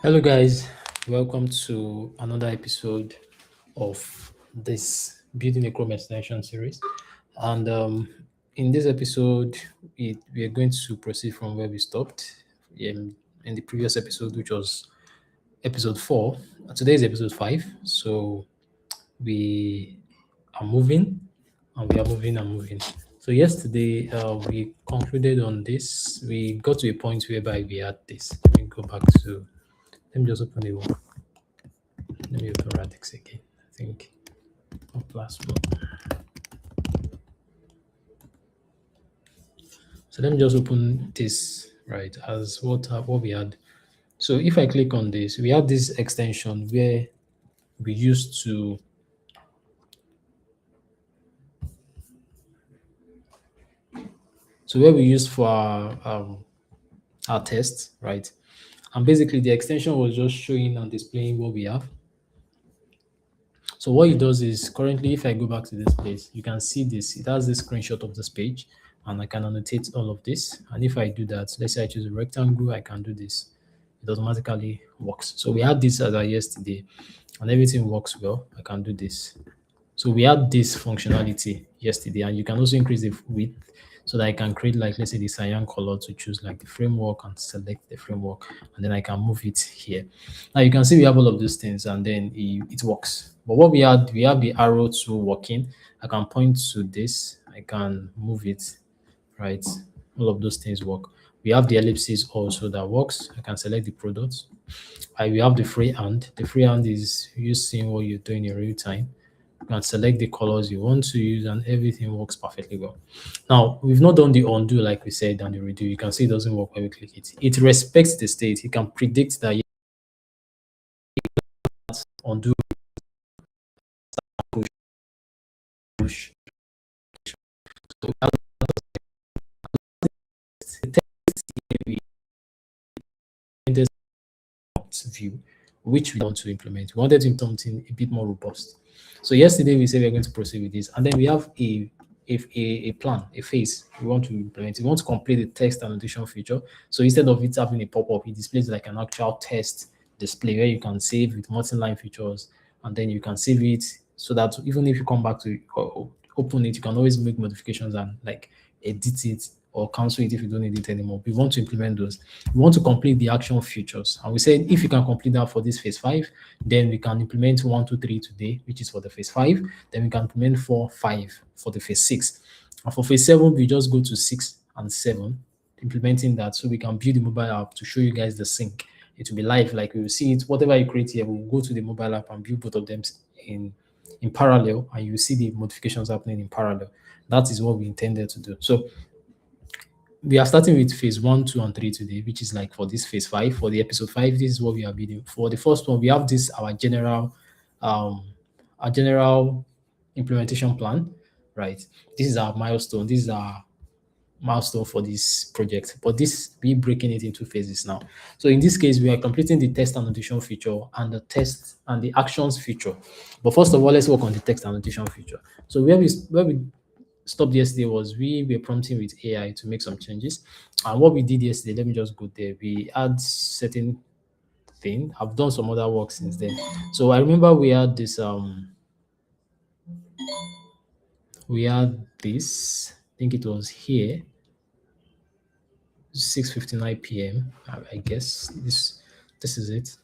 Hello, guys. Welcome to another episode of this Building a Chrome Extension series. And in this episode, we are going to proceed from where we stopped in the previous episode, which was episode 4. Today is episode 5. So we are moving and we are moving and moving. So yesterday, we concluded on this. We got to a point whereby we had this. Let me go back to, let me just open the one. Let me open Radix again. I think on Plasma. So let me just open this right as what we had. So if I click on this, we have this extension where we used to where we used for our test, right? And basically the extension was just showing and displaying what we have. So what it does is currently, if I go back to this place, you can see this. It has this screenshot of this page, and I can annotate all of this. And if I do that, let's say I choose a rectangle, I can do this. It automatically works. So we had this as our yesterday, and everything works well. I can do this. So we had this functionality yesterday, and you can also increase the width so that I can create, like, let's say the cyan color to choose like the framework and select the framework, and then I can move it here. Now you can see we have all of these things, and then it works. But what we have the arrow tool working. I can point to this, I can move it, right? All of those things work. We have the ellipses also that works. I can select the product. We have the freehand. The freehand is you seeing what you're doing in real time. You can select the colors you want to use, and everything works perfectly well. Now, we've not done the undo like we said and the redo. You can see it doesn't work when we click it. It respects the state. It can predict that undo, push. So view, which we want to implement. We wanted to implement something a bit more robust. So yesterday we said we're going to proceed with this, and then we have a plan, a phase we want to implement. We want to complete the text annotation feature. So instead of it having a pop-up, it displays like an actual text display where you can save with multi-line features, and then you can save it so that even if you come back to open it, you can always make modifications and like edit it or cancel it if you don't need it anymore. We want to implement those. We want to complete the action features. And we said if you can complete that for this phase 5, then we can implement 1, 2, 3 today, which is for the phase 5. Then we can implement 4, 5 for the phase 6. And for phase 7, we just go to 6 and 7, implementing that so we can build the mobile app to show you guys the sync. It will be live, like we will see it. Whatever you create here, we'll go to the mobile app and build both of them in parallel, and you see the modifications happening in parallel. That is what we intended to do. So we are starting with phase 1, 2, and 3 today, which is like for this phase 5. For the episode 5, this is what we are building. For the first one, we have this our general implementation plan, right? This is our milestone. This is our milestone for this project, but this we breaking it into phases now. So in this case, we are completing the text annotation feature and the test and the actions feature. But first of all, let's work on the text annotation feature. So where we stopped yesterday was we were prompting with AI to make some changes. And what we did yesterday, let me just go there. We add certain thing. I've done some other work since then. So I remember we had this I think it was here 6:59 p.m. I guess this is it.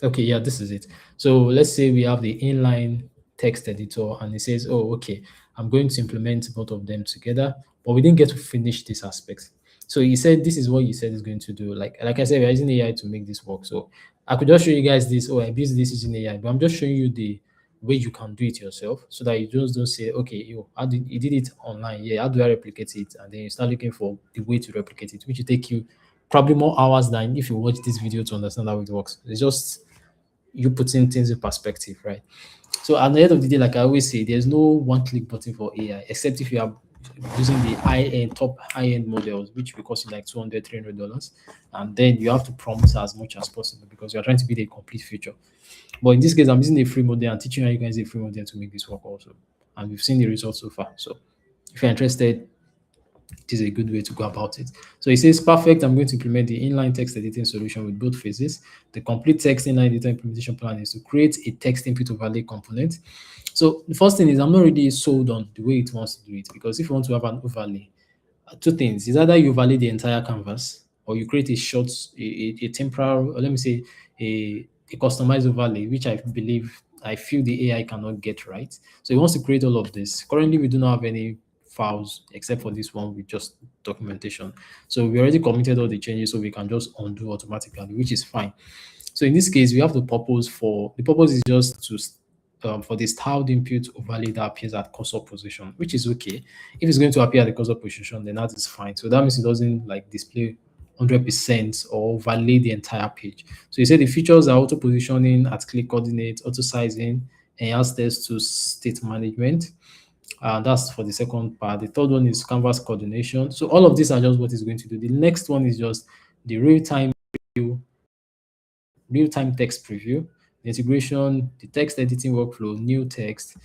Okay, yeah, this is it. So let's say we have the inline text editor and it says, oh, okay, I'm going to implement both of them together, but we didn't get to finish this aspect. So he said, this is what you said is going to do. Like I said, we're using AI to make this work. So I could just show you guys this. Oh, I built this using AI, but I'm just showing you the way you can do it yourself so that you just don't say, okay, you did it online. Yeah, how do I replicate it? And then you start looking for the way to replicate it, which will take you probably more hours than if you watch this video to understand how it works. It's just you putting things in perspective, right? So at the end of the day, like I always say, there's no one click button for AI, except if you are using the top high end models, which will cost you like 200, $300. And then you have to prompt as much as possible because you're trying to build a complete feature. But in this case, I'm using a free model and teaching how you guys a free model to make this work also. And we've seen the results so far. So if you're interested, it is a good way to go about it. So it says, perfect. I'm going to implement the inline text editing solution with both phases. The complete text inline editor implementation plan is to create a text input overlay component. So the first thing is I'm not really sold on the way it wants to do it, because if you want to have an overlay, two things is either you overlay the entire canvas or you create a short, a temporal, or let me say a customized overlay, which I feel the AI cannot get right. So it wants to create all of this. Currently, we do not have any files except for this one with just documentation. So we already committed all the changes, so we can just undo automatically, which is fine. So in this case, we have the purpose is just to for the styled input overlay that appears at cursor position, which is okay. If it's going to appear at the cursor position, then that is fine. So that means it doesn't like display 100% or overlay the entire page. So you say the features are auto positioning, at click coordinate, auto sizing, enhanced text to state management. That's for the second part. The third one is canvas coordination. So all of these are just what it's going to do. The next one is just the real-time view, real-time text preview, the integration, the text editing workflow, new text,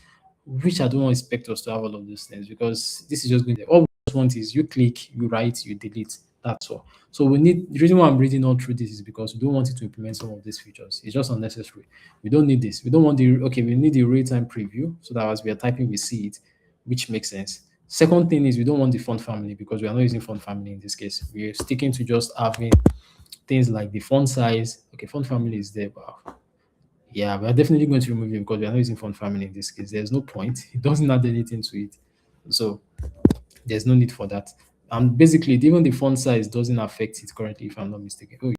which I don't expect us to have all of those things because this is just going to, all we just want is you click, you write, you delete. That's all. So we need, the reason why I'm reading all through this is because we don't want it to implement some of these features. It's just unnecessary. We don't need this. We don't want okay, we need the real-time preview so that as we are typing, we see it, which makes sense. Second thing is we don't want the font family because we are not using font family in this case. We're sticking to just having things like the font size. Okay, font family is there, but yeah, we are definitely going to remove it because we are not using font family in this case. There's no point. It doesn't add anything to it. So there's no need for that. And basically, even the font size doesn't affect it currently, if I'm not mistaken. Oh,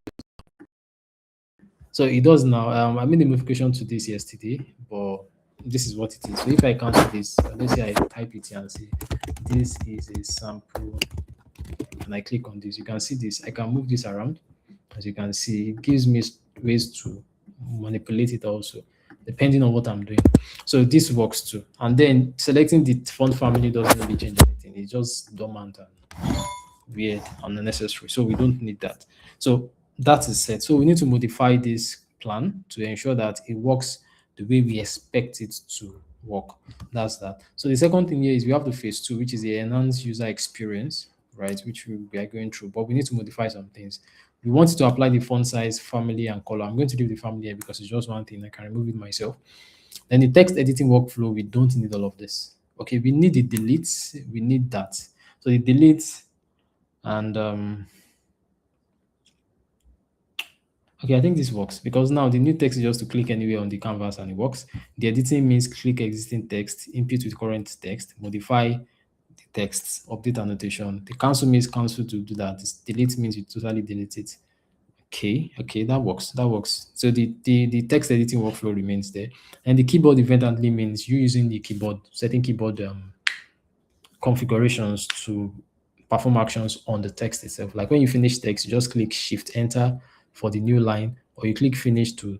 so it does now. I made a modification to this yesterday, but this is what it is. So if I cancel this, let's say I type it here and say this is a sample, and I click on this, you can see this. I can move this around. As you can see, it gives me ways to manipulate it also, depending on what I'm doing. So this works too. And then selecting the font family doesn't really change anything. It's just dormant and weird and unnecessary. So we don't need that. So that is set. So we need to modify this plan to ensure that it works the way we expect it to work. That's that. So the second thing here is we have the phase two, which is the enhanced user experience, right? Which we are going through, but we need to modify some things. We want to apply the font size, family, and color. I'm going to leave the family here because it's just one thing. I can remove it myself. Then the text editing workflow, we don't need all of this. Okay, we need the deletes. We need that. So the delete and okay, I think this works because now the new text is just to click anywhere on the canvas and it works. The editing means click existing text, input with current text, modify the text, update annotation. The cancel means cancel to do that. This delete means you totally delete it. Okay, that works. That works. So the text editing workflow remains there. And the keyboard event handling means you using the keyboard, setting keyboard configurations to perform actions on the text itself. Like when you finish text, you just click Shift Enter for the new line, or you click Finish to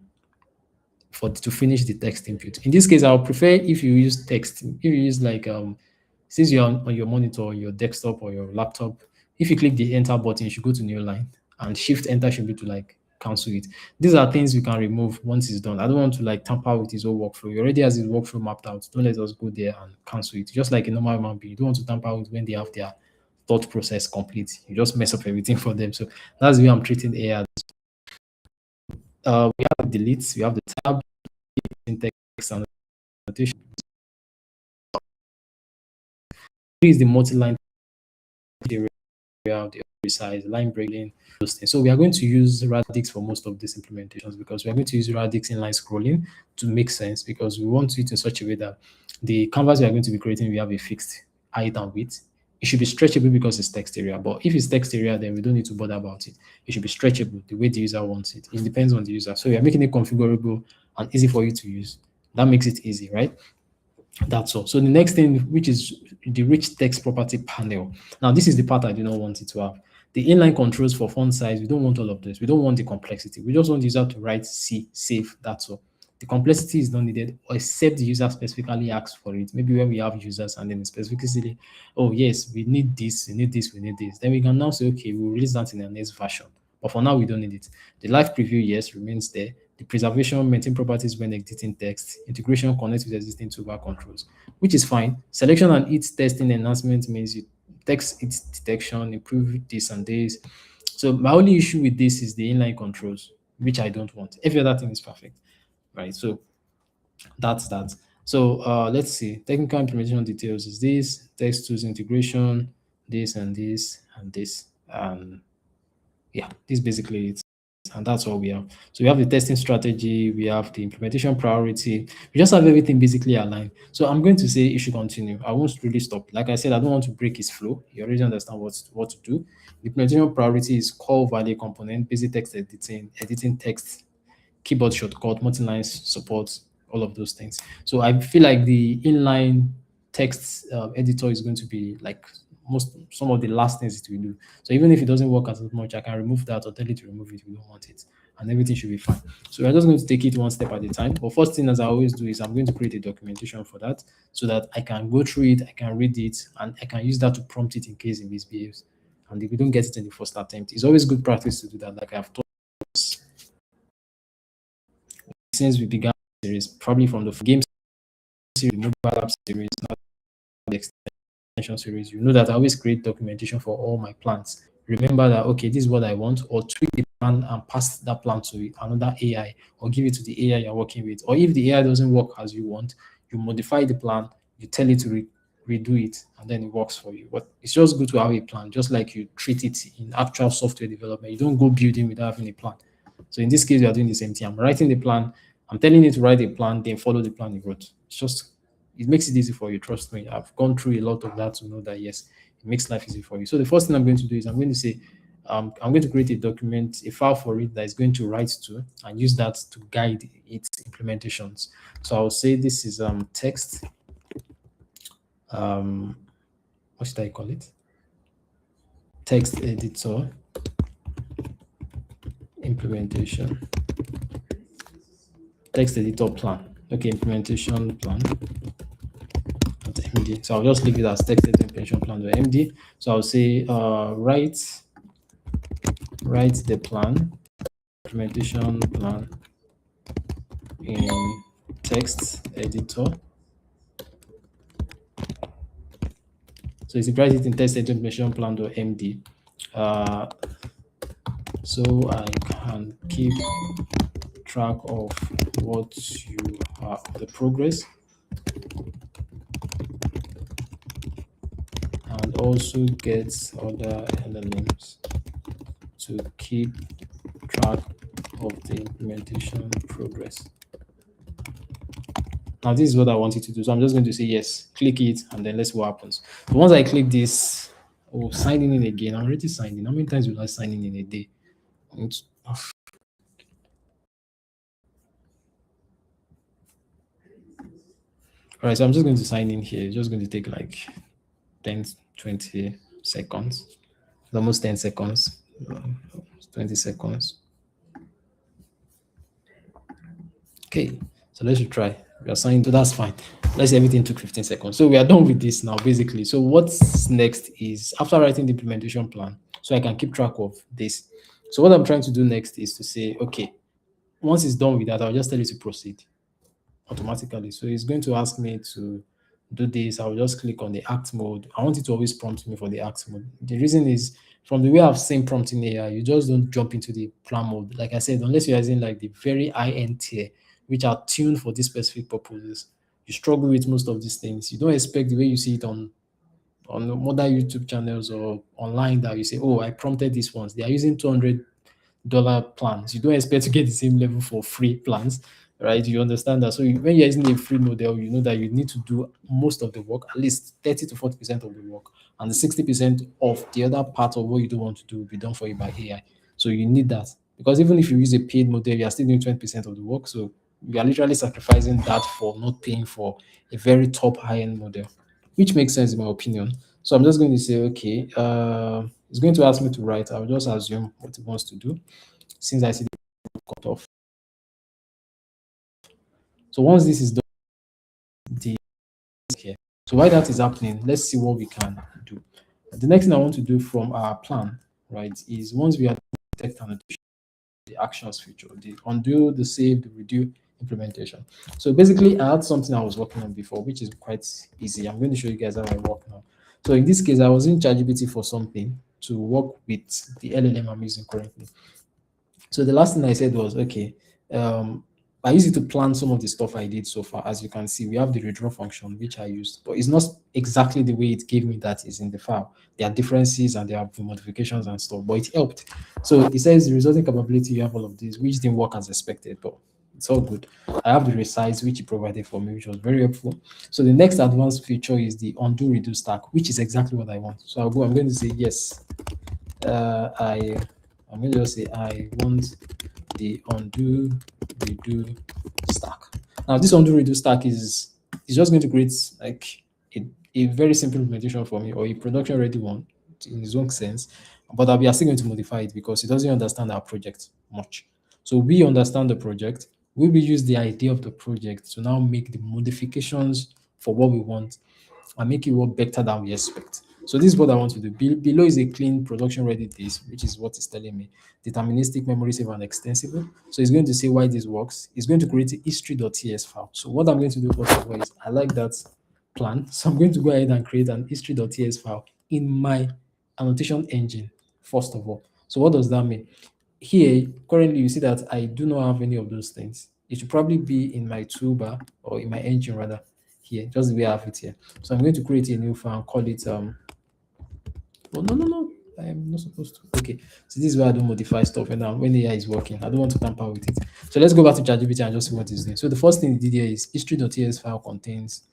finish the text input. In this case, I would prefer if you use text. If you use like since you're on your monitor, your desktop, or your laptop, if you click the Enter button, you should go to new line, and Shift Enter should be to like cancel it. These are things we can remove once it's done. I don't want to like tamper with his whole workflow. He already has his workflow mapped out. Don't let us go there and cancel it. Just like a normal human being, you don't want to tamper with when they have their thought process complete. You just mess up everything for them. So that's the way I'm treating AI. We have deletes, we have the tab, in text annotation. Three is the multi-line area, the size, line breaking, those things. So we are going to use Radix for most of these implementations because we are going to use Radix inline scrolling to make sense because we want it in such a way that the canvas we are going to be creating, we have a fixed height and width. It should be stretchable because it's text area, but if it's text area, then we don't need to bother about it. It should be stretchable the way the user wants it. It depends on the user. So we are making it configurable and easy for you to use. That makes it easy, right? That's all. So the next thing, which is the rich text property panel. Now, this is the part I do not want it to have. The inline controls for font size, we don't want all of this. We don't want the complexity. We just want the user to write C, save, that's all. The complexity is not needed, except the user specifically asks for it. Maybe when we have users and then specifically, oh yes, we need this, we need this, we need this. Then we can now say, okay, we'll release that in the next version. But for now, we don't need it. The live preview, yes, remains there. The preservation, maintain properties when editing text, integration connects with existing toolbar controls, which is fine. Selection and its testing enhancement means you text its detection, improve this and this. So my only issue with this is the inline controls, which I don't want. Every other thing is perfect, right? So that's that. So let's see. Technical implementation details is this, text tools integration, this and this and this. Yeah, this is basically it. And that's all we have. So we have the testing strategy, we have the implementation priority, we just have everything basically aligned. So I'm going to say it should continue. I won't really stop. Like I said, I don't want to break his flow. You already understand what to do. The implementation priority is core value component, basic text editing, editing text, keyboard shortcut, multi-line support, all of those things. So I feel like the inline text editor is going to be like some of the last things it will do. So even if it doesn't work as much, I can remove that or tell it to remove it if we don't want it, and everything should be fine. So we're just going to take it one step at a time. But first thing, as I always do, is I'm going to create a documentation for that so that I can go through it, I can read it, and I can use that to prompt it in case it misbehaves. And if we don't get it in the first attempt, it's always good practice to do that. Like I've taught since we began the series, probably from the game series, mobile app series, now the extension series, you know that I always create documentation for all my plans. Remember that, okay, this is what I want, or tweak the plan and pass that plan to another AI, or give it to the AI you're working with. Or if the AI doesn't work as you want, you modify the plan, you tell it to redo it, and then it works for you. But it's just good to have a plan, just like you treat it in actual software development. You don't go building without having a plan. So in this case, we are doing the same thing. I'm writing the plan, I'm telling you to write a plan, then follow the plan you wrote. It's just, it makes it easy for you. Trust me. I've gone through a lot of that to know that, yes, it makes life easy for you. So the first thing I'm going to do is I'm going to say, I'm going to create a document, a file for it that is going to write to and use that to guide its implementations. So I'll say this is text. What should I call it? Text editor implementation. Text editor plan. Okay, implementation plan. MD. So I'll just leave it as text editor implementation plan or MD. So I'll say write the plan, implementation plan in text editor. So if you write it in text editor implementation plan or MD, so I can keep track of what you have, the progress, and also get other LLMs to keep track of the implementation progress. Now, this is what I want you to do. So I'm just going to say yes, click it, and then let's see what happens. So once I click this, oh, signing in again. I'm already signed in. How many times will I sign in a day? All right, so I'm just going to sign in here. It's just going to take like 10, 20 seconds. It's almost 10 seconds, 20 seconds. Okay, so let's try. We are signed, so that's fine. Let's say everything took 15 seconds. So we are done with this now, basically. So what's next is after writing the implementation plan, so I can keep track of this. So what I'm trying to do next is to say, okay, once it's done with that, I'll just tell you to proceed automatically. So it's going to ask me to do this. I'll just click on the act mode. I want it to always prompt me for the act mode. The reason is from the way I've seen prompting AI, you just don't jump into the plan mode. Like I said, unless you're using like the very high-end tier, which are tuned for these specific purposes, you struggle with most of these things. You don't expect the way you see it on other YouTube channels or online that you say, oh, I prompted this once. They are using $200 plans. You don't expect to get the same level for free plans, right? You understand that. So when you're using a free model, you know that you need to do most of the work, at least 30 to 40% of the work, and the 60% of the other part of what you don't want to do will be done for you by AI. So you need that, because even if you use a paid model, you are still doing 20% of the work. So you are literally sacrificing that for not paying for a very top high-end model, which makes sense in my opinion. So I'm just going to say, okay, It's going to ask me to write. I'll just assume what it wants to do since I see the cut off. So once this is done, the here. So while that is happening, let's see what we can do. The next thing I want to do from our plan, right, is once we are text annotation, the actions feature, the undo, the save, the redo implementation. So basically, I had something I was working on before, which is quite easy. I'm going to show you guys how I work now. So in this case, I was in ChatGPT for something to work with the LLM I'm using currently. So the last thing I said was, okay, I used it to plan some of the stuff I did so far. As you can see, we have the redraw function, which I used, but it's not exactly the way it gave me that is in the file. There are differences and there are modifications and stuff, but it helped. So it says the resulting capability, you have all of these, which didn't work as expected, but it's all good. I have the resize, which he provided for me, which was very helpful. So the next advanced feature is the undo redo stack, which is exactly what I want. So I'm going to say yes. I'm going to just say I want the undo redo stack. Now this undo redo stack is just going to create like a very simple implementation for me, or a production ready one in its own sense, but we are still going to modify it because it doesn't understand our project much. So we understand the project. We will use the idea of the project to now make the modifications for what we want and make it work better than we expect. So this is what I want to do. Below is a clean production ready this, which is what it's telling me. Deterministic, memory safe, and extensible. So it's going to say why this works. It's going to create a history.ts file. So what I'm going to do first of all is I like that plan. So I'm going to go ahead and create an history.ts file in my annotation engine, first of all. So what does that mean? Here, currently, you see that I do not have any of those things. It should probably be in my toolbar or in my engine rather here, just the way I have it here. So I'm going to create a new file and call it oh no, I am not supposed to. Okay, so this is where I don't modify stuff when AI is working. I don't want to tamper with it. So let's go back to ChatGPT and just see what it's doing. So the first thing it did here is history.ts file contains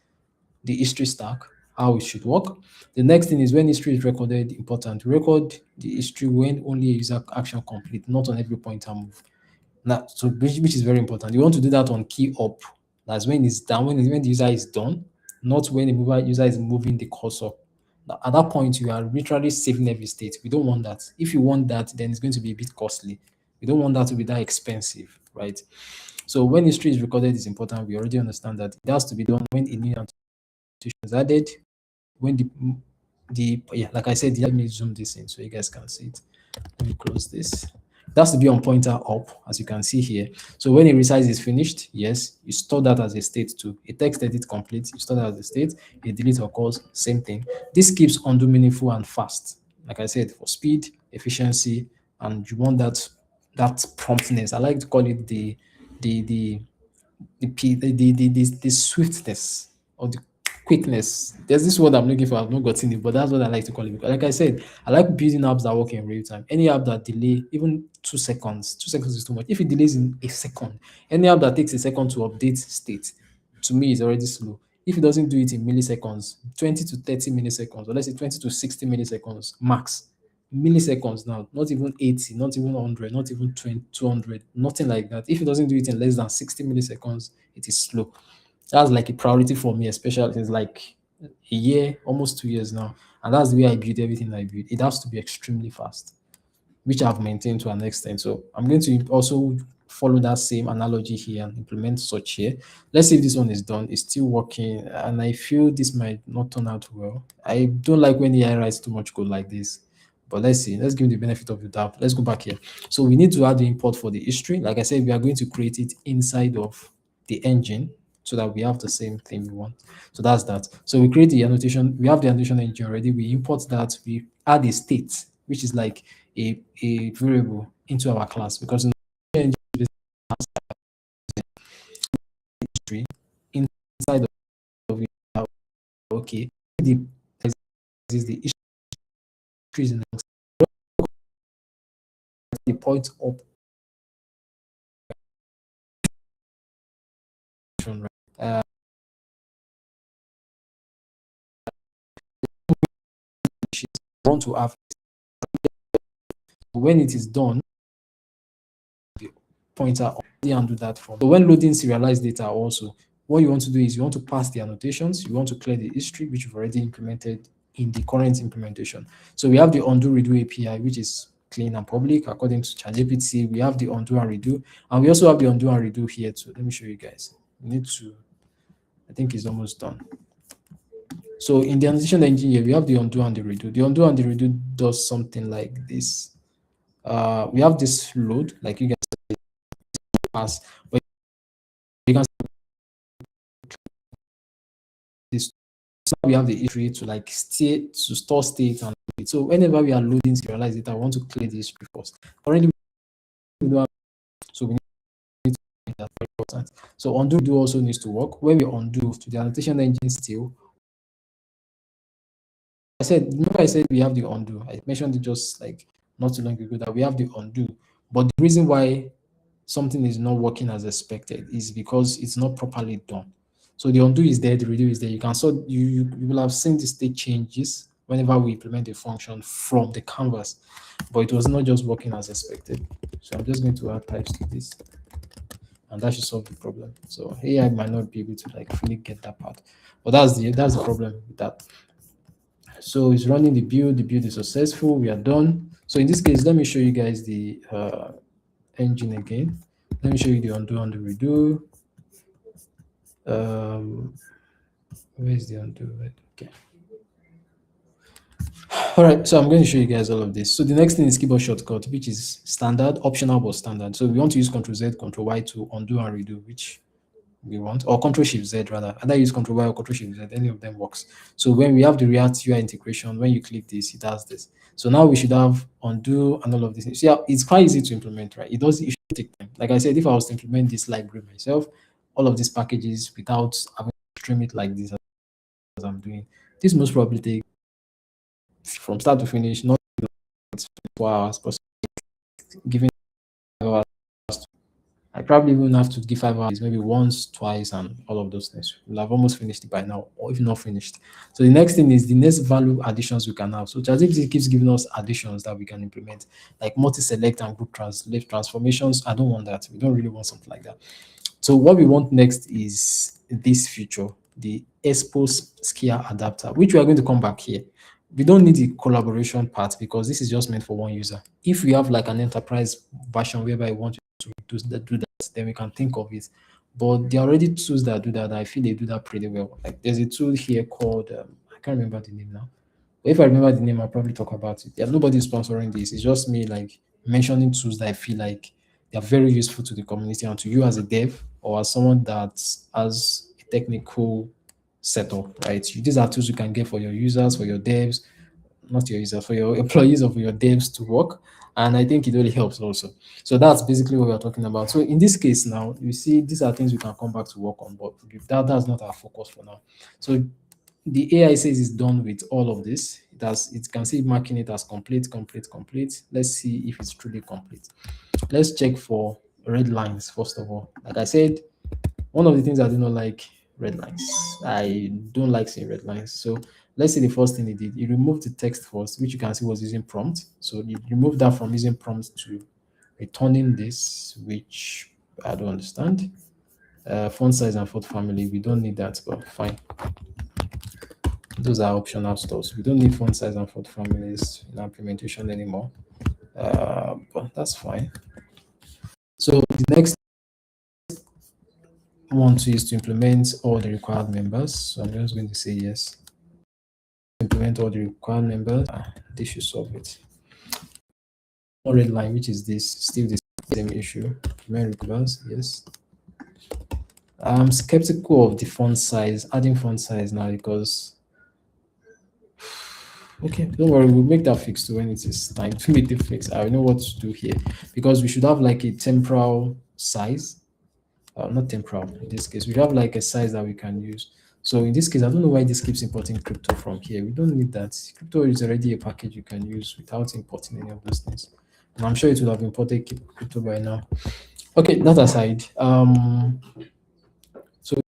the history stack, how it should work. The next thing is when history is recorded, important. Record the history when only a user action complete, not on every pointer move. Now, so which is very important. You want to do that on key up. That's when it's down, when the user is done, not when the user is moving the cursor. Now, at that point, you are literally saving every state. We don't want that. If you want that, then it's going to be a bit costly. We don't want that to be that expensive, right? So when history is recorded, is important. We already understand that it has to be done when a new annotation is added. When the yeah, like I said, let me zoom this in so you guys can see it. Let me close this. That's to be on pointer up, as you can see here. So when a resize is finished, yes, you store that as a state too. A text edit complete, you store that as a state. A delete occurs, same thing. This keeps undo meaningful and fast. Like I said, for speed, efficiency, and you want that promptness. I like to call it the the the swiftness or the quickness. There's this word I'm looking for. I've not gotten it, but that's what I like to call it. Because like I said, I like building apps that work in real time. Any app that delay even 2 seconds, 2 seconds is too much. If it delays in a second, any app that takes a second to update state, to me is already slow. If it doesn't do it in milliseconds, 20 to 30 milliseconds, or let's say 20 to 60 milliseconds max, milliseconds now, not even 80, not even 100, not even 20, 200, nothing like that. If it doesn't do it in less than 60 milliseconds, it is slow. That's like a priority for me, especially it's like a year, almost 2 years now. And that's the way I build everything I build. It has to be extremely fast, which I've maintained to an extent. So I'm going to also follow that same analogy here and implement such here. Let's see if this one is done. It's still working, and I feel this might not turn out well. I don't like when AI writes too much code like this. But let's see. Let's give the benefit of the doubt. Let's go back here. So we need to add the import for the history. Like I said, we are going to create it inside of the engine so that we have the same thing we want. So that's that. So we create the annotation. We have the annotation engine already. We import that. We add a state, which is like a variable into our class because in the engine history inside of it, okay, the is the history in the point up, right? Want to have when it is done, pointer and do that from. So when loading serialized data also, what you want to do is you want to pass the annotations, you want to clear the history, which you've already implemented in the current implementation. So we have the undo redo API, which is clean and public according to ChatGPT. We have the undo and redo, and we also have the undo and redo here too. Let me show you guys. We need to, I think it's almost done. So in the annotation engine here, we have the undo and the redo. The undo and the redo does something like this. We have this load, like you guys pass, but you can see this. So we have the history to like state to store state and so whenever we are loading serialized data, I want to clear the history first. Currently, we don't have, so we need to make that very important. So undo do also needs to work. When we undo to the annotation engine still, remember I said we have the undo. I mentioned it just like not too long ago that we have the undo. But the reason why something is not working as expected is because it's not properly done. So the undo is there, the redo is there. You can sort you will have seen the state changes whenever we implement a function from the canvas, but it was not just working as expected. So I'm just going to add types to this, and that should solve the problem. So AI might not be able to like fully get that part, but that's the problem with that. So it's running the build is successful, we are done. So in this case, let me show you guys the engine again. Let me show you the undo and the redo. Where is the undo? Okay. All right, so I'm going to show you guys all of this. So the next thing is keyboard shortcut, which is standard, optional but standard. So we want to use Ctrl Z, Ctrl Y to undo and redo, which we want, or Ctrl Shift Z rather. Either use Ctrl Y or Ctrl Shift Z, any of them works. So when we have the React UI integration, when you click this, it does this. So now we should have undo and all of this. So yeah, it's quite easy to implement, right? It should take time. Like I said, if I was to implement this library myself, all of these packages without having to stream it like this as I'm doing, this most probably take from start to finish, not 4 hours, but giving hours. I probably wouldn't have to give 5 hours, maybe once, twice, and all of those things. We'll have almost finished it by now, or if not finished. So the next thing is the next value additions we can have. So ChatGPT keeps giving us additions that we can implement, like multi-select and group translate transformations. I don't want that. We don't really want something like that. So what we want next is this feature, the expose skia adapter, which we are going to come back here. We don't need the collaboration part because this is just meant for one user. If we have like an enterprise version whereby we want to do that, then we can think of it. But there are already tools that do that. I feel they do that pretty well. Like there's a tool here called I can't remember the name now. But if I remember the name, I'll probably talk about it. Yeah, nobody's sponsoring this. It's just me like mentioning tools that I feel like they are very useful to the community and to you as a dev or as someone that has a technical setup, right? These are tools you can get for your users, for your devs, not your users, for your employees or for your devs to work. And I think it really helps also. So that's basically what we're talking about. So in this case now, you see, these are things we can come back to work on, but that's not our focus for now. So the AI says it's done with all of this. It can see marking it as complete, complete, complete. Let's see if it's truly complete. Let's check for red lines first of all. Like I said, one of the things I do not like red lines. I don't like seeing red lines. So let's see the first thing he did. He removed the text first, which you can see was using prompt. So he removed that from using prompt to returning this, which I don't understand. Font size and font family, we don't need that, but fine. Those are optional stuff. We don't need font size and font families in our implementation anymore. But that's fine. So the next one is to implement all the required members. So I'm just going to say yes. Implement all the required members. This should solve it. Red line, which is this, still the same issue. Implement requirements, yes. I'm skeptical of the font size, adding font size now because okay, don't worry, we'll make that fix when it is time to make the fix. I know what to do here because we should have like a temporal size. Not temporal in this case. We have like a size that we can use. So in this case, I don't know why this keeps importing crypto from here. We don't need that. Crypto is already a package you can use without importing any of those things. And I'm sure it would have imported crypto by now. Okay, that aside, so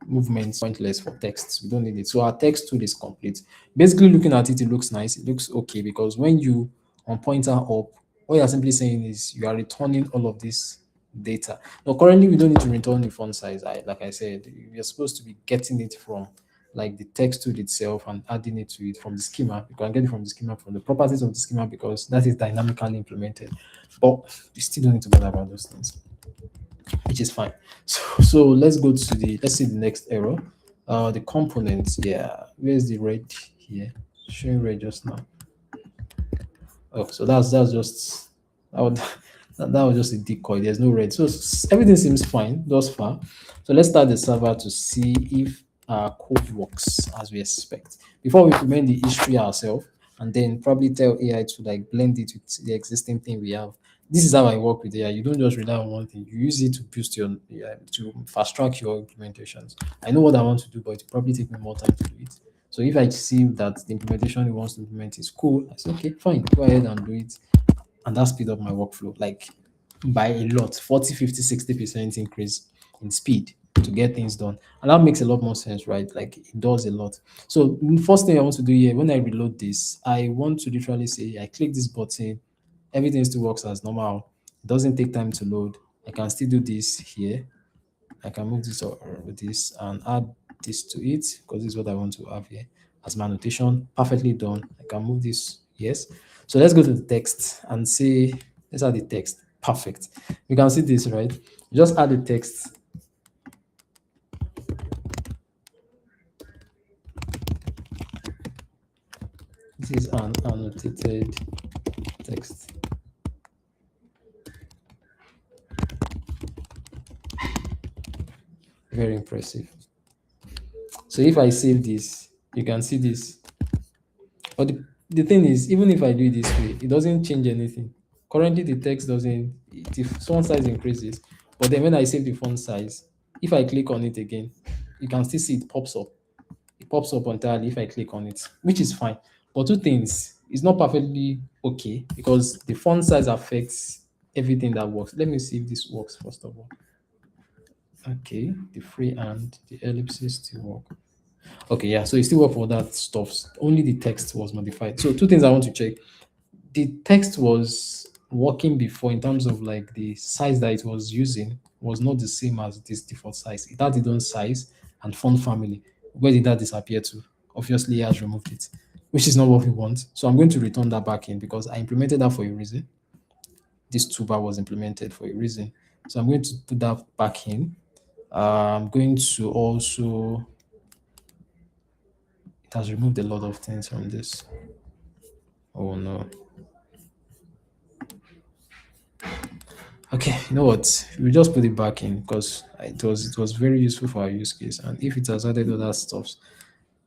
movements pointless for text. We don't need it. So our text tool is complete. Basically, looking at it, it looks nice. It looks okay because when you on pointer up, what you're simply saying is you are returning all of this data. Now, currently, we don't need to return the font size. Like I said, you're supposed to be getting it from like the text tool itself and adding it to it from the schema. You can get it from the schema, from the properties of the schema, because that is dynamically implemented. But you still don't need to bother about those things, which is fine. So let's go to let's see the next error. The components. Yeah, where's the red here? Showing red just now. Oh, so that's just that, would, that was just a decoy. There's no red. So everything seems fine thus far. So let's start the server to see if our code works as we expect. Before we implement the history ourselves, and then probably tell AI to like blend it with the existing thing we have. This is how I work with AI. You don't just rely on one thing. You use it to boost your to fast track your implementations. I know what I want to do, but it probably take me more time to do it. So if I see that the implementation he wants to implement is cool, I say, okay, fine, go ahead and do it. And that speed up my workflow, like by a lot, 40, 50, 60% increase in speed to get things done. And that makes a lot more sense, right? Like it does a lot. So the first thing I want to do here, when I reload this, I want to literally say, I click this button, everything still works as normal. It doesn't take time to load. I can still do this here. I can move this or this and add this to it because this is what I want to have here as my annotation. Perfectly done. I can move this. Yes. So let's go to the text and see. Let's add the text. Perfect. You can see this, right? Just add the text. This is an annotated text. Very impressive. So if I save this, you can see this. But the thing is, even if I do it this way, it doesn't change anything. Currently, the text doesn't, the font size increases. But then when I save the font size, if I click on it again, you can still see it pops up. It pops up entirely if I click on it, which is fine. But two things, it's not perfectly okay because the font size affects everything that works. Let me see if this works first of all. Okay, the freehand, the ellipses still work. Okay, yeah, so it still work for that stuff. Only the text was modified. So two things I want to check. The text was working before in terms of like the size that it was using was not the same as this default size. It had its own size and font family. Where did that disappear to? Obviously, it has removed it, which is not what we want. So I'm going to return that back in because I implemented that for a reason. This toolbar was implemented for a reason. So I'm going to put that back in. I'm going to also, it has removed a lot of things from this. Oh no. Okay, you know what? We just put it back in because it was very useful for our use case. And if it has added other stuff,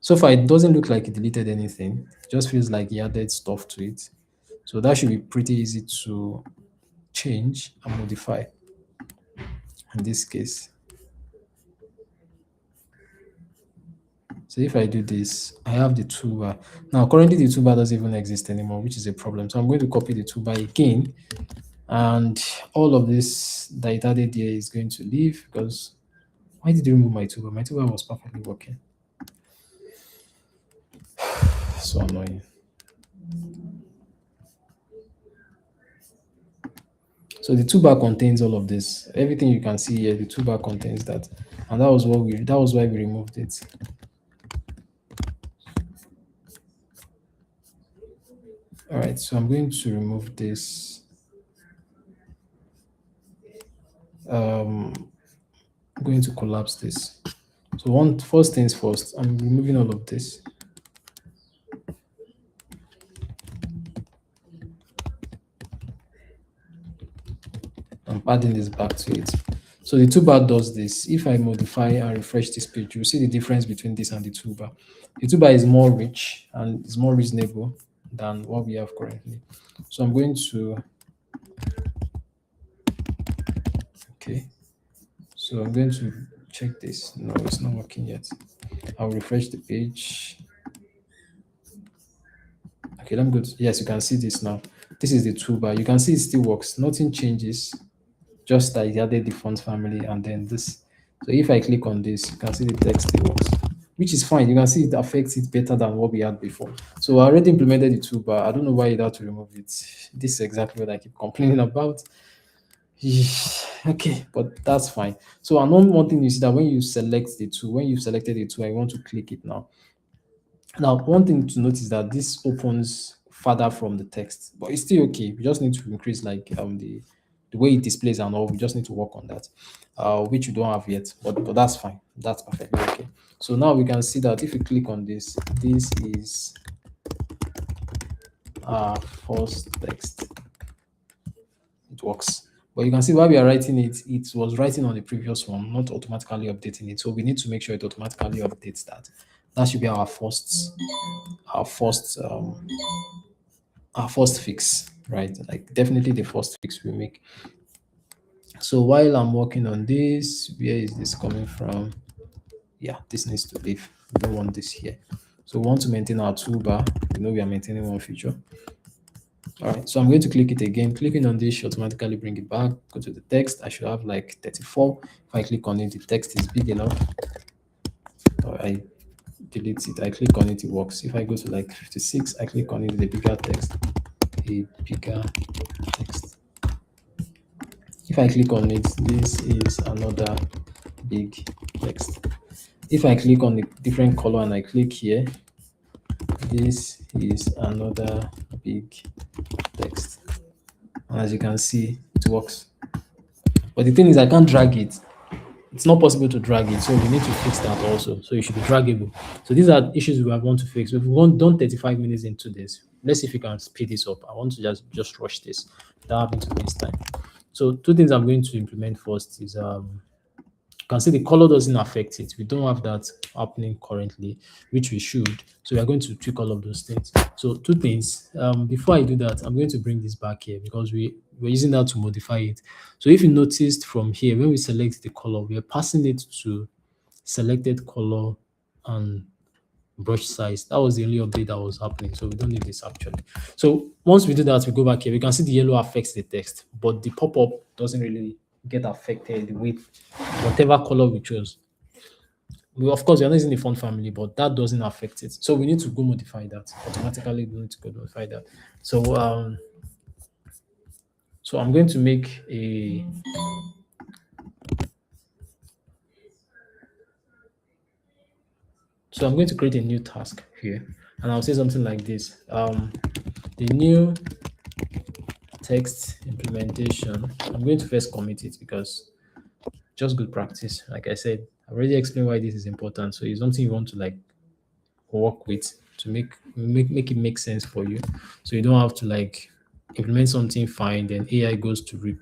so far it doesn't look like it deleted anything. It just feels like he added stuff to it. So that should be pretty easy to change and modify in this case. So if I do this, I have the toolbar. Now currently the toolbar doesn't even exist anymore, which is a problem. So I'm going to copy the toolbar again. And all of this that it added here is going to leave because why did you remove my toolbar? My toolbar was perfectly working. So annoying. So the toolbar contains all of this. Everything you can see here, the toolbar contains that. And that was why we removed it. All right, so I'm going to remove this. I'm going to collapse this. So first things first, I'm removing all of this. I'm adding this back to it. So the toolbar does this. If I modify and refresh this page, you'll see the difference between this and the toolbar. The toolbar is more rich and is more reasonable than what we have currently. So I'm going to, okay. So I'm going to check this. No, it's not working yet. I'll refresh the page. Okay, let me go to, yes, you can see this now. This is the toolbar. You can see it still works. Nothing changes. Just that it added the font family and then this. So if I click on this, you can see the text still works, which is fine. You can see it affects it better than what we had before. So I already implemented the toolbar. I don't know why you had to remove it. This is exactly what I keep complaining about. Okay, but that's fine. So another one thing you see that when you select the tool, when you've selected the tool, I want to click it now. Now, one thing to notice is that this opens further from the text, but it's still okay. We just need to increase like the way it displays and all. We just need to work on that, which we don't have yet. But that's fine. That's perfectly okay. So now we can see that if you click on this, this is our first text. It works. But you can see while we are writing it, it was writing on the previous one, not automatically updating it. So we need to make sure it automatically updates that. That should be our first our first fix, right? Like definitely the first fix we make. So while I'm working on this, where is this coming from? Yeah, this needs to leave. We don't want this here. So we want to maintain our toolbar. You know we are maintaining one feature. All right, so I'm going to click it again. Clicking on this should automatically bring it back. Go to the text. I should have like 34. If I click on it, the text is big enough. Or I delete it. I click on it, it works. If I go to like 56, I click on it, the bigger text. A bigger text. If I click on it, this is another big text. If I click on the different color and I click here, this is another big text. And as you can see, it works. But the thing is, I can't drag it. It's not possible to drag it, so we need to fix that also. So it should be draggable. So these are issues we want to fix. If we want done 35 minutes into this, let's see if we can speed this up. I want to just rush this without having to waste time. So two things I'm going to implement first is you can see the color doesn't affect it. We don't have that happening currently, which we should. So we are going to tweak all of those things. So two things. Before I do that, I'm going to bring this back here because we're using that to modify it. So if you noticed from here, when we select the color, we are passing it to selected color and brush size. That was the only update that was happening. So we don't need this actually. So once we do that, we go back here. We can see the yellow affects the text, but the pop-up doesn't really get affected with whatever color we chose. Of course, we're not using the font family, but that doesn't affect it. So we need to go modify that. Automatically, we need to go modify that. So I'm going to make a So I'm going to create a new task here, and I'll say something like this. The new text implementation, I'm going to first commit it because just good practice. Like I said, I already explained why this is important. So it's something you want to like work with to make it make sense for you. So you don't have to like implement something fine, then AI goes to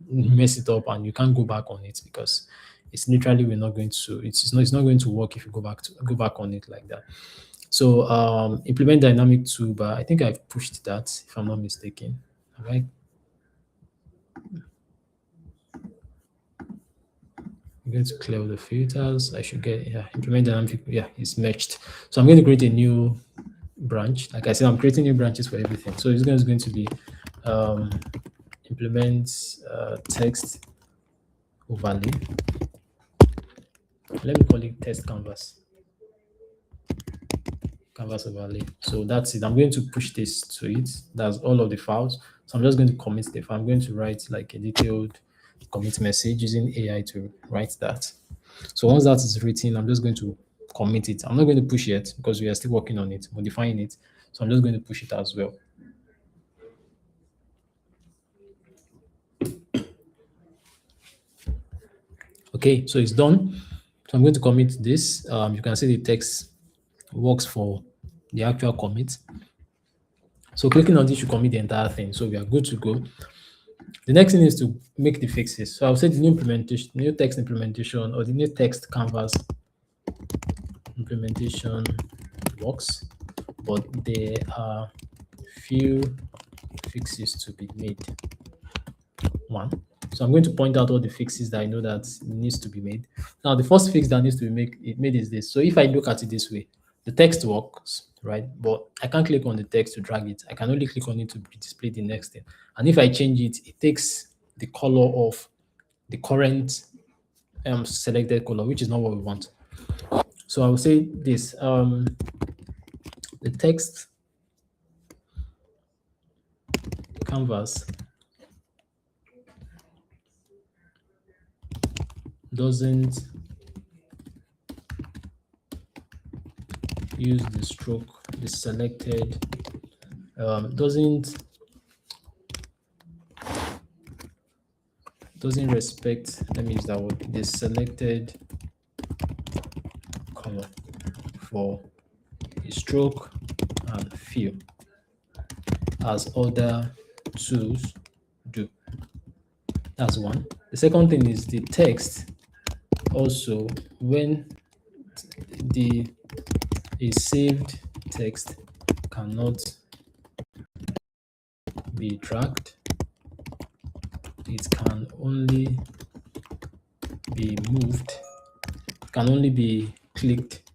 mess it up and you can't go back on it because it's literally we're not going to it's not going to work if you go back on it like that. So implement dynamic toolbar. I think I've pushed that if I'm not mistaken. All right. I'm going to clear all the filters. I should get implement dynamic. Yeah, it's matched. So I'm going to create a new branch. Like I said, I'm creating new branches for everything. So it's going to be um, implement text overlay. Let me call it test canvas overlay. So that's it. I'm going to push this to it. That's all of the files. So I'm just going to commit the file. I'm going to write like a detailed commit message using AI to write that. So once that is written, I'm just going to commit it. I'm not going to push it because we are still working on it, modifying it. So I'm just going to push it as well. Okay, so it's done. So I'm going to commit this. You can see the text works for the actual commit. So clicking on this should commit the entire thing. So we are good to go. The next thing is to make the fixes. So I'll say the new implementation, new text implementation, or the new text canvas implementation works, but there are few fixes to be made. One. So I'm going to point out all the fixes that I know that needs to be made. Now, the first fix that needs to be made is this. So if I look at it this way, the text works, right? But I can't click on the text to drag it. I can only click on it to display the next thing. And if I change it, it takes the color of the current selected color, which is not what we want. So I will say this, the text canvas doesn't use the stroke, the selected, doesn't respect, let me use that word, the selected color for a stroke and fill as other tools do. That's one. The second thing is the text. Also, when the a saved text cannot be dragged, it can only be moved, can only be clicked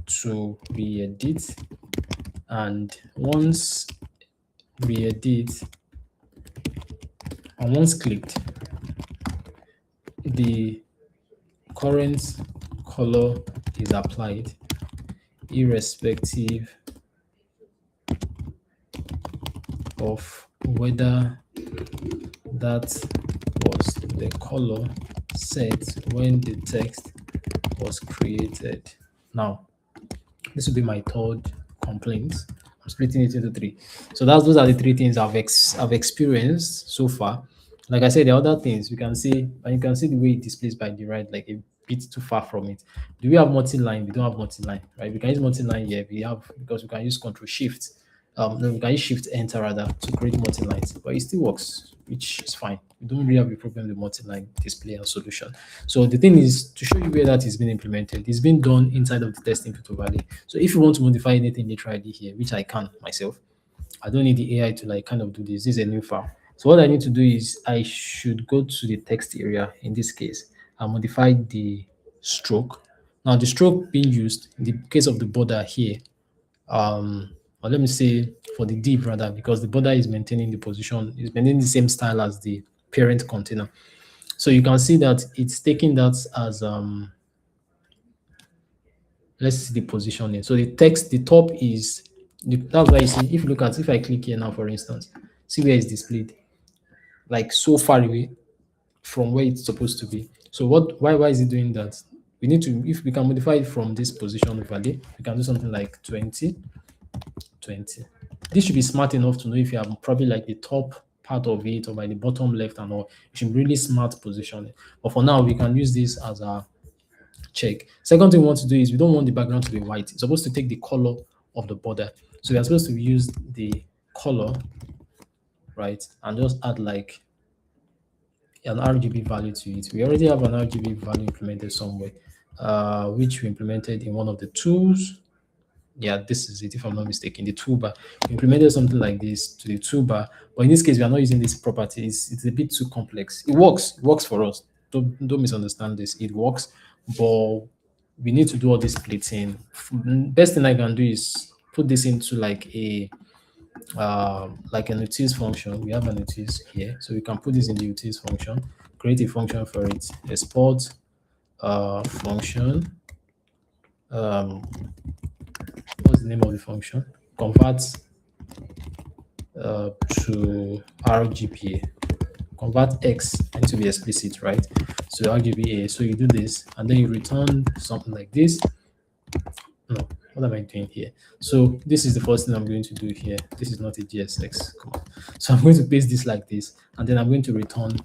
to re-edit, and once re-edit and once clicked, the current color is applied irrespective of whether that was the color set when the text was created. Now, this will be my third complaint. I'm splitting it into three. So those are the three things I've experienced so far. Like I said, the other things we can see, and you can see the way it displays by the right, like a bit too far from it. Do we have multi-line? We don't have multi-line, right? We can use multi-line here. We have, because we can use Control Shift. No, we can use Shift Enter rather to create multi-lines, but it still works, which is fine. We don't really have a problem with multi-line display and solution. So the thing is to show you where that is being implemented. It's been done inside of the test input overlay. So if you want to modify anything literally here, which I can myself, I don't need the AI to like kind of do this. This is a new file. So what I need to do is I should go to the text area in this case and modify the stroke. Now the stroke being used in the case of the border here, or let me say for the div rather, because the border is maintaining the position, is maintaining the same style as the parent container. So you can see that it's taking that as let's see the positioning. So the text, the top is that's why you see, if you look at, if I click here now, for instance, see where it's displayed, like so far away from where it's supposed to be. So why is it doing that? We need to, if we can modify it from this position overlay, we can do something like 20. This should be smart enough to know if you have probably like the top part of it or by the bottom left and all. It should be really smart positioning. But for now, we can use this as a check. Second thing we want to do is we don't want the background to be white. It's supposed to take the color of the border. So we are supposed to use the color, right, and just add like an RGB value to it. We already have an RGB value implemented somewhere, which we implemented in one of the tools. Yeah, this is it, if I'm not mistaken, the toolbar. We implemented something like this to the toolbar, but in this case, we are not using this property. It's a bit too complex. It works for us. Don't misunderstand this. It works, but we need to do all this splitting. Best thing I can do is put this into like a utils function. We have an utils here, so we can put this in the utils function, create a function for it, export function. What's the name of the function? Convert to RGBA. Convert X, I need to be explicit, right? So RGBA. So you do this, and then you return something like this. No, what am I doing here? So this is the first thing I'm going to do here. This is not a GSX. Come on. So I'm going to paste this like this, and then I'm going to return.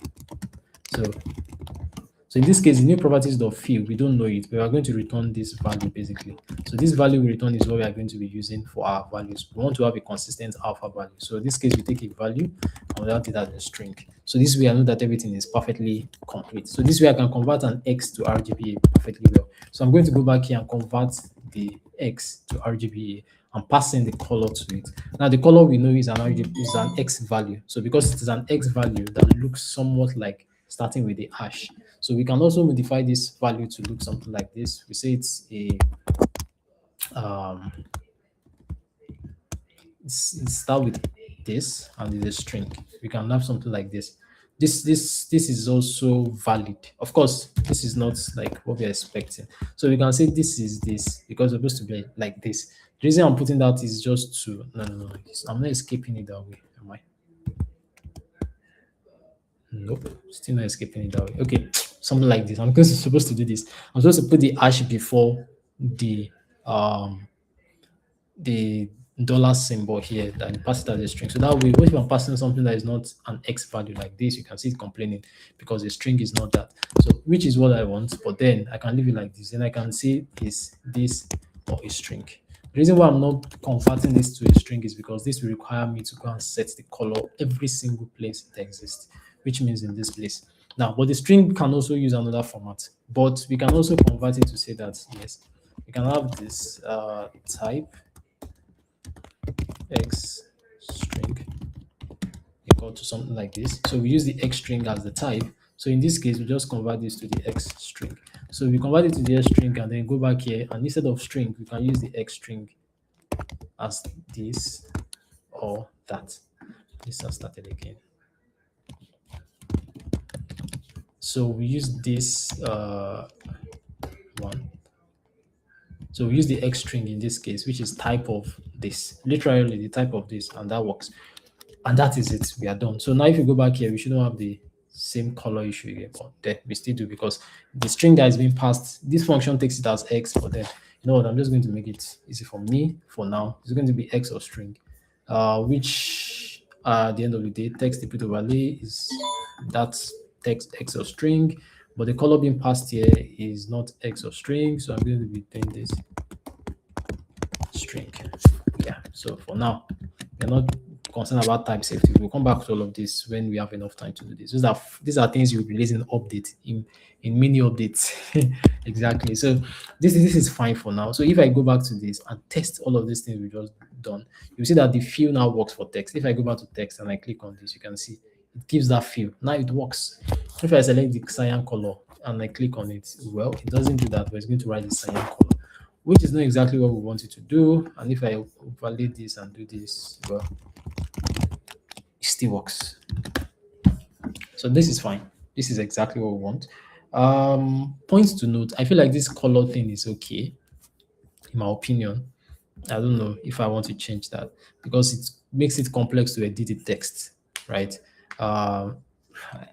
So in this case, the new properties of field, we don't know it, but we are going to return this value basically. So this value we return is what we are going to be using for our values. We want to have a consistent alpha value. So in this case, we take a value and we have it as a string. So this way I know that everything is perfectly complete. So this way I can convert an X to RGBA perfectly well. So I'm going to go back here and convert the X to RGBA and pass in the color to it. Now the color we know is an X value. So because it is an X value that looks somewhat like starting with the hash. So we can also modify this value to look something like this. We say it's a start with this and it's a string. We can have something like this. This is also valid. Of course, this is not like what we're expecting. So we can say this is this because it's supposed to be like this. The reason I'm putting that is just to no. I'm not escaping it that way, am I? Nope, still not escaping it that way. Okay. something like this. I'm supposed to do this. I'm supposed to put the hash before the um the dollar symbol here and pass it as a string. So that way, if I'm passing something that is not an X value like this, you can see it complaining because the string is not that. So which is what I want, but then I can leave it like this. Then I can say is this or a string. The reason why I'm not converting this to a string is because this will require me to go and set the color every single place it exists, which means in this place. Now, but the string can also use another format, but we can also convert it to say that, yes, we can have this type X string equal to something like this. So we use the X string as the type. So in this case, we just convert this to the X string. So we convert it to the X string and then go back here, and instead of string, we can use the X string as this or that. This has started again. So we use this one. So we use the X string in this case, which is type of this, literally the type of this, and that works. And that is it. We are done. So now if you go back here, we shouldn't have the same color issue again, but then we still do because the string that is being passed, this function takes it as X, but then you know what, I'm just going to make it easy for me for now. It's going to be X or string, which at the end of the day, text input overlay is that text X or string, but the color being passed here is not X or string, so I'm going to be doing this string. Yeah, so for now, we're not concerned about type safety. We'll come back to all of this when we have enough time to do this. These are things you'll be releasing update in mini updates. Exactly. So this is fine for now. So if I go back to this and test all of these things we just done, you see that the fill now works for text. If I go back to text and I click on this, you can see it gives that fill. Now it works. If I select the cyan color and I click on it, well, it doesn't do that, but it's going to write the cyan color, which is not exactly what we want it to do. And if I validate this and do this, well, it still works. So this is fine. This is exactly what we want. Points to note, I feel like this color thing is okay, in my opinion. I don't know if I want to change that because it makes it complex to edit the text, right? Um,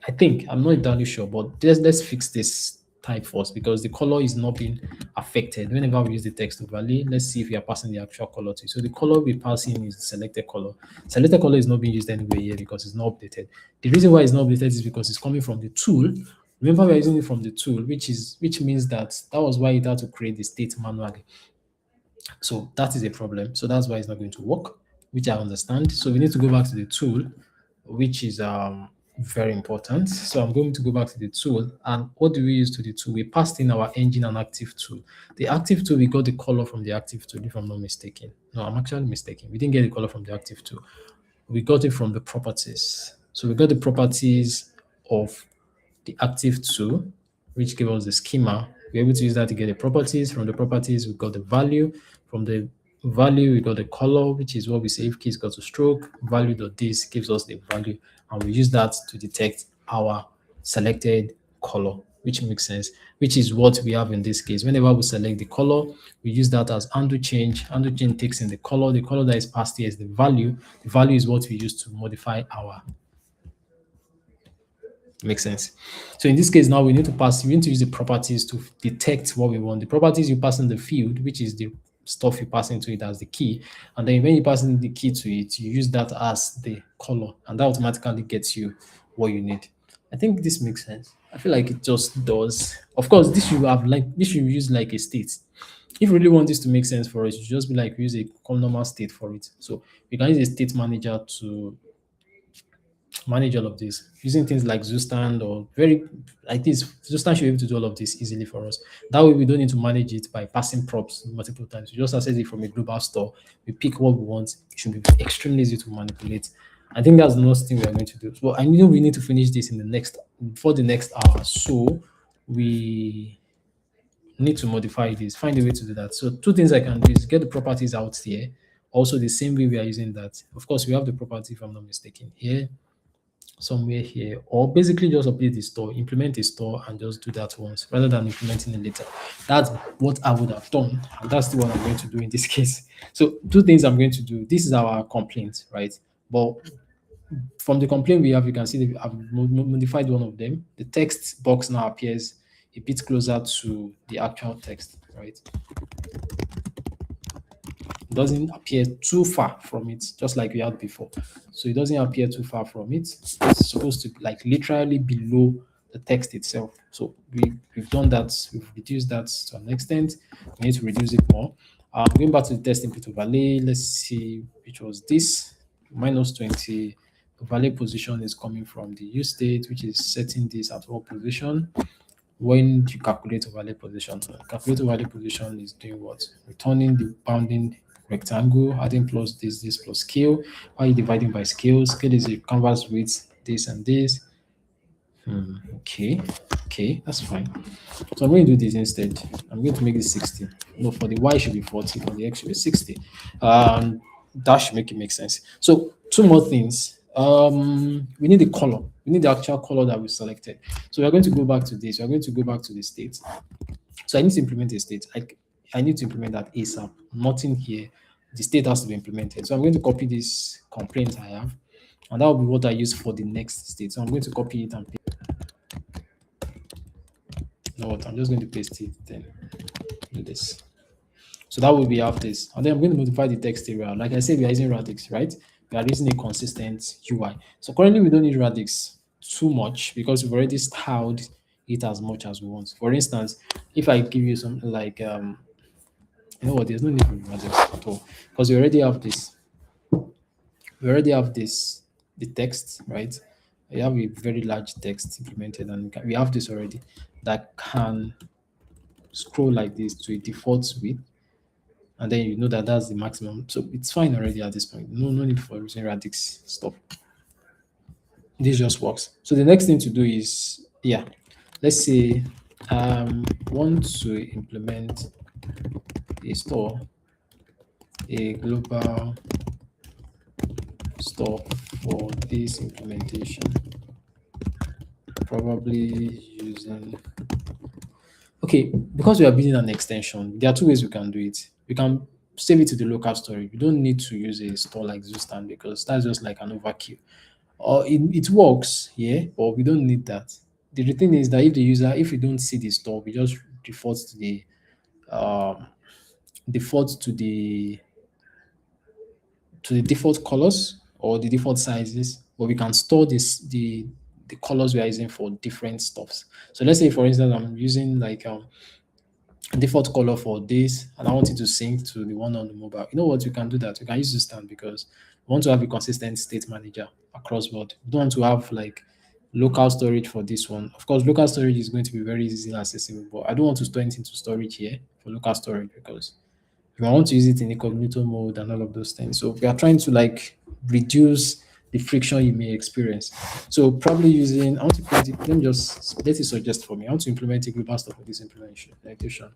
I think I'm not entirely sure, but let's fix this type first because the color is not being affected whenever we use the text overlay. Let's see if we are passing the actual color to. So the color we're passing is the selected color. Selected color is not being used anywhere here because it's not updated. The reason why it's not updated is because it's coming from the tool. Remember, we're using it from the tool, which means that was why it had to create the state manually. So that is a problem. So that's why it's not going to work, which I understand. So we need to go back to the tool, which is very important. So I'm going to go back to the tool. And what do we use to the tool? We passed in our engine and active tool. The active tool, we got the color from the active tool, if I'm not mistaken. No, I'm actually mistaken. We didn't get the color from the active tool. We got it from the properties. So we got the properties of the active tool, which gave us the schema. We're able to use that to get the properties. From the properties, we got the value. From the value, we got the color, which is what we say if key is equal to stroke. Value.this gives us the value, and we use that to detect our selected color, which makes sense, which is what we have in this case. Whenever we select the color, we use that as undo change. Undo change takes in the color. The color that is passed here is the value. The value is what we use to modify our. Makes sense. So in this case, now we need to use the properties to detect what we want. The properties you pass in the field, which is the stuff you pass into it as the key. And then when you pass in the key to it, you use that as the color, and that automatically gets you what you need. I think this makes sense. I feel like it just does. Of course, this should use like a state. If you really want this to make sense for us, you should just be like use a normal state for it. So we can use a state manager to manage all of this using things like Zustand or very like this. Zustand should be able to do all of this easily for us. That way, we don't need to manage it by passing props multiple times. We just access it from a global store. We pick what we want. It should be extremely easy to manipulate. I think that's the next thing we are going to do. So I know we need to finish this in the next before the next hour. So we need to modify this, find a way to do that. So two things I can do is get the properties out here. Also, the same way we are using that. Of course, we have the property, if I'm not mistaken, here somewhere here, or basically just update the store, implement the store, and just do that once rather than implementing it later. That's what I would have done, and that's the one I'm going to do in this case. So, two things I'm going to do. This is our complaint, right? But from the complaint we have, you can see I've modified one of them. The text box now appears a bit closer to the actual text, right? It doesn't appear too far from it, just like we had before. So it doesn't appear too far from it. It's supposed to like literally below the text itself. So we've done that. We've reduced that to an extent. We need to reduce it more. Going back to the test input overlay, let's see which was this -20. Overlay position is coming from the use state, which is setting this at all position. When you calculate overlay position, calculate overlay position is doing what? Returning the bounding rectangle, adding plus this plus scale. Why are you dividing by scale? Scale is a canvas width, this and this. Okay, okay, that's fine. So I'm going to do this instead. I'm going to make this 60. No, for the y should be 40, for the x should be 60. That should make it make sense. So two more things. We need the color. We need the actual color that we selected. So we're going to go back to this. We're going to go back to the state. So I need to implement a state. I need to implement that ASAP. Nothing here. The state has to be implemented. So I'm going to copy this complaint I have, and that will be what I use for the next state. So I'm going to copy it and paste. You know what? I'm just going to paste it then do this. So that will be have this. And then I'm going to modify the text area. Like I said, we are using Radix, right? We are using a consistent UI. So currently we don't need Radix too much because we've already styled it as much as we want. For instance, if I give you something like you know what, there's no need for Radix at all because we already have this. We already have this the text, right? We have a very large text implemented, and we have this already that can scroll like this to a default width, and then you know that that's the maximum. So it's fine already at this point. No need for using Radix stuff. This just works. So the next thing to do is, yeah, let's say want to implement a store, a global store for this implementation, probably using. Okay, because we are building an extension, there are two ways we can do it. We can save it to the local storage. We don't need to use a store like Zustand because that's just like an overkill. Or it works, yeah, but we don't need that. The thing is that if we don't see the store, we just default to the um, default to the default colors or the default sizes, but we can store the colors we are using for different stuffs. So let's say, for instance, I'm using like default color for this, and I want it to sync to the one on the mobile. You know what? You can do that. You can use this stand because we want to have a consistent state manager across board. We don't want to have like local storage for this one. Of course, local storage is going to be very easily accessible, but I don't want to store it into storage here for local storage because if I want to use it in incognito mode and all of those things. So we are trying to like reduce the friction you may experience. So probably using, I want to create it, let me just let it suggest for me. I want to implement a global stuff for this implementation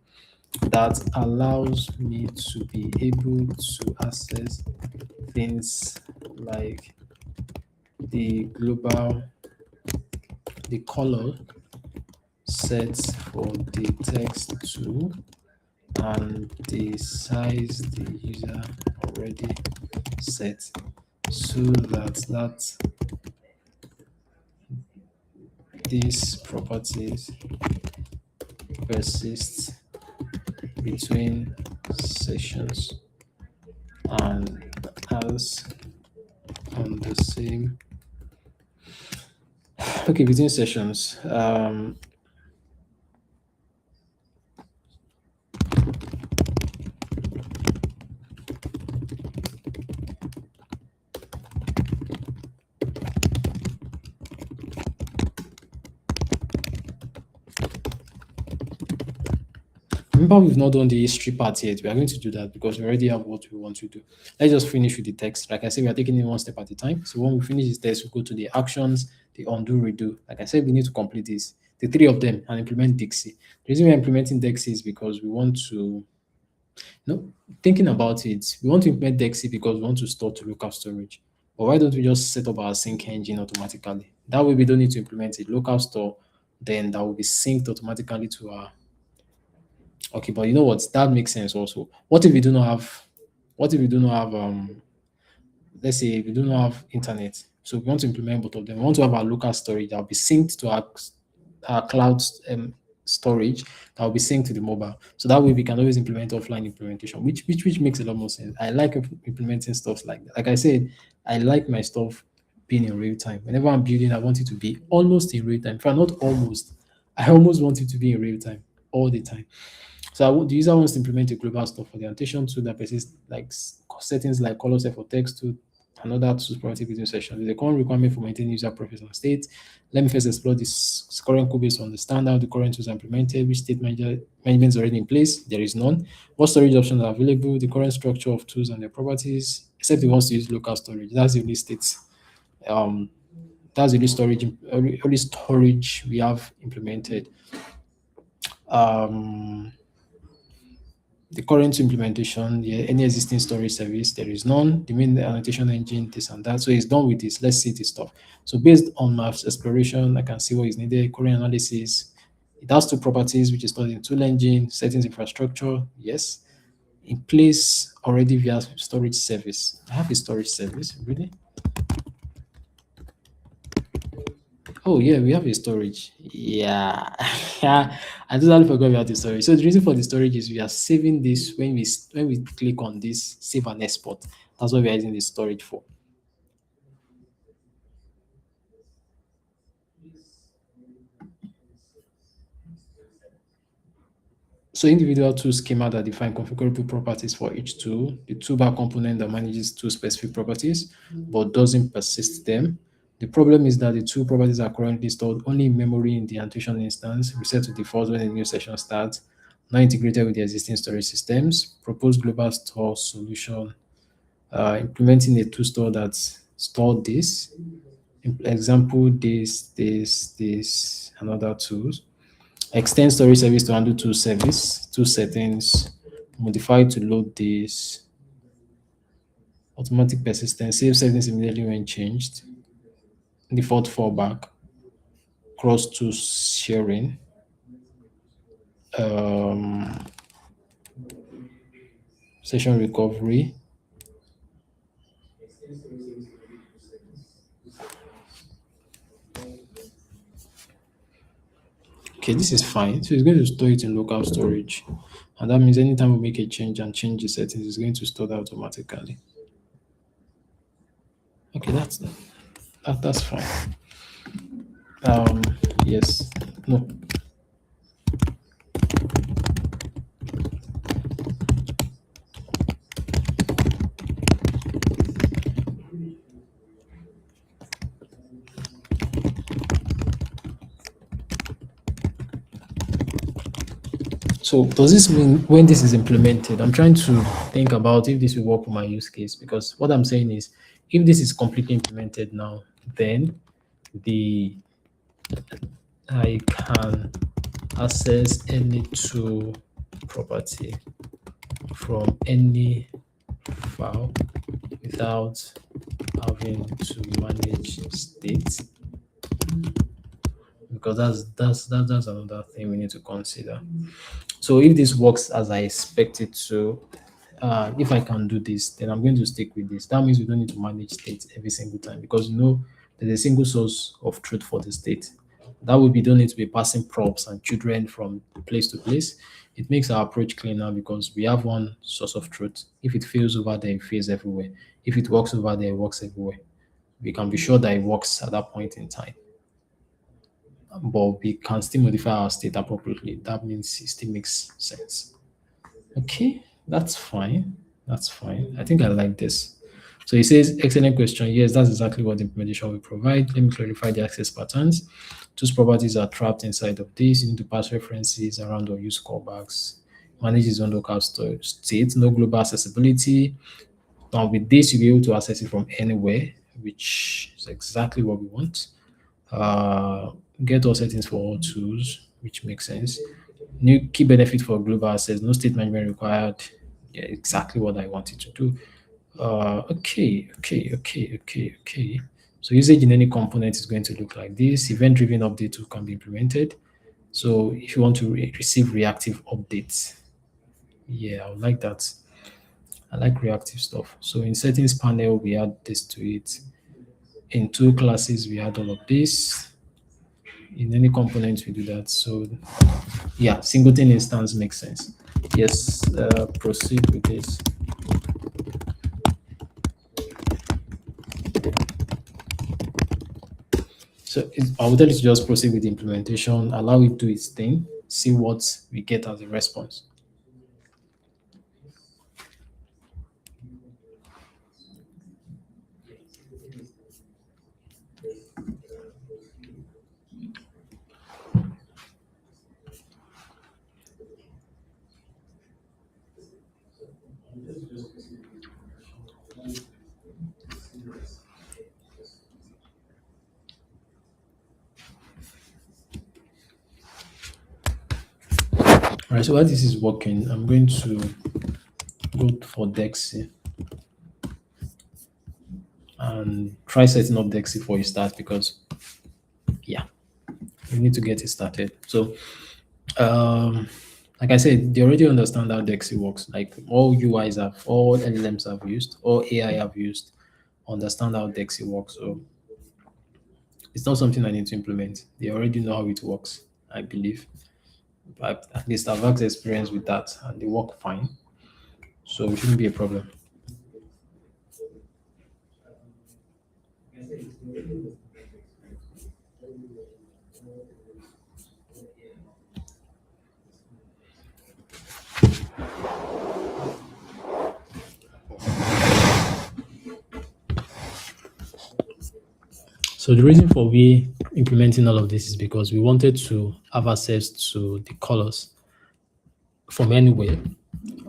that allows me to be able to access things like the global, the color sets for the text too, and the size the user already set so that these properties persist between sessions and as on the same between sessions. Remember, we've not done the history part yet. We are going to do that because we already have what we want to do. Let's just finish with the text. Like I said, we are taking it one step at a time. So when we finish this text, we go to the actions, the undo, redo. Like I said, we need to complete this, the three of them, and implement Dixie. The reason we're implementing Dixie is because we want to, thinking about it, we want to implement Dixie because we want to store to local storage. But why don't we just set up our sync engine automatically? That way we don't need to implement a local store, then that will be synced automatically to our. Okay, but you know what? That makes sense also. What if we do not have let's say we do not have internet So we want to implement both of them. We want to have our local storage that will be synced to our cloud storage that will be synced to the mobile. So that way we can always implement offline implementation, which makes a lot more sense. I like implementing stuff like that. Like I said, I like my stuff being in real time. Whenever I'm building, I want it to be almost in real time. If I'm not almost, I almost want it to be in real time all the time. So the user wants to implement a global store for the annotation tool that persists like settings like color set for text to another tools property between sessions. There's a common requirement for maintaining user preference and state. Let me first explore this current code based to understand how the current tools are implemented, which state management is already in place. There is none. What storage options are available, the current structure of tools and their properties, except it wants to use local storage. That's the only state. Um, that's the only storage we have implemented. Um, the current implementation, yeah, any existing storage service, there is none. The main annotation engine, this and that. So it's done with this. Let's see this stuff. So based on my exploration, I can see what is needed. Current analysis. It has two properties, which is stored in tool engine, settings infrastructure. Yes. In place already via storage service. I have a storage service, really? Oh yeah, we have a storage. Yeah, I totally forgot about the storage. So the reason for the storage is we are saving this when we click on this save and export. That's what we are using the storage for. So individual tool schema that define configurable properties for each tool, the toolbar component that manages two specific properties but doesn't persist them. The problem is that the two properties are currently stored only in memory in the annotation instance, reset to default when a new session starts, not integrated with the existing storage systems. Proposed global store solution, implementing a two store that store this. Example, this, and other tools. Extend storage service to handle two service, two settings, modify to load this, automatic persistence, save settings immediately when changed, default fallback, cross to sharing, um, session recovery. Okay, this is fine. So it's going to store it in local storage. And that means anytime we make a change and change the settings, it's going to store that automatically. Okay, that's fine. Um, yes. No. So does this mean when this is implemented, I'm trying to think about if this will work for my use case, because what I'm saying is if this is completely implemented now, then the I can access any tool property from any file without having to manage state, because that's another thing we need to consider. So if this works as I expect it to, if I can do this, then I'm going to stick with this. That means we don't need to manage state every single time, because there's a single source of truth for the state. That way we don't need to be passing props and children from place to place. It makes our approach cleaner because we have one source of truth. If it fails over there, it fails everywhere. If it works over there, it works everywhere. We can be sure that it works at that point in time, but we can still modify our state appropriately. That means it still makes sense. Okay, that's fine. That's fine. I think I like this. So he says, excellent question. Yes, that's exactly what the implementation will provide. Let me clarify the access patterns. Those properties are trapped inside of this. You need to pass references around or use callbacks. Manage his own local storage state, no global accessibility. Now with this, you'll be able to access it from anywhere, which is exactly what we want. Uh, get all settings for all tools, which makes sense. New key benefit for global access, no state management required. Yeah, exactly what I wanted to do. Okay. So usage in any component is going to look like this. Event-driven update tool can be implemented. So if you want to receive reactive updates, yeah, I would like that. I like reactive stuff. So in settings panel, we add this to it. in two classes, we add all of this. In any component, we do that. So yeah, singleton instance makes sense. Yes, proceed with this. So I will tell you to just proceed with the implementation, allow it to do its thing, see what we get as a response. All right, so while this is working, I'm going to go for Dexy and try setting up Dexy before you start because, yeah, you need to get it started. So, like I said, they already understand how Dexy works. Like all UIs have, all LLMs have used, all AI have used, understand how Dexy works. So it's not something I need to implement. They already know how it works, I believe. But at least I've had experience with that and they work fine. So it shouldn't be a problem. So the reason for we implementing all of this is because we wanted to have access to the colors from anywhere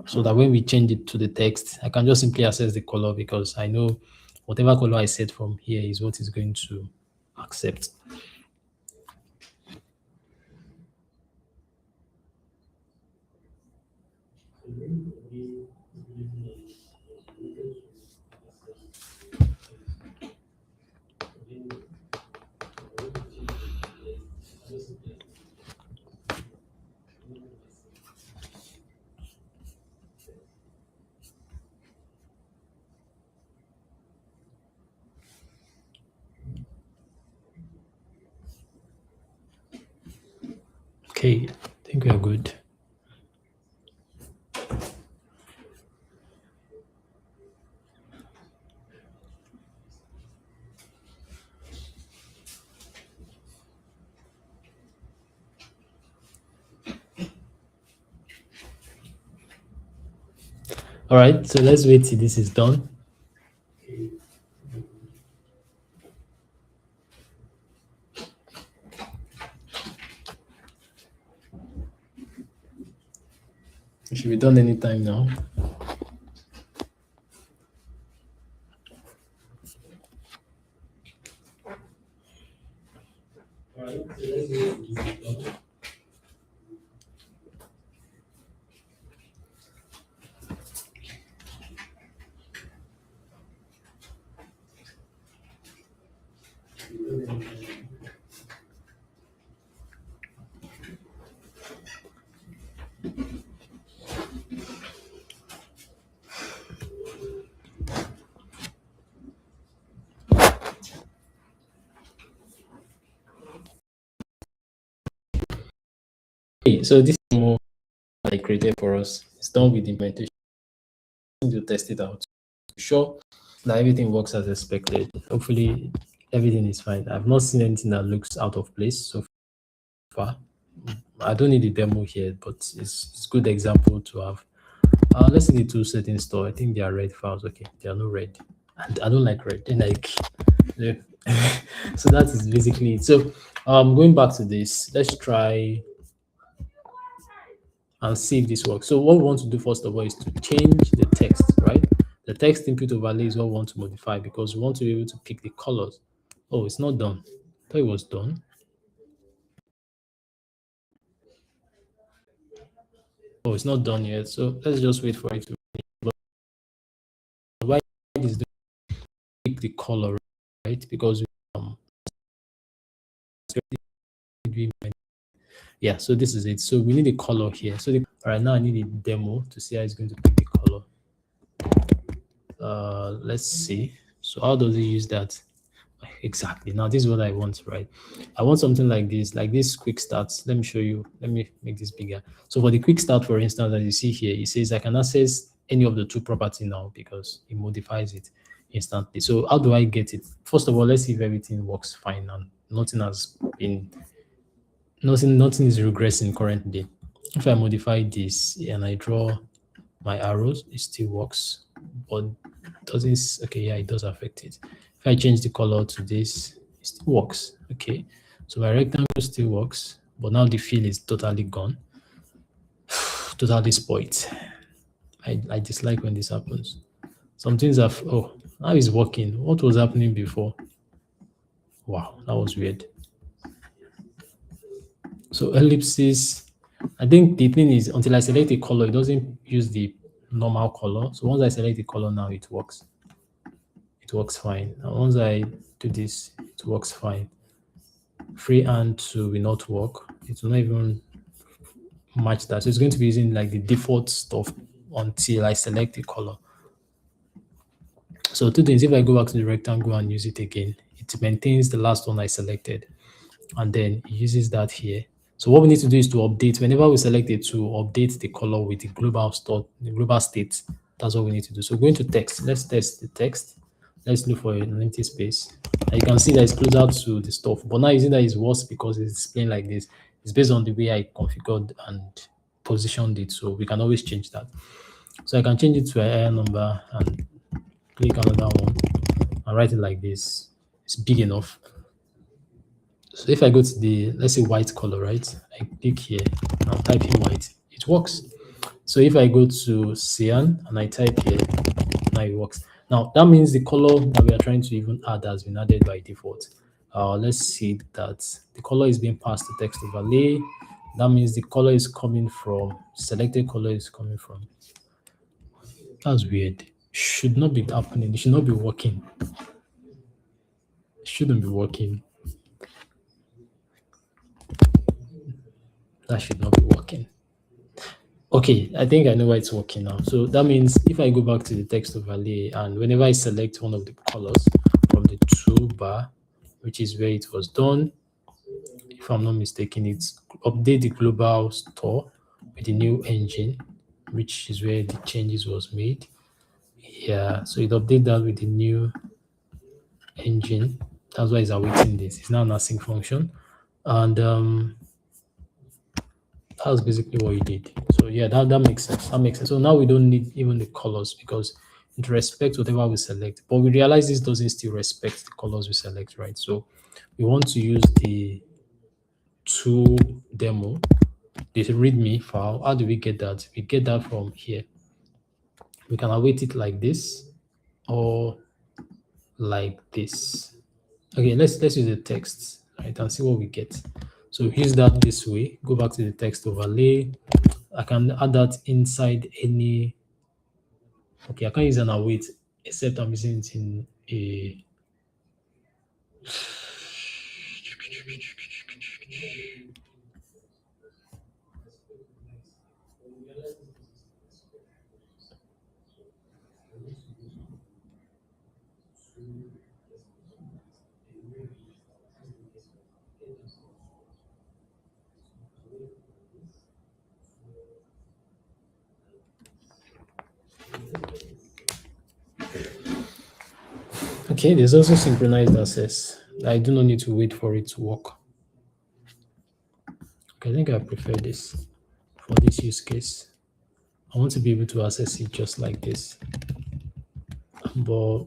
so that when we change it to the text, I can just simply access the color because I know whatever color I set from here is what is going to accept. Okay, I think we are good. All right, so let's wait till this is done. It should be done anytime now. Okay, so this demo I created for us is done with the implementation to test it out. Sure that everything works as expected. Hopefully everything is fine. I've not seen anything that looks out of place so far. I don't need the demo here, but it's good example to have. Let's see the tool settings store. I think they are red files. Okay, they are not red. And I don't like red. They like yeah. So that is basically it. So going back to this, let's try and see if this works. So what we want to do first of all is to change the text, right? The text input overlay is what we want to modify because we want to be able to pick the colors. Oh, it's not done. I thought it was done. Oh, it's not done yet. So let's just wait for it to but why is the pick the color, right? Because yeah, so this is it. So we need a color here. So all right, now I need a demo to see how it's going to pick the color. Let's see. So how does it use that? Exactly. Now this is what I want, right? I want something like this quick start. Let me show you. Let me make this bigger. So for the quick start, for instance, as you see here, it says I can access any of the two property now because it modifies it instantly. So how do I get it? First of all, let's see if everything works fine and nothing is regressing currently. If I modify this and I draw my arrows, it still works, but doesn't okay, yeah, it does affect it. If I change the color to this, it still works. Okay, so my rectangle still works, but now the fill is totally gone, totally spoiled. I dislike when this happens. Some things have oh, now it's working. What was happening before? Wow, that was weird. So ellipses, I think the thing is until I select a color, it doesn't use the normal color. So once I select the color now, it works. It works fine. And once I do this, it works fine. Freehand to will not work. It will not even match that. So it's going to be using like the default stuff until I select the color. So two things, if I go back to the rectangle and use it again, it maintains the last one I selected and then it uses that here. So what we need to do is to update whenever we select it to update the color with the global state. That's what we need to do. So going to text, let's test the text. Let's look for an empty space. And you can see that it's closer to the stuff, but now using that is worse because it's displaying like this. It's based on the way I configured and positioned it. So we can always change that. So I can change it to a higher number and click another one and write it like this. It's big enough. So if I go to the, let's say white color, right? I click here and I'll type in white. It works. So if I go to cyan and I type here, now it works. Now that means the color that we are trying to even add has been added by default. Let's see that the color is being passed to text overlay. That means the color is coming from, selected color is coming from. That's weird. Should not be happening. It should not be working. It shouldn't be working. That should not be working. Okay, I think I know why it's working now. So that means if I go back to the text overlay and whenever I select one of the colors from the toolbar, which is where it was done, if I'm not mistaken, it's update the global store with the new engine, which is where the changes was made. Yeah, so it update that with the new engine. That's why it's awaiting this. It's now an async function. And that's basically what you did. So yeah, that makes sense. That makes sense. So now we don't need even the colors because it respects whatever we select. But we realize this doesn't still respect the colors we select, right? So we want to use the tool demo, the README file. How do we get that? We get that from here. We can await it like this or like this. Okay, let's use the text, right, and see what we get. So use that this way. Go back to the text overlay. I can add that inside any. Okay, I can't use an await except I'm using it in a. Okay, there's also synchronized access. I do not need to wait for it to work. Okay, I think I prefer this for this use case. I want to be able to access it just like this. But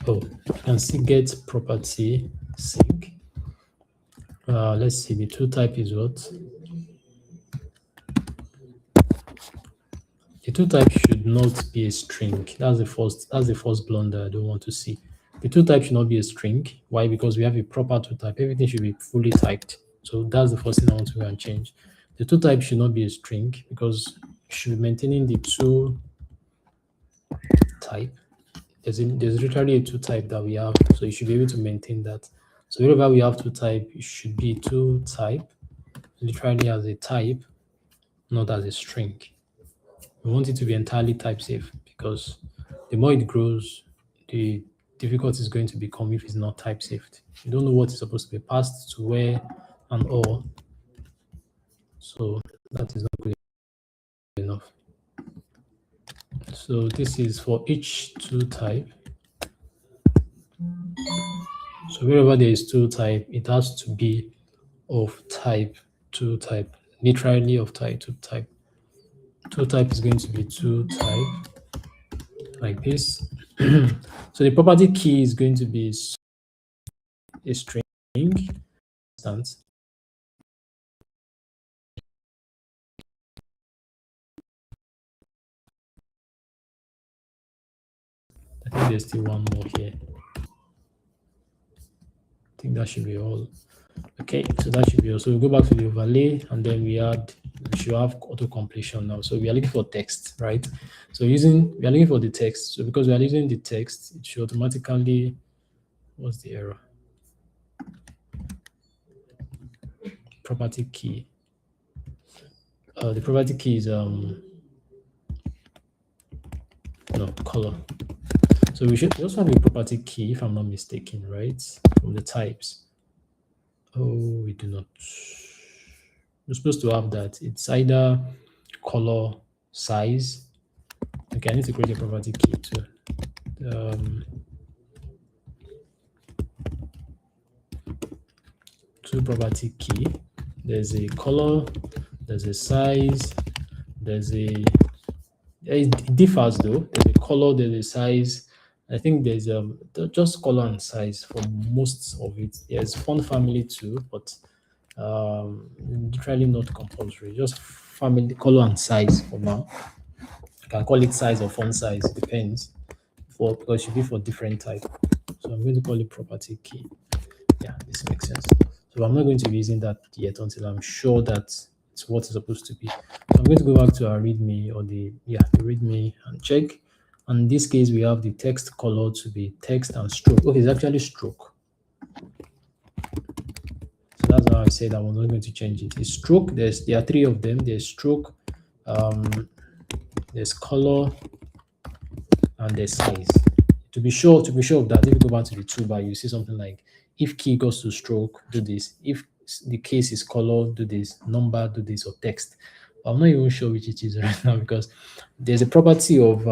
oh, you can see get property sync. Let's see, the tool type is what? The tool type should not be a string. That's the first blunder I don't want to see. The tool type should not be a string. Why? Because we have a proper tool type. Everything should be fully typed. So that's the first thing I want to go and change. The tool type should not be a string because you should be maintaining the tool type. there's literally a two type that we have, so you should be able to maintain that. So wherever we have two type, it should be two type, literally as a type, not as a string. We want it to be entirely type safe because the more it grows, the difficult is going to become if it's not type safe. You don't know what is supposed to be passed to where and all. So that is not good enough. So this is for each two type. So wherever there is two type, it has to be of type two type, literally of type two type. Two type is going to be two type like this. So the property key is going to be a string instance. I think there's still one more here. I think that should be all. Okay, so that should be all. So we go back to the overlay and then we should have auto completion now. So we are looking for text, right? So we are looking for the text. So because we are using the text, it should automatically, what's the error? Property key. The property key is no, color. So we also have a property key, if I'm not mistaken, right? From the types. Oh, we do not. We're supposed to have that. It's either color, size. Okay, I need to create a property key too. Two property key. There's a color, there's a size, it differs though. There's a color, there's a size. I think there's just color and size for most of it. There's font family too, but literally not compulsory. Just family, color and size for now. You can call it size or font size, depends. Because it should be for different type. So I'm going to call it property key. Yeah, this makes sense. So I'm not going to be using that yet until I'm sure that it's what it's supposed to be. So I'm going to go back to our README or the README and check. And in this case, we have the text color to be text and stroke. Okay, it's actually stroke. So that's how I said I was not going to change it. It's stroke. There are three of them. There's stroke, there's color, and there's size. To be sure of that, if you go back to the toolbar, you see something like if key goes to stroke, do this. If the case is color, do this. Number, do this, or text. But I'm not even sure which it is right now because there's a property of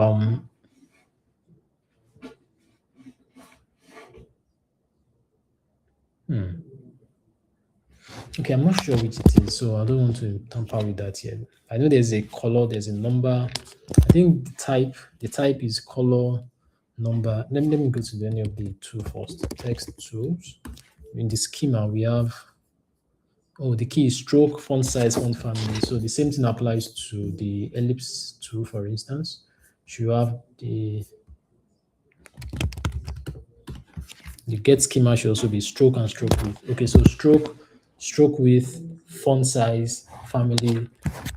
Okay, I'm not sure which it is, so I don't want to tamper with that yet. I know there's a color, there's a number. I think the type is color, number. Let me go to any of the two first. Text tools. In the schema, we have the key is stroke, font size, font family. So the same thing applies to the ellipse tool, for instance. You have the get schema should also be stroke and stroke width. Okay, so stroke width, font size, family,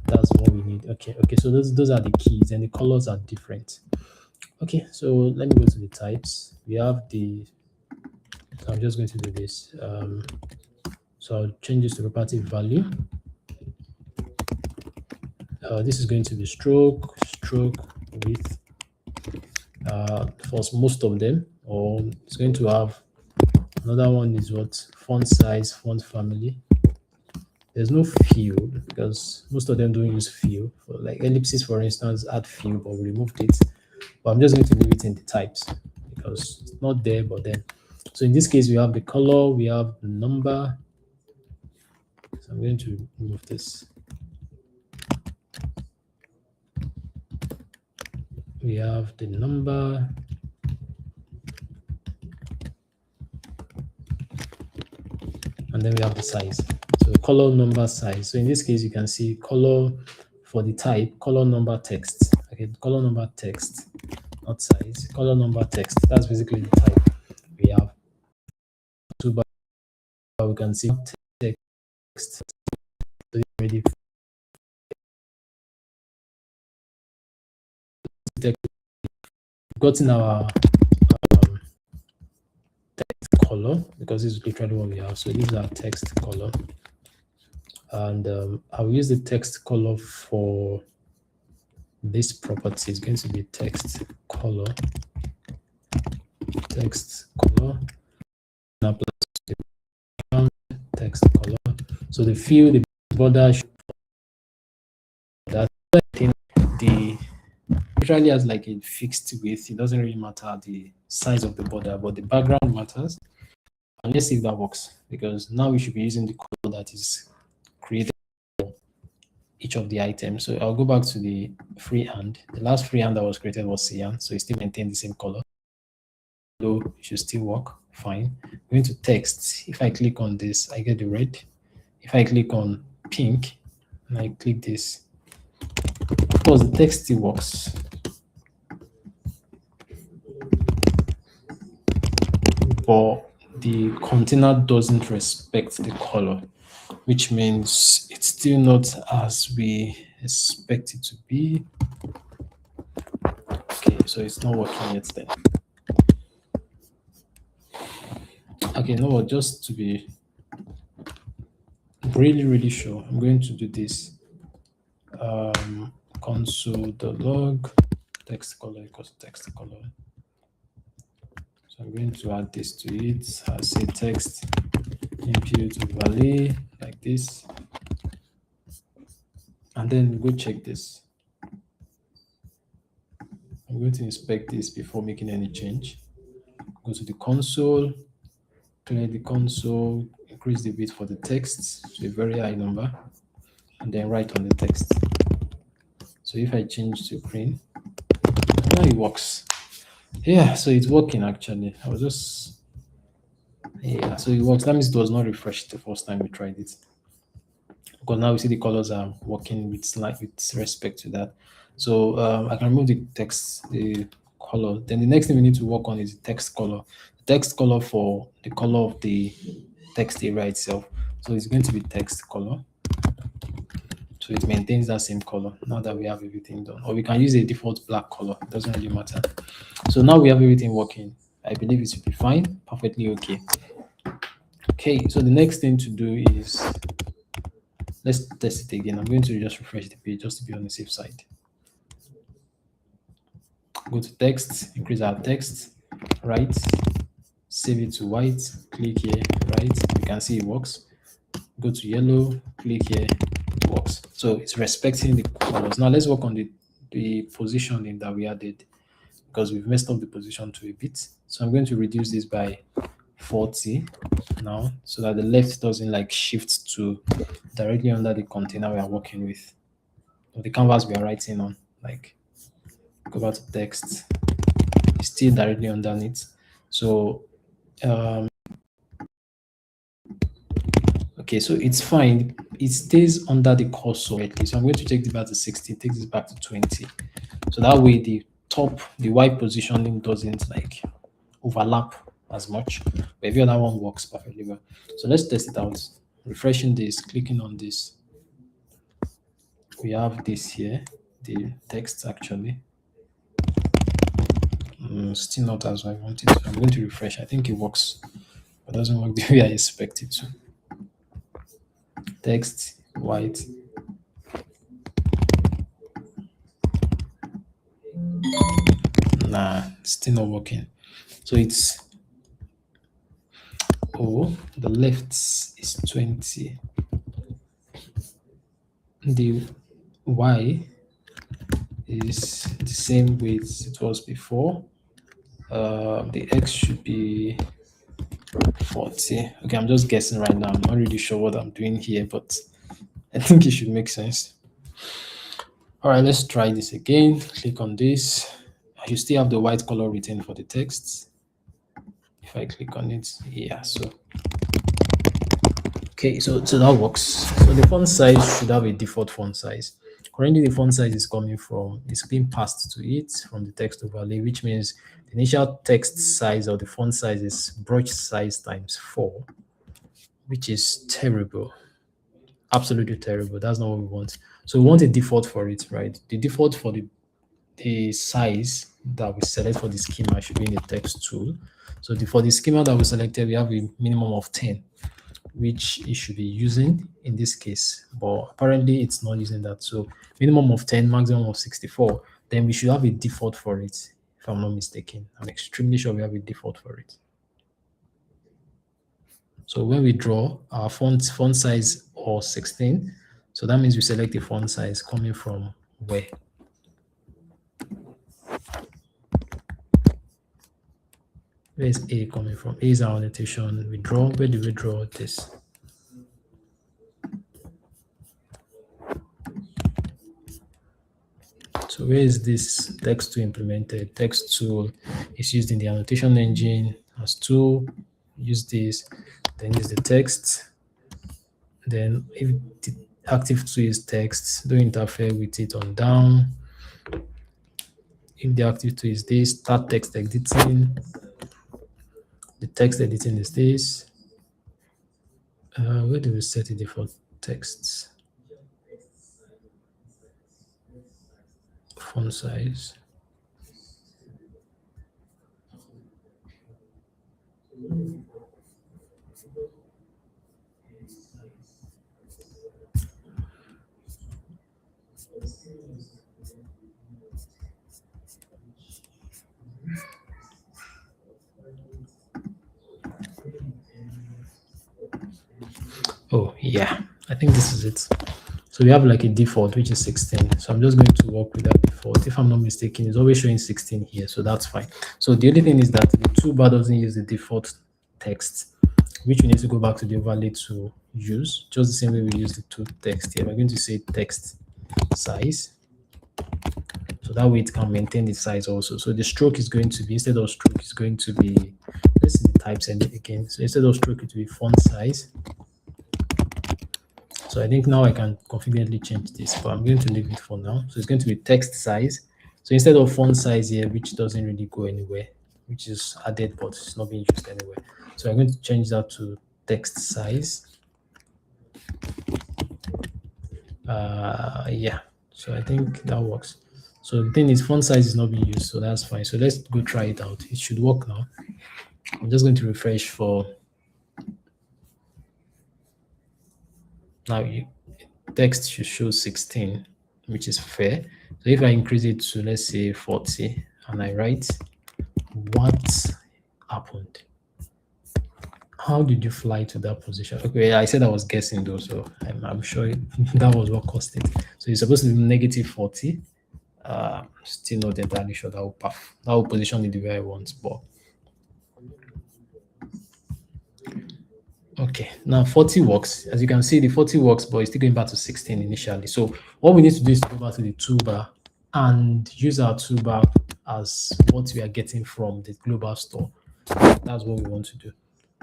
that's what we need. Okay, so those are the keys and the colors are different. Okay, so let me go to the types. We have so I'm just going to do this. So I'll change this to property value. This is going to be stroke width for most of them, or it's going to have another one is what font size, font family. There's no field because most of them don't use field. For like ellipses, for instance, add field, but we removed it. But I'm just going to leave it in the types because it's not there, but then. So in this case, we have the color, we have the number. So I'm going to remove this. We have the number. And then we have the size. So color, number, size. So in this case, you can see color for the type, color, number, text. Okay, color, number, text, not size. Color, number, text. That's basically the type. We have two, but we can see text already. We've gotten our color because this is literally what we have. So this is our text color. And I'll use the text color for this property. Is going to be text color. Text color. Now plus text color. So the field, the border, that thing, the literally has like a fixed width. It doesn't really matter the size of the border, but the background matters. And let's see if that works, because now we should be using the color that is created for each of the items. So I'll go back to the freehand. The last freehand that was created was cyan, so it still maintained the same color. So it should still work fine. Going to text. If I click on this, I get the red. If I click on pink and I click this, of course the text still works. But the container doesn't respect the color, which means it's still not as we expect it to be. Okay, so it's not working yet then. Okay, no, just to be really sure, I'm going to do this. Console.log text color equals text color. So I'm going to add this to it. I'll say text impute valley like this. And then go check this. I'm going to inspect this before making any change. Go to the console, clear the console, increase the width for the text to a very high number, and then write on the text. So if I change to green, now it works. Yeah, so it's working actually. I was just, yeah, so it works. That means it was not refreshed the first time we tried it. Because now we see the colors are working with respect to that. So I can remove the text, the color. Then the next thing we need to work on is the text color. The text color for the color of the text area itself. So it's going to be text color. So it maintains that same color now that we have everything done. Or we can use a default black color. It doesn't really matter. So now we have everything working. I believe it should be fine, perfectly okay. Okay, so the next thing to do is, let's test it again. I'm going to just refresh the page just to be on the safe side. Go to text, increase our text, right, save it to white, click here, right, you can see it works. Go to yellow, click here, it works. So it's respecting the colors. Now let's work on the positioning that we added, because we've messed up the position to a bit. So I'm going to reduce this by 40 now, so that the left doesn't like shift to directly under the container we are working with, or the canvas we are writing on. Like, go back to text, it's still directly underneath. So okay, so it's fine. It stays under the cursor at least. So I'm going to take this back to 60, take this back to 20. So that way the top, the white positioning doesn't like overlap as much. But every other one works perfectly well. So let's test it out. Refreshing this, clicking on this. We have this here, the text actually. Still not as I wanted. So I'm going to refresh. I think it works, but it doesn't work the way I expect it to. Text, white. Nah, still not working. So it's, oh, the left is 20. The Y is the same width it was before. The X should be 40. Okay, I'm just guessing right now. I'm not really sure what I'm doing here, but I think it should make sense. All right, let's try this again. Click on this. You still have the white color retained for the text. If I click on it, yeah, so okay, so that works. So the font size should have a default font size. Currently, the font size is coming from, it's being passed to it from the text overlay, which means the initial text size or the font size is brush size times 4, which is terrible. Absolutely terrible. That's not what we want. So we want a default for it, right? The default for the the size that we select for the schema should be in the text tool. So for the schema that we selected, we have a minimum of 10, which it should be using in this case. But apparently it's not using that. So minimum of 10, maximum of 64. Then we should have a default for it, if I'm not mistaken. I'm extremely sure we have a default for it. So when we draw our font size or 16, so that means we select the font size coming from where? Where is A coming from? A is our annotation. We draw. Where do we draw this? So where is this text tool implemented? Text tool is used in the annotation engine as tool. Use this. Then use the text. Then if the active tool is text, don't interfere with it on down. If the active tool is this, start text editing. The text editing is this. Where do we set the default texts? Font size. Oh, yeah, I think this is it. So we have like a default, which is 16. So I'm just going to work with that default. If I'm not mistaken, it's always showing 16 here. So that's fine. So the only thing is that the toolbar doesn't use the default text, which we need to go back to the overlay to use, just the same way we use the tool text here. We're going to say text size. So that way it can maintain the size also. So the stroke is going to be, instead of stroke, it's going to be, let's see the types and again. So instead of stroke, it will be font size. So I think now I can confidently change this, but I'm going to leave it for now. So it's going to be text size. So instead of font size here, which doesn't really go anywhere, which is added, but it's not being used anywhere. So I'm going to change that to text size. Yeah, so I think that works. So the thing is, font size is not being used, so that's fine. So let's go try it out. It should work now. I'm just going to refresh for now. Text should show 16, which is fair. So if I increase it to, let's say, 40, and I write, what happened? How did you fly to that position? Okay, I said I was guessing though, so I'm sure that was what caused it. So it's supposed to be negative 40. Still not entirely sure that will position it the way I want, but okay, now 40 works. As you can see, the 40 works, but it's still going back to 16 initially. So what we need to do is to go back to the toolbar and use our toolbar as what we are getting from the global store. That's what we want to do.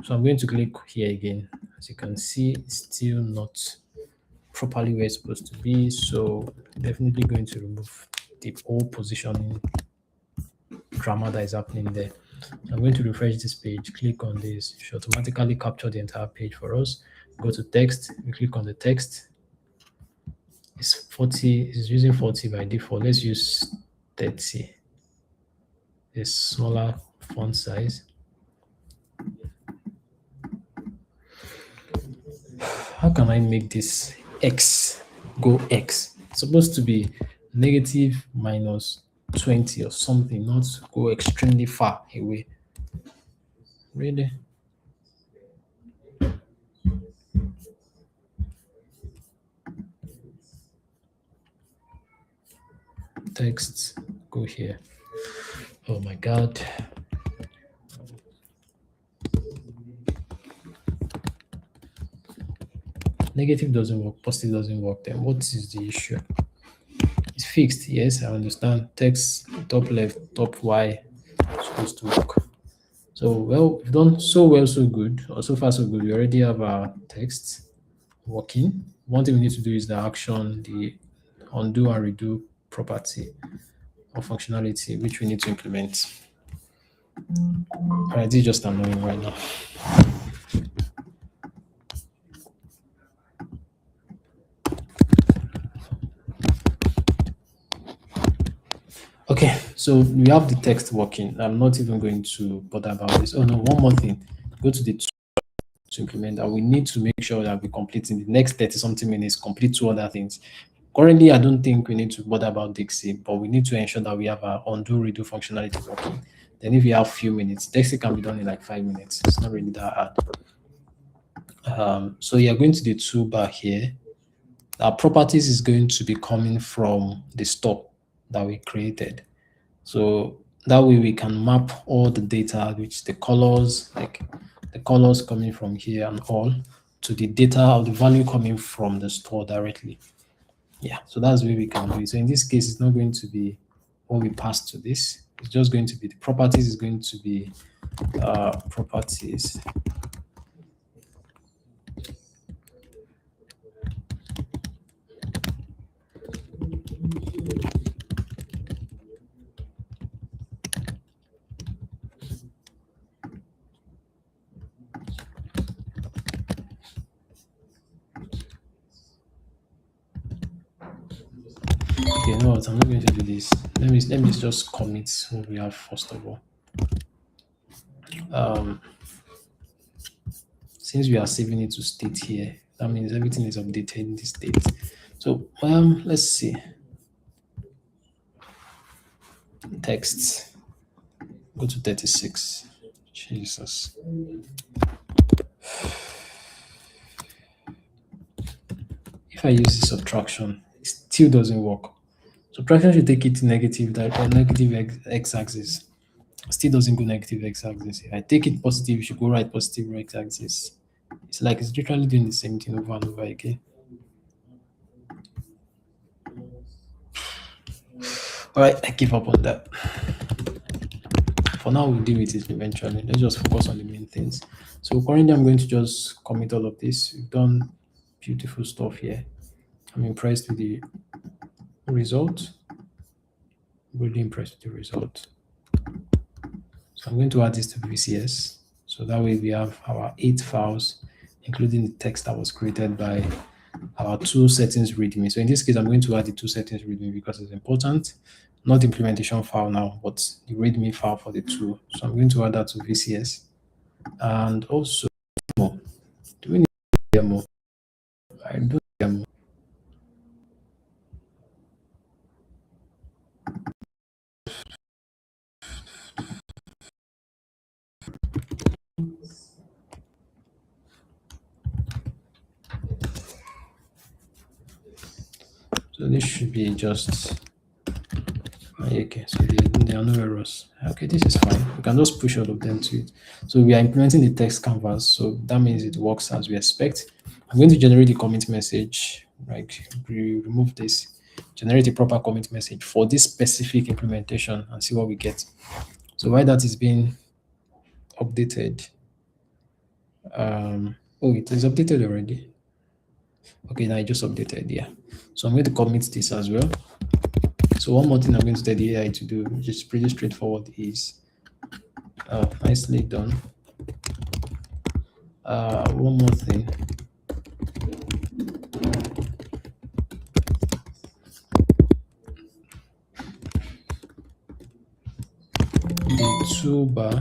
So I'm going to click here again. As you can see, it's still not properly where it's supposed to be. So definitely going to remove the old positioning drama that is happening there. I'm going to refresh this page, click on this, it should automatically capture the entire page for us. Go to text, we click on the text. It's 40, it's using 40 by default. Let's use 30. This smaller font size. How can I make this X go X? It's supposed to be negative minus 20 or something, not go extremely far away. Really? Text, go here. Oh my God. Negative doesn't work, positive doesn't work. Then what is the issue? It's fixed. Yes, I understand. Text, top left, top Y, supposed to work. So, well, we've done so well, so good, or so far, so good. We already have our text working. One thing we need to do is the action, the undo and redo property or functionality, which we need to implement. All right, this is just annoying right now. Okay, so we have the text working. I'm not even going to bother about this. Oh no, one more thing. Go to the to implement that. We need to make sure that we complete in the next 30 something minutes, complete two other things. Currently, I don't think we need to bother about Dixie, but we need to ensure that we have our undo redo functionality working. Then if you have few minutes, Dixie can be done in like 5 minutes. It's not really that hard. So you're going to the toolbar here. Our properties is going to be coming from the store that we created. So that way we can map all the data, which the colors, like the colors coming from here and all, to the data or the value coming from the store directly. Yeah, so that's where we can do it. So in this case, it's not going to be what we pass to this. It's just going to be the properties is going to be properties. Okay, no, I'm not going to do this. Let me just commit what we have first of all. Um, since we are saving it to state here, that means everything is updated in this state. So let's see. Text. Go to 36. Jesus. If I use the subtraction, it still doesn't work. Subtraction should take it to negative, that negative x-axis. Still doesn't go negative x-axis. If I take it positive, it should go right positive x-axis. It's like it's literally doing the same thing over and over again. All right, I give up on that. For now, we'll deal with it eventually. Let's just focus on the main things. So currently, I'm going to just commit all of this. We've done beautiful stuff here. I'm impressed with the result. Really impressed with the result. So I'm going to add this to VCS. So that way we have our 8 files, including the text that was created by our two settings readme. So in this case, I'm going to add the two settings readme because it's important. Not the implementation file now, but the readme file for the two. So I'm going to add that to VCS. And also, do we need demo? I don't demo. So this should be just okay. So there are no errors. Okay, this is fine. We can just push all of them to it. So we are implementing the text canvas. So that means it works as we expect. I'm going to generate the commit message. Like remove this, generate a proper commit message for this specific implementation and see what we get. So while that is being updated, oh, it is updated already. Okay, now I just updated, yeah. So I'm going to commit this as well. So one more thing I'm going to tell the AI to do, which is pretty straightforward, is nicely done. One more thing. The toolbar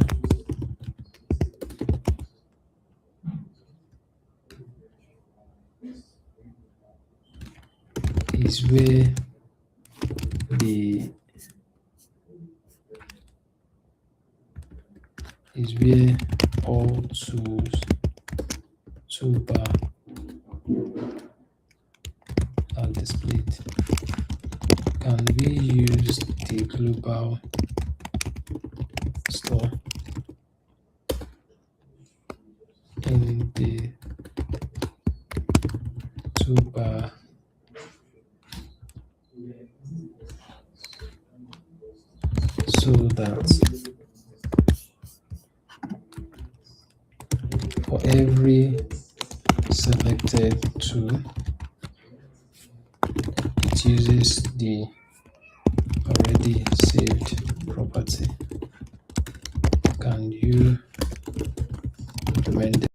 is where all tools toolbar are displayed. Can we use the global store in the toolbar so that for every selected tool, it uses the already saved property. Can you implement it?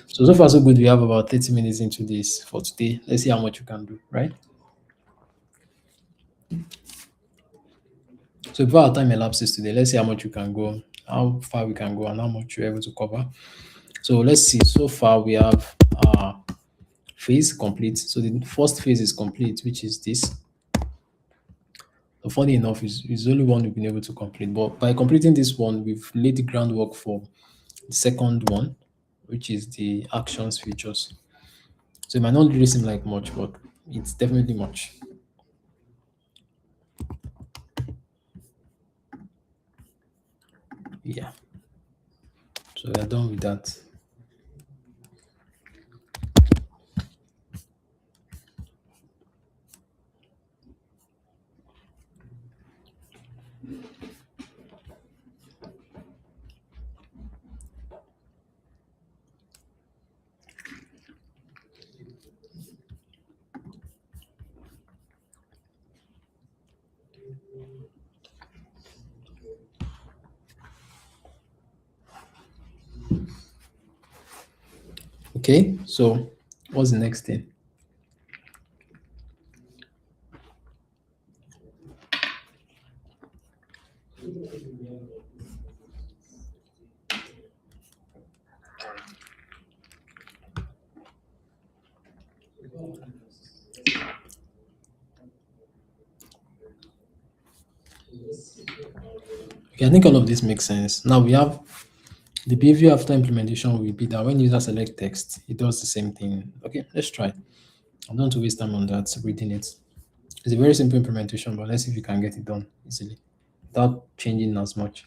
So far so good. We have about 30 minutes into this for today. Let's see how much you can do, right? So before our time elapses today, let's see how much we can go, how far we can go, and how much we're able to cover. So let's see. So far, we have phase complete. So the first phase is complete, which is this. So funny enough, is only one we've been able to complete. But by completing this one, we've laid the groundwork for the second one, which is the actions features. So it might not really seem like much, but it's definitely much. Yeah. So we are done with that. Okay. So what's the next thing? Okay, I think all of this makes sense. Now we have the behavior after implementation will be that when user select text, it does the same thing. Okay, let's try. I don't want to waste time on that reading it. It's a very simple implementation, but let's see if you can get it done easily without changing as much.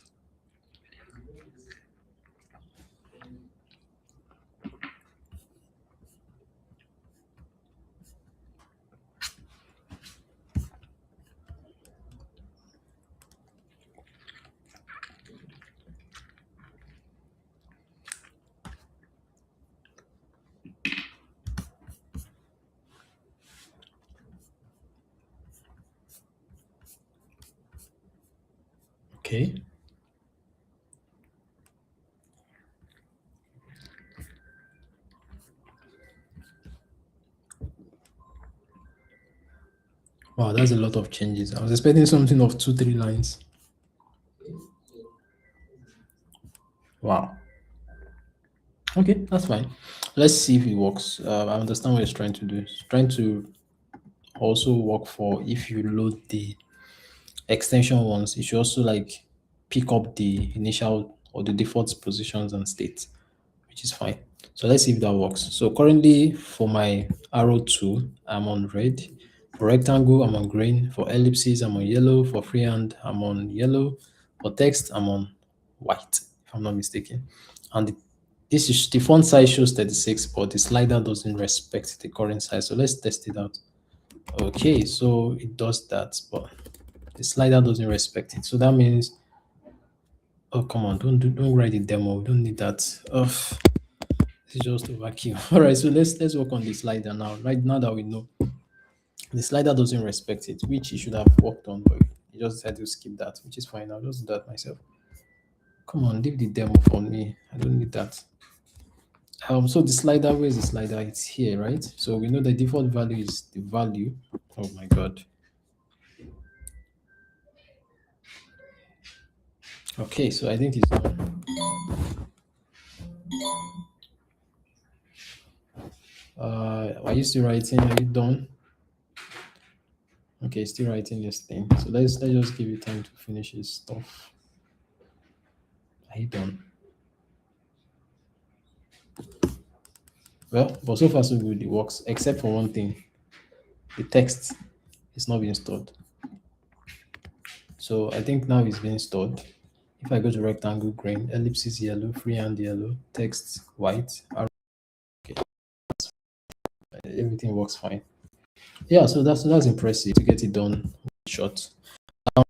Okay. Wow, that's a lot of changes. I was expecting something of 2, 3 lines. Wow. Okay, that's fine. Let's see if it works. I understand what it's trying to do. It's trying to also work for if you load the extension ones, it should also like pick up the initial or the default positions and states, which is fine. So let's see if that works. So currently for my arrow tool, I'm on red. For rectangle, I'm on green. For ellipses, I'm on yellow. For freehand, I'm on yellow. For text, I'm on white, if I'm not mistaken. And this is the font size shows 36, but the slider doesn't respect the current size. So let's test it out. Okay, so it does that, but the slider doesn't respect it. So that means, oh come on, don't write the demo. We don't need that. It's just overkill. All right, so let's work on the slider now. Right now that we know the slider doesn't respect it, which it should have worked on, but you just decided to skip that, which is fine. I'll just do that myself. Come on, leave the demo for me. I don't need that. So the slider, where's the slider? It's here, right? So we know the default value is the value. Oh my god. Okay, so I think it's done. Are you still writing? Are you done? Okay, still writing this thing. So let's just give it time to finish his stuff. Are you done? Well, but so far so good. It works, except for one thing. The text is not being stored. So I think now it's being stored. If I go to rectangle green, ellipsis yellow, freehand yellow, text white, okay, everything works fine. Yeah, so that's impressive to get it done short. Now,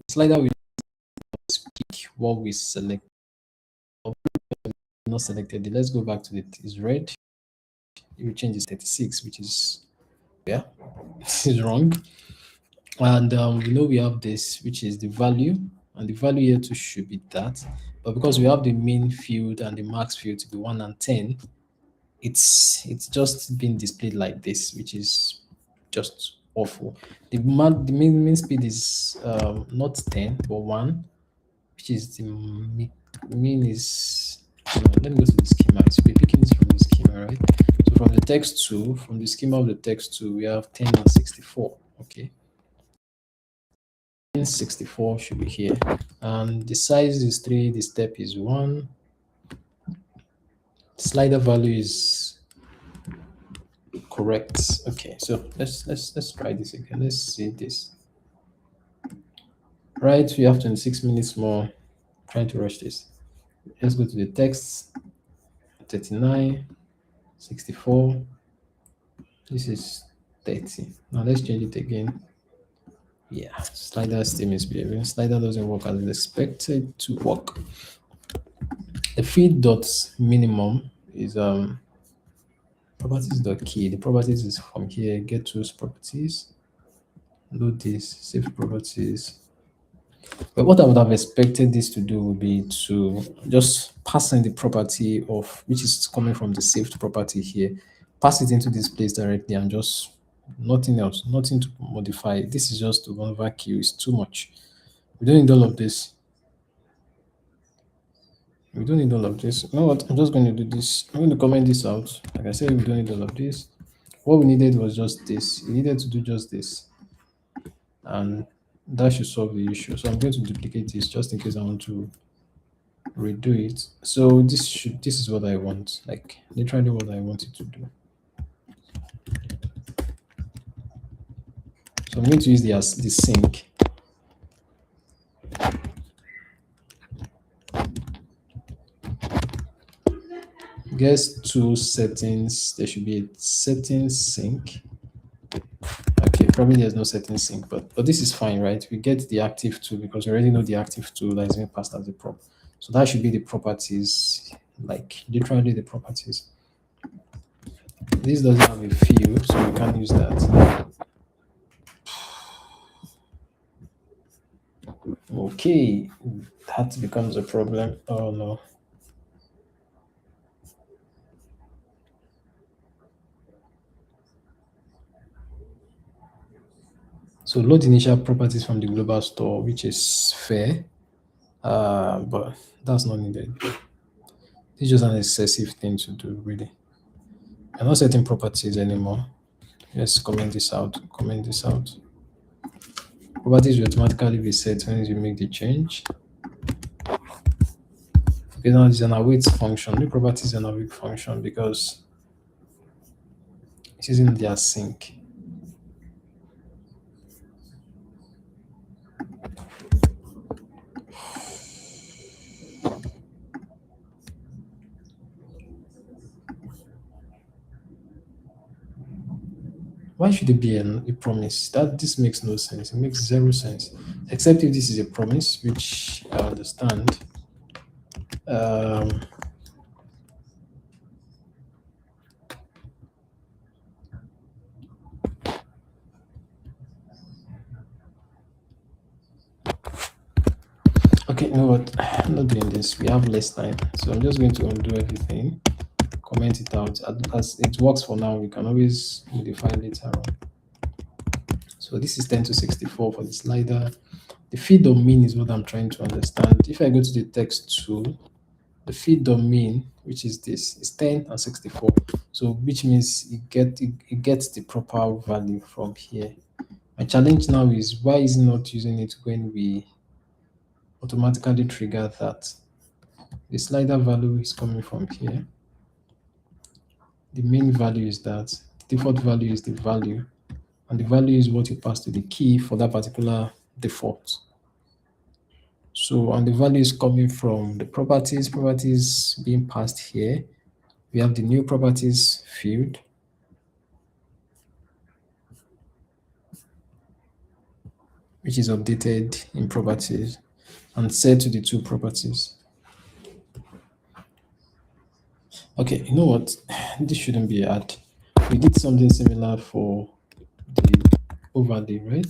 slider will pick what we select. Not selected. Let's go back to it. It's red. If we change it 36, which is yeah, this is wrong. And we know we have this, which is the value, and the value here too should be that. But because we have the main field and the max field to be 1 and 10, it's just been displayed like this, which is just awful. The mean speed is not 10 but 1, which is the mean is, let me go to the schema. It's be picking this from the schema, right? So from the text 2, from the schema of the text 2, we have 10 and 64. Okay, 64 should be here, and the size is 3, the step is 1, slider value is correct. Okay, so let's try this again. Let's see this. Right, we have 26 minutes more. Trying to rush this. Let's go to the text. 39, 64. This is 30. Now let's change it again. Yeah, slider still misbehaving. Slider doesn't work as expected to work. The feed dot minimum is properties dot key. The properties is from here. Get tools properties. Load this. Save properties. But what I would have expected this to do would be to just pass in the property of, which is coming from the saved property here, pass it into this place directly and just nothing else, nothing to modify. This is just one vacuum. It's too much. We don't need all of this. We don't need all of this. You know what? I'm just going to do this. I'm going to comment this out. Like I said, we don't need all of this. What we needed was just this. We needed to do just this. And that should solve the issue. So I'm going to duplicate this just in case I want to redo it. So this is what I want, like literally what I wanted to do. So I'm going to use the sync. Guess two settings. There should be a settings sync. Okay, probably there's no settings sync, but this is fine, right? We get the active tool because we already know the active tool that is being passed as the prop. So that should be the properties, like literally the properties. This doesn't have a field, so we can't use that. Okay, that becomes a problem. Oh no. So load initial properties from the global store, which is fair, but that's not needed. It's just an excessive thing to do, really. I'm not setting properties anymore. Let's comment this out. Comment this out. Properties will automatically be set when you make the change. Okay, now it's an await function. New property is an await function because it's using their sync. Why should it be a promise? This makes no sense. It makes zero sense. Except if this is a promise, which I understand. Okay, you know what? I'm not doing this. We have less time. So I'm just going to undo everything, comment it out. As it works for now, we can always modify later on. So this is 10 to 64 for the slider. The feed domain is what I'm trying to understand. If I go to the text tool, the feed domain, which is this, is 10 and 64. So which means it gets the proper value from here. My challenge now is why is it not using it when we automatically trigger that? The slider value is coming from here. The main value is that. The default value is the value. And the value is what you pass to the key for that particular default. So, and the value is coming from the properties being passed here. We have the new properties field. Which is updated in properties and set to the two properties. Okay, you know what? This shouldn't be hard. We did something similar for the overlay, right?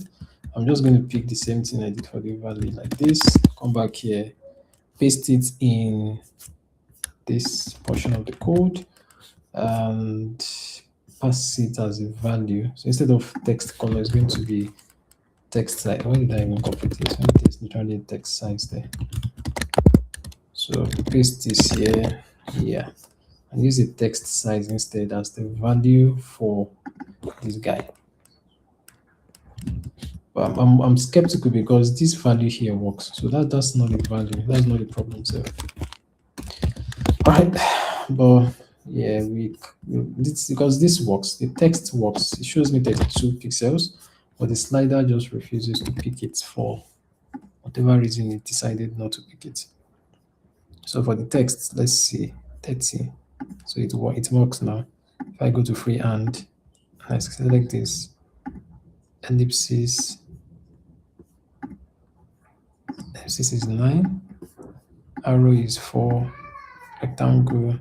I'm just going to pick the same thing I did for the overlay like this, come back here, paste it in this portion of the code, and pass it as a value. So instead of text color, it's going to be text size. Why did I even copy this? Let me just literally text size there. So paste this here, yeah, and use the text size instead as the value for this guy. But I'm skeptical because this value here works. So that's not the value. That's not the problem. So, all right, but yeah, this because this works. The text works. It shows me 32 pixels, but the slider just refuses to pick it for whatever reason it decided not to pick it. So for the text, let's see 30. So it works now. If I go to freehand, I select this ellipsis. Ellipsis is 9. Arrow is 4. Rectangle.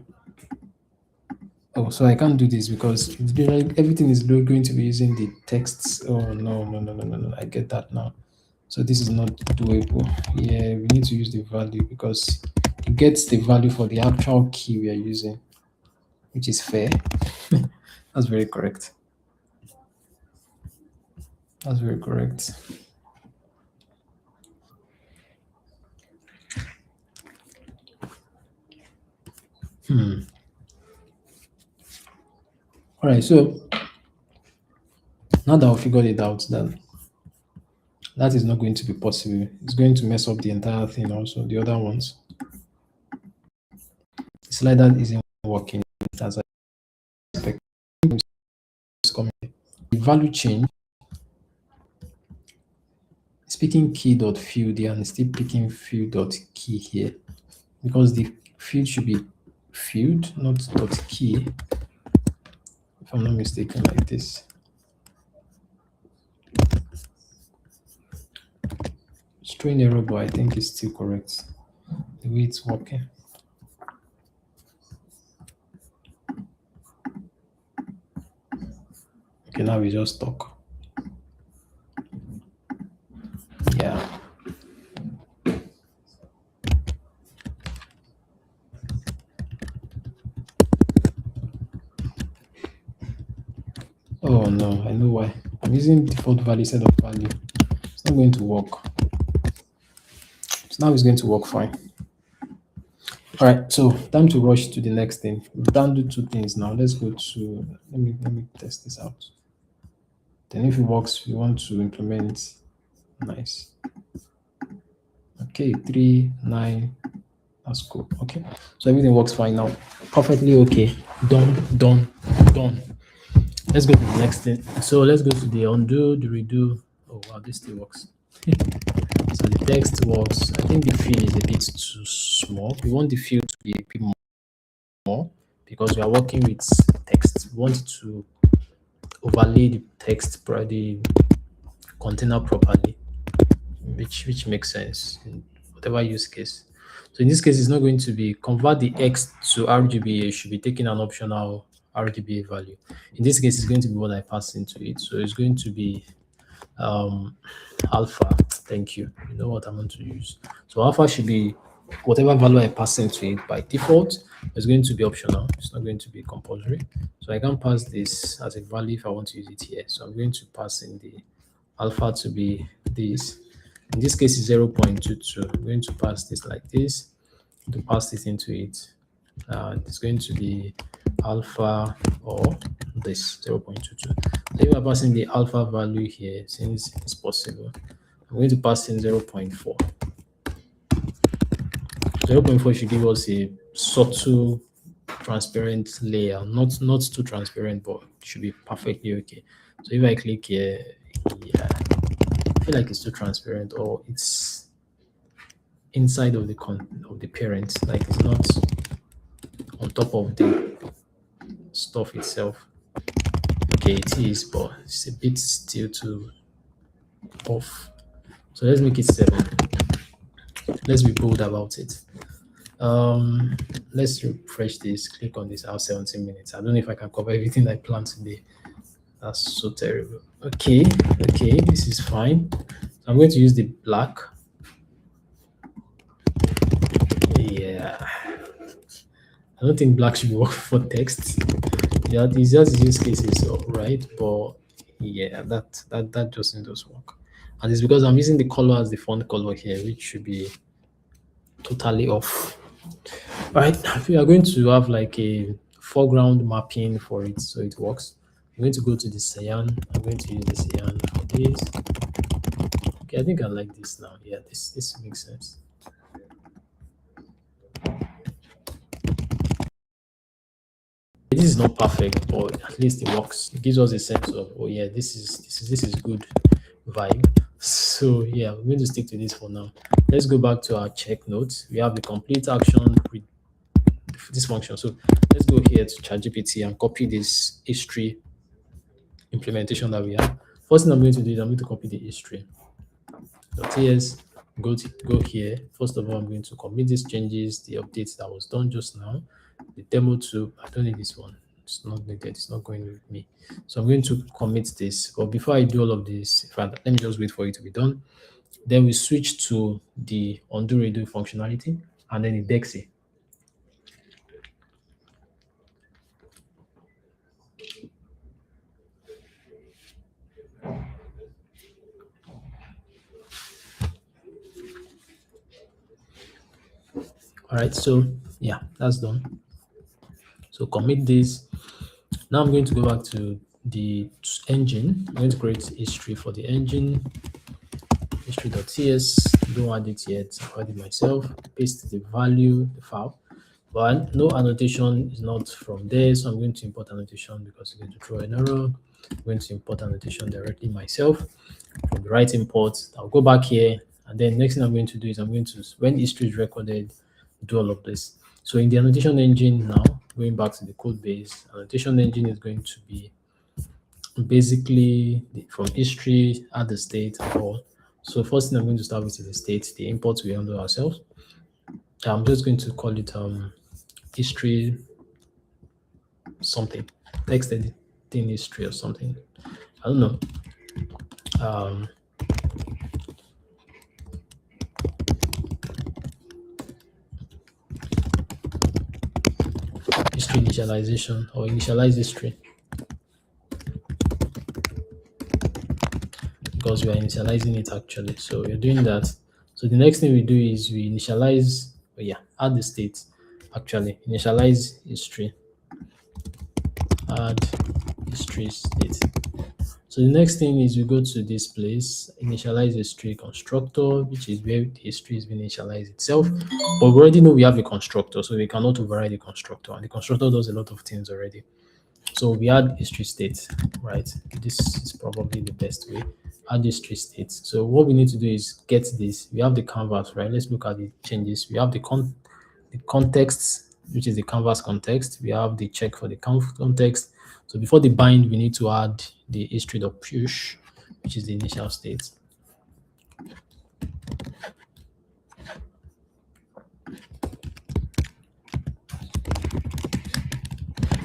Oh, so I can't do this because everything is going to be using the texts. Oh no! I get that now. So this is not doable. Yeah, we need to use the value because it gets the value for the actual key we are using, which is fair. That's very correct. That's very correct. All right, so now that we figured it out, then that is not going to be possible. It's going to mess up the entire thing also, the other ones. The slider isn't working as I expected. It's coming. The value change is picking key.field here and it's still picking field.key here because the field should be field, not dot key. If I'm not mistaken, like this. String error, but I think it's still correct the way it's working. Okay, now we just talk. Yeah. Oh no, I know why. I'm using default value instead of value. It's not going to work. So now it's going to work fine. All right, so time to rush to the next thing. We've done the two things now. Let's go to let me test this out. Then if it works, we want to implement nice. Okay, 3, 9. That's cool. Okay. So everything works fine now. Perfectly okay. Done. Let's go to the next thing. So let's go to the undo, the redo. Oh wow, this still works. So the text works. I think the field is a bit too small. We want the field to be a bit more because we are working with text. We want to overlay the text, the container properly, which makes sense in whatever use case. So in this case, it's not going to be convert the X to RGBA. Should be taking an optional RGBA value. In this case, it's going to be what I pass into it. So it's going to be alpha. Thank you. You know what I'm going to use. So alpha should be whatever value I pass into it by default. It's going to be optional. It's not going to be compulsory. So I can pass this as a value if I want to use it here. So I'm going to pass in the alpha to be this. In this case, it's 0.22. I'm going to pass this like this to pass it into it. It's going to be alpha or this 0.22. So if I'm passing the alpha value here, since it's possible, I'm going to pass in 0.4. 0.4 should give us a subtle transparent layer, not too transparent, but should be perfectly okay. So if I click here, yeah, I feel like it's too transparent or it's inside of the parent, like it's not on top of the stuff itself. Okay, it is, but it's a bit still too off. So let's make it 7. Let's be bold about it. Let's refresh this. Click on this. Our 17 minutes. I don't know if I can cover everything I planned today. That's so terrible. Okay, this is fine. So I'm going to use the black. Yeah, I don't think black should work for text. Yeah, it's just use cases, right? But yeah, that just doesn't work. And it's because I'm using the color as the font color here, which should be totally off. Right, we are going to have like a foreground mapping for it so it works. I'm going to go to the cyan. I'm going to use the cyan for this. Okay, I think I like this now. Yeah, this makes sense. This is not perfect, but at least it works. It gives us a sense of, oh yeah, this is good vibe. So yeah, we're going to stick to this for now. Let's go back to our check notes. We have the complete action with this function. So let's go here to ChatGPT and copy this history implementation that we have. First thing I'm going to do is I'm going to copy the history. .ts, go here. First of all, I'm going to commit these changes, the updates that was done just now. The demo 2, I don't need this one. It's not needed. It's not going with me. So I'm going to commit this. But before I do all of this, in fact, let me just wait for it to be done. Then we switch to the undo redo functionality and then index it. All right, so yeah, that's done. So commit this. Now I'm going to go back to the engine. I'm going to create history for the engine. History.ts, don't add it yet, I'll add it myself. Paste the value, the file. But no annotation is not from there, so I'm going to import annotation because it's going to throw an error. I'm going to import annotation directly myself from the right import. I'll go back here, and then next thing I'm going to do is I'm going to, when history is recorded, do all of this. So in the annotation engine now, going back to the code base, annotation engine is going to be basically from history, add the state and all. So first thing I'm going to start with is the state, the import we handle ourselves. I'm just going to call it history something, text editing history or something. I don't know. History initialization or initialize history, because we are initializing it actually. So we're doing that. So the next thing we do is we initialize, oh yeah, add the state actually, initialize history, add history state. So the next thing is we go to this place, initialize history constructor, which is where the history is being initialized itself. But we already know we have a constructor, so we cannot override the constructor. And the constructor does a lot of things already. So we add history state, right? This is probably the best way. Add history state. So what we need to do is get this. We have the canvas, right? Let's look at the changes. We have the context, which is the canvas context. We have the check for the context. So before the bind, we need to add the history.push, which is the initial state.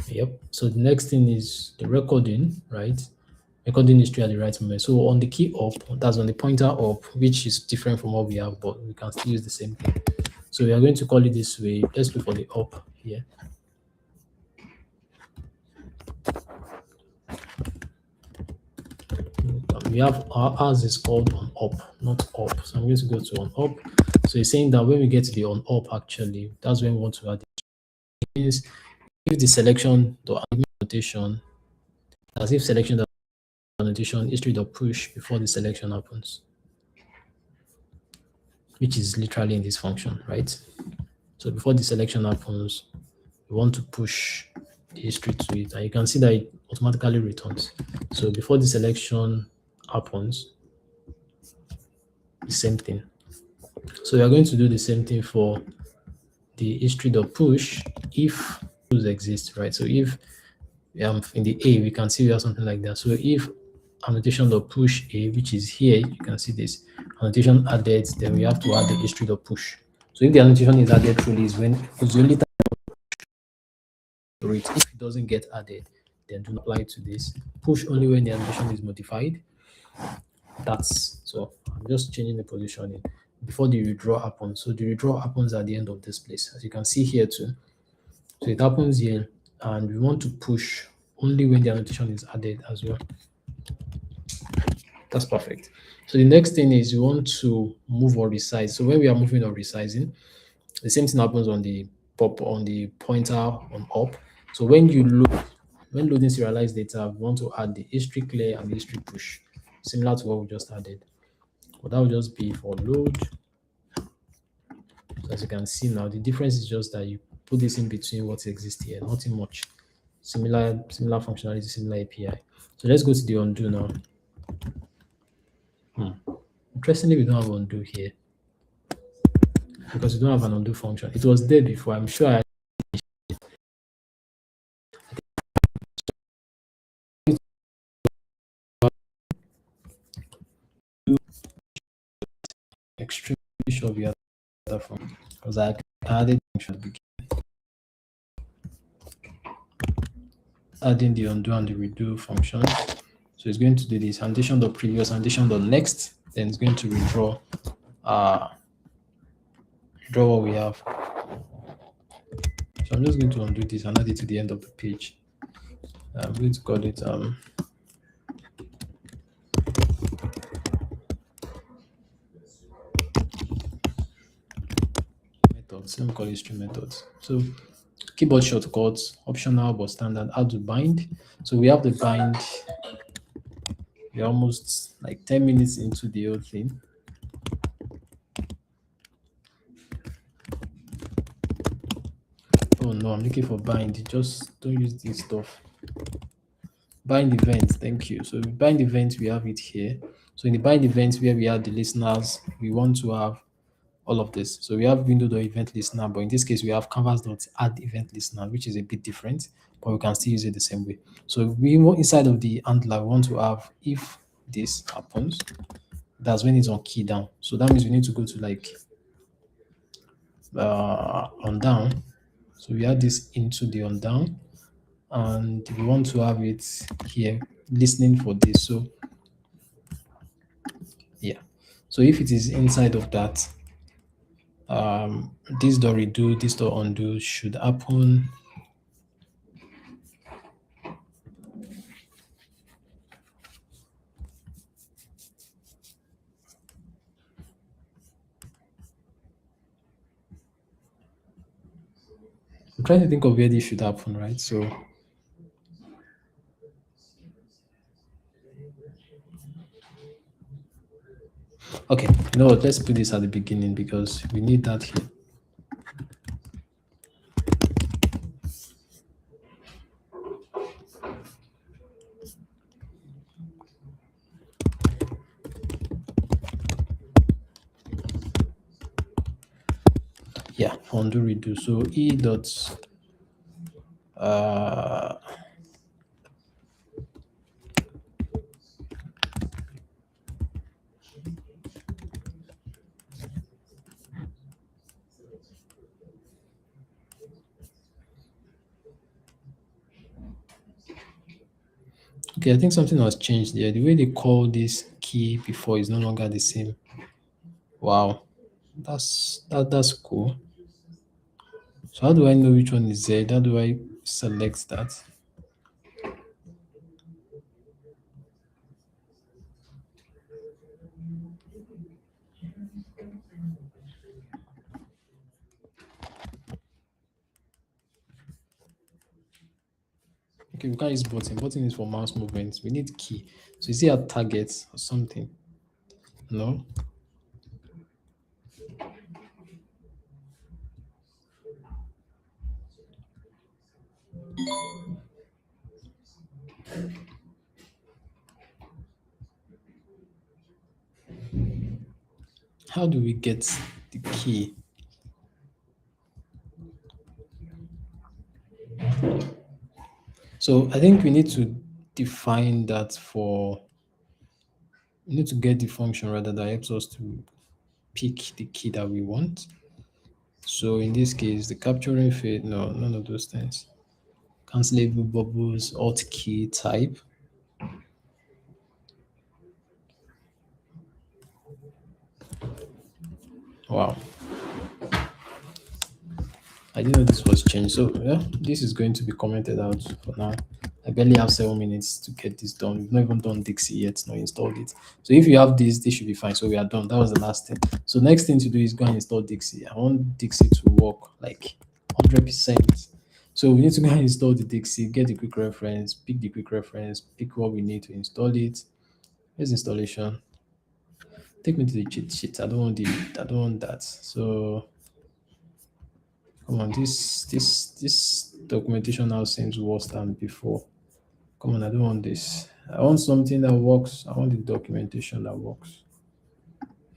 Yep. So the next thing is the recording, right? Recording history at the right moment. So on the key up, that's on the pointer up, which is different from what we have, but we can still use the same thing. So we are going to call it this way. Let's look for the up here. We have ours is called on up, not up. So I'm going to go to on up. So it's saying that when we get to the on up, actually, that's when we want to add. It means if the selection, the annotation, as if selection annotation history.push before the selection happens, which is literally in this function, right? So before the selection happens, we want to push the history to it, and you can see that it automatically returns. So before the selection happens, the same thing. So we are going to do the same thing for the history.push if those exist, right? So if in the A, we can see we have something like that. So if annotation.push A, which is here, you can see this annotation added, then we have to add the history.push. So if the annotation is added truly is when it's the only time to it. If it doesn't get added, then do not apply to this. Push only when the annotation is modified. That's so I'm just changing the positioning before the redraw happens. So the redraw happens at the end of this place, as you can see here too. So it happens here, and we want to push only when the annotation is added as well. That's perfect. So the next thing is you want to move or resize. So when we are moving or resizing, the same thing happens on the pop on the pointer on up. So when loading serialized data, we want to add the history clear and the history push, similar to what we just added. But that will just be for load. So as you can see now, the difference is just that you put this in between what exists here, nothing much. Similar functionality, similar API. So let's go to the undo now. Interestingly, we don't have undo here because we don't have an undo function. It was there before. I'm sure I extremely sure we had that function because I added function begin. Adding the undo and the redo functions. So it's going to do this annotation the previous, annotation the next, then it's going to redraw draw what we have. So I'm just going to undo this and add it to the end of the page. I'm going to call it methods. Let me call it string methods. So keyboard shortcuts, optional but standard. How to bind. So we have the bind. We're almost like 10 minutes into the whole thing. Oh no, I'm looking for bind. Just don't use this stuff. Bind event, thank you. So bind event, we have it here. So in the bind event where we have the listeners, we want to have all of this. So we have window.event listener, but in this case we have canvas.add event listener, which is a bit different, but we can still use it the same way. So we want inside of the handler, we want to have if this happens, that's when it's on key down. So that means we need to go to like on down. So we add this into the on down, and we want to have it here listening for this. So yeah, so if it is inside of that, this dot redo, this dot undo should happen. I'm trying to think of where this should happen, right? So okay, you know what? Let's put this at the beginning because we need that here. Yeah, undo redo. So e dot okay, I think something has changed there. The way they call this key before is no longer the same. Wow, that's cool. So how do I know which one is Z? How do I select that? Okay, we can't use button. Button is for mouse movements. We need key. So is it at target or something? No. How do we get the key? So I think we need to define that we need to get the function rather that helps us to pick the key that we want. So in this case, the capturing fade, no, none of those things. Cancelable bubbles, alt key type. Wow. I didn't know this was changed. So yeah, this is going to be commented out for now. I barely have 7 minutes to get this done. We've not even done Dixie yet, not installed it. So if you have this should be fine. So we are done. That was the last thing. So next thing to do is go and install Dixie. I want Dixie to work like 100%. So we need to go and install the Dixie, get the quick reference, pick the quick reference, pick what we need to install it. Here's installation. Take me to the cheat sheet. I don't want that. So come on, this documentation now seems worse than before. Come on, I don't want this. I want something that works. I want the documentation that works.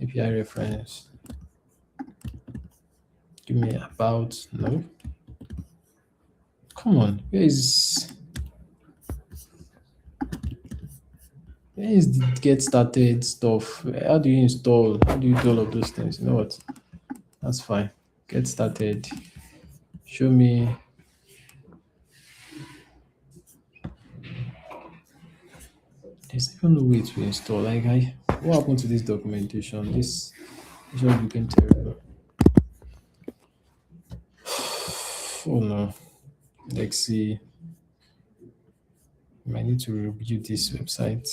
API reference. Give me about no. Come on, where is the get started stuff? How do you install? How do you do all of those things? You know what? That's fine. Get started. Show me. There's even no way to install. What happened to this documentation? This just became terrible. Oh no. Let's see. I might need to review this website.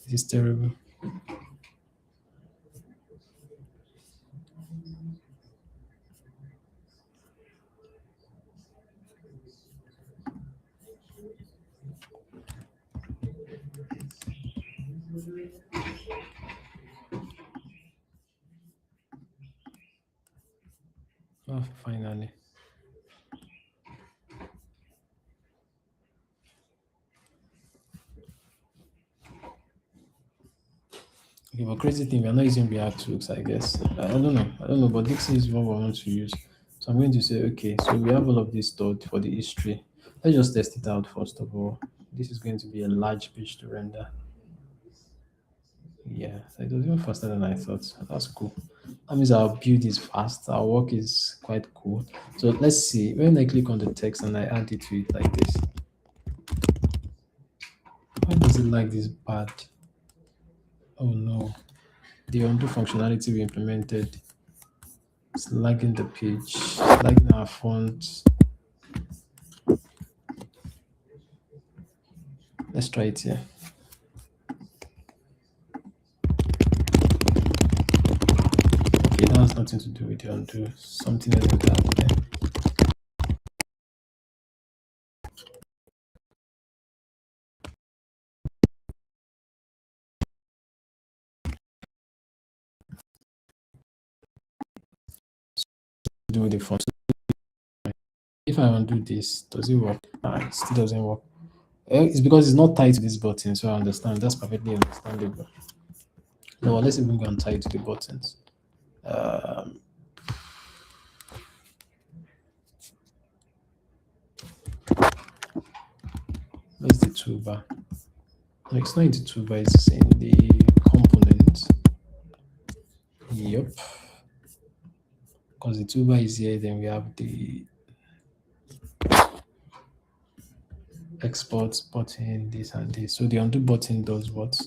This is terrible. Oh, finally. Okay, but crazy thing, we're not using React hooks, I guess. I don't know. But Dixie is what we want to use. So I'm going to say, okay, so we have all of this stored for the history. Let's just test it out first of all. This is going to be a large page to render. Yeah, so it was even faster than I thought. That's cool. That means our build is fast. Our work is quite cool. So let's see. When I click on the text and I add it to it like this, why does it like this bad? Oh no. The undo functionality we implemented is lagging the page, lagging our font. Let's try it here. Okay, that has nothing to do with the undo. Something else with that there. Do with the font. If I undo this, does it work? It still doesn't work. It's because it's not tied to this button, so I understand. That's perfectly understandable. No, let's even go and tie it to the buttons. Where's the toolbar? No, it's not in the toolbar, it's in the component. Yep. Because the toolbar is here, then we have the export button, this and this. So the undo button does what?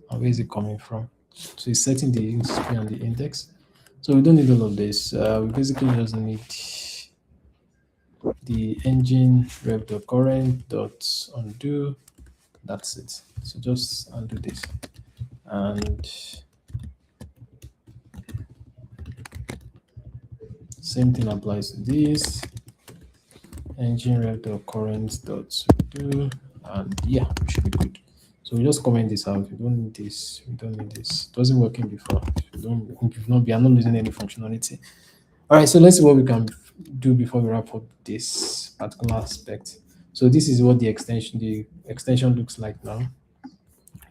And where is it coming from? So it's setting the screen and the index. So we don't need all of this. We basically just need the engine rev.current.undo. That's it. So just undo this. And same thing applies to this. Engine rev.current.undo. And yeah, we should be good. So we just comment this out. We don't need this. We don't need this. It wasn't working before. We are not losing any functionality. All right, so let's see what we can do before we wrap up this particular aspect. So this is what the extension looks like now. You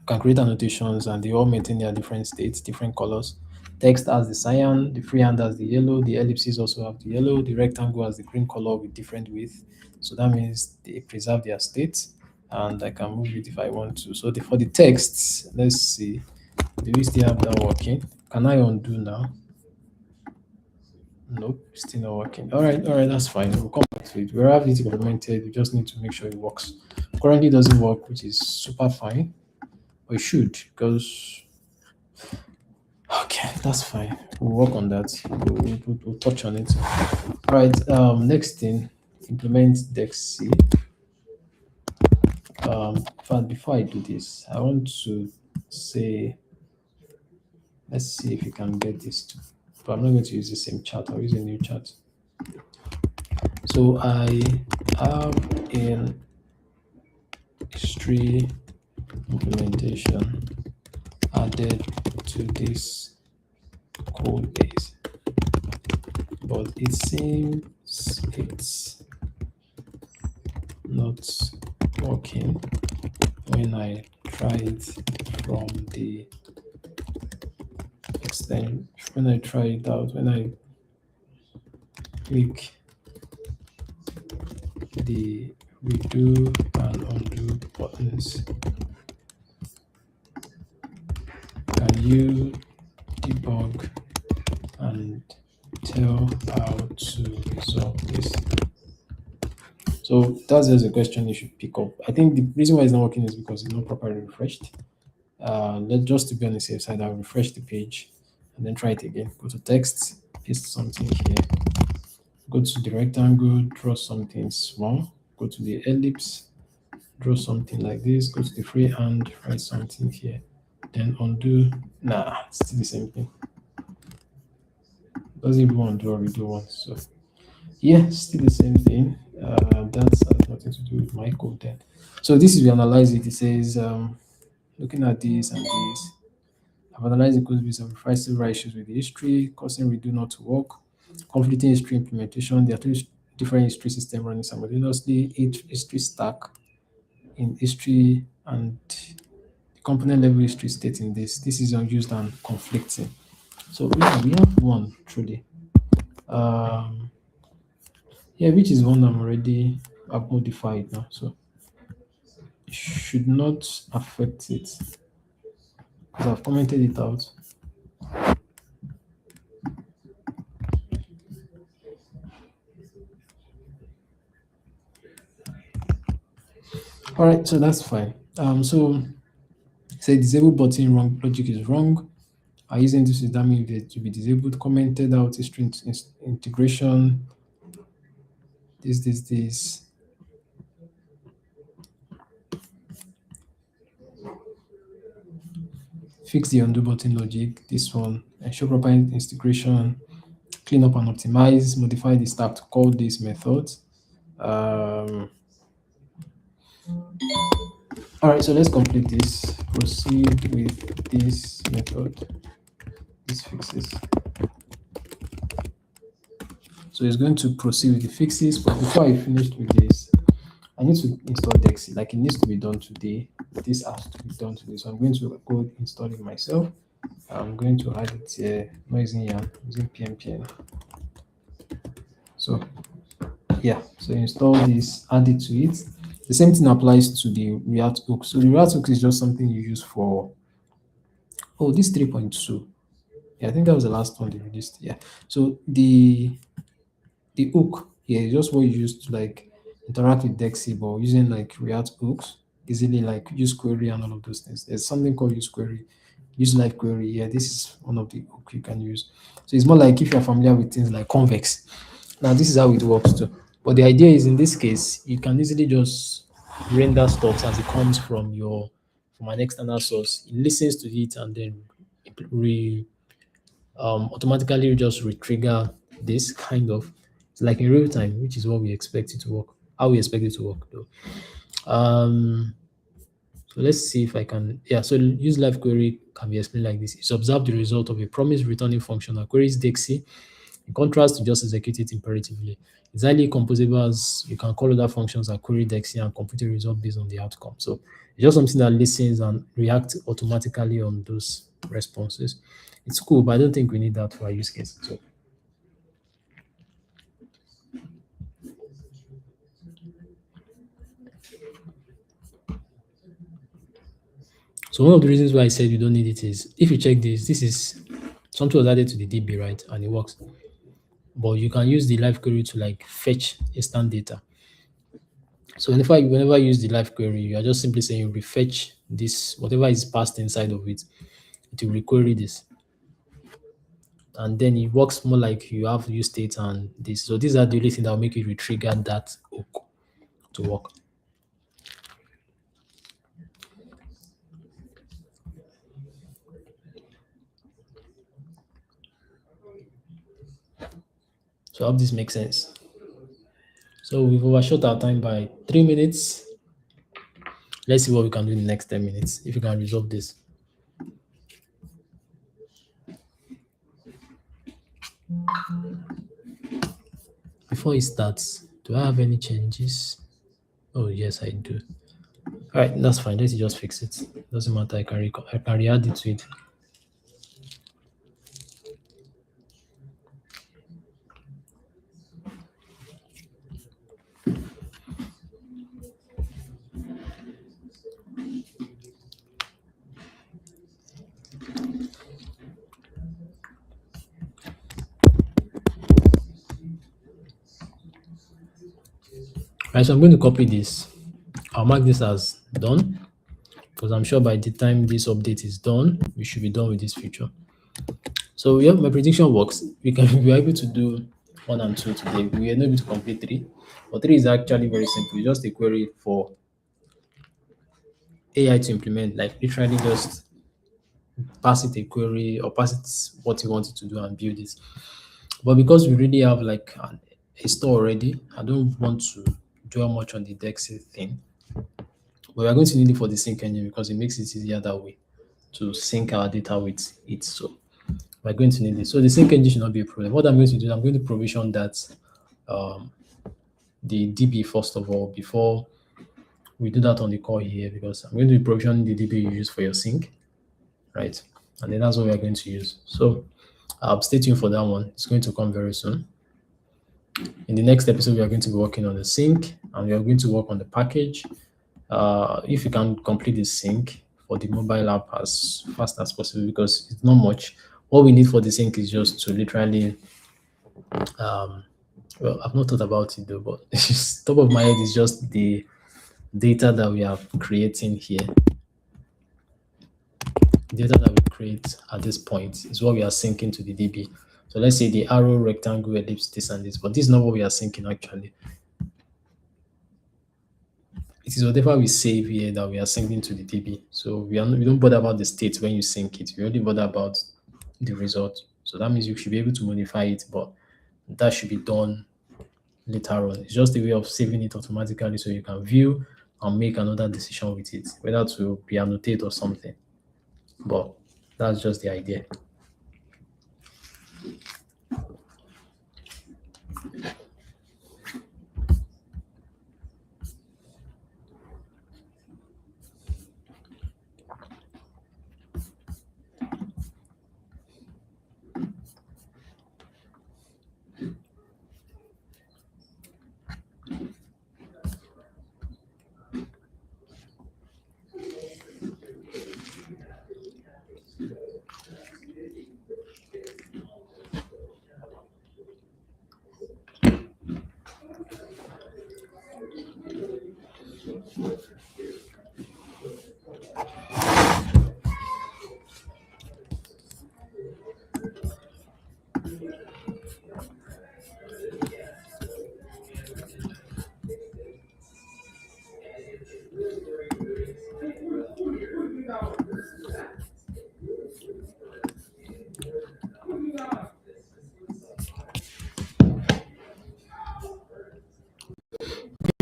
can create annotations and they all maintain their different states, different colors. Text has the cyan, the freehand has the yellow, the ellipses also have the yellow, the rectangle has the green color with different width. So that means they preserve their state and I can move it if I want to. So for the text, let's see. Do we still have that working? Can I undo now? Nope, still not working. All right, that's fine. We'll come back to it. We have it implemented. We just need to make sure it works. Currently, it doesn't work, which is super fine. But it should, because okay, that's fine. We'll work on that. We'll touch on it. All right. Next thing, implement Dexy. But before I do this, I want to say, let's see if we can get this to, but I'm not going to use the same chat. I'll use a new chat. So I have an history implementation added to this code base, but it seems it's not working when I try it from the extent. When I try it out, when I click the redo and undo buttons, can you debug and tell how to resolve this? So that's just a question you should pick up. I think the reason why it's not working is because it's not properly refreshed. Let's just to be on the safe side, I'll refresh the page and then try it again. Go to text, paste something here. Go to the rectangle, draw something small. Go to the ellipse, draw something like this. Go to the freehand, write something here. Then undo. Nah, it's still the same thing. Doesn't even undo or redo once. So yeah, still the same thing. That has nothing to do with my code then. So this is we analyze it. It says looking at this and this. I've analyzed the code base of five several issues with the history, causing redo not to work, conflicting history implementation. There are two different history systems running simultaneously, each history stack in history and the component level history state in this. This is unused and conflicting. So yeah, we have one truly. Yeah, which is one I'm already I've modified now. So it should not affect it because I've commented it out. All right, so that's fine. So say disable button wrong logic is wrong. Are using this to damage it to be disabled, commented out history integration. This. Fix the undo button logic. This one, ensure proper integration, clean up and optimize, modify the stack to call this method. All right, so let's complete this. Proceed with this method. This fixes. So it's going to proceed with the fixes, but before I finish with this, I need to install Dexy. Like it needs to be done today. This has to be done today. So I'm going to go install it myself. I'm going to add it here, not using yarn, using PMPN. So yeah, so install this, add it to it. The same thing applies to the React hook. So the React hook is just something you use for, oh, this 3.2. Yeah, I think that was the last one they released. Yeah. So the hook here is just what you use to like interact with Dexy, but using like React hooks, easily like use query and all of those things. There's something called use query, use live query. Yeah, this is one of the hook you can use. So it's more like if you're familiar with things like convex. Now this is how it works too. But the idea is in this case, you can easily just render stuff as it comes from an external source. It listens to it and then automatically just retrigger this kind of. It's like in real time, which is what we expect it to work. How we expect it to work though. So let's see if I can. Yeah, so use live query can be explained like this. It's observe the result of a promise returning function that queries Dexy. In contrast to just execute it imperatively. It's highly composable as you can call other functions that query Dexy and compute a result based on the outcome. So it's just something that listens and reacts automatically on those responses. It's cool, but I don't think we need that for our use case. So one of the reasons why I said you don't need it is if you check this is something was added to the DB, right? And it works. But you can use the live query to like fetch instant data. So whenever you use the live query, you are just simply saying refetch this, whatever is passed inside of it, it will requery this. And then it works more like you have use state and this. So these are the only things that will make you retrigger that hook to work. So I hope this makes sense. So we've overshot our time by 3 minutes. Let's see what we can do in the next 10 minutes if we can resolve this. Before it starts, do I have any changes? Oh, yes, I do. All right, that's fine. Let's just fix it. Doesn't matter. I can re-add it to it. Right, so I'm going to copy this. I'll mark this as done because I'm sure by the time this update is done, we should be done with this feature. So yeah, my prediction works. We are able to do 1 and 2 today. We are not able to complete 3, but 3 is actually very simple. It's just a query for AI to implement, like literally just pass it a query or pass it what you want it to do and build it. But because we really have like a store already, I don't want to dwell much on the Dexy thing. But we are going to need it for the sync engine because it makes it easier that way to sync our data with it. So we're going to need it. So the sync engine should not be a problem. What I'm going to do, I'm going to provision that um, the DB first of all before we do that on the call here because I'm going to be provisioning the DB you use for your sync, right? And then that's what we're going to use. So stay tuned for that one. It's going to come very soon. In the next episode, we are going to be working on the sync and we are going to work on the package. If you can complete the sync for the mobile app as fast as possible because it's not much. What we need for the sync is just to literally, well, I've not thought about it though, but top of my head is just the data that we are creating here. Data that we create at this point is what we are syncing to the DB. So let's say the arrow, rectangle, ellipse, this and this, but this is not what we are syncing actually. It is whatever we save here that we are syncing to the DB. So we don't bother about the state when you sync it. We only bother about the result. So that means you should be able to modify it, but that should be done later on. It's just a way of saving it automatically so you can view and make another decision with it, whether to be annotate or something. But that's just the idea.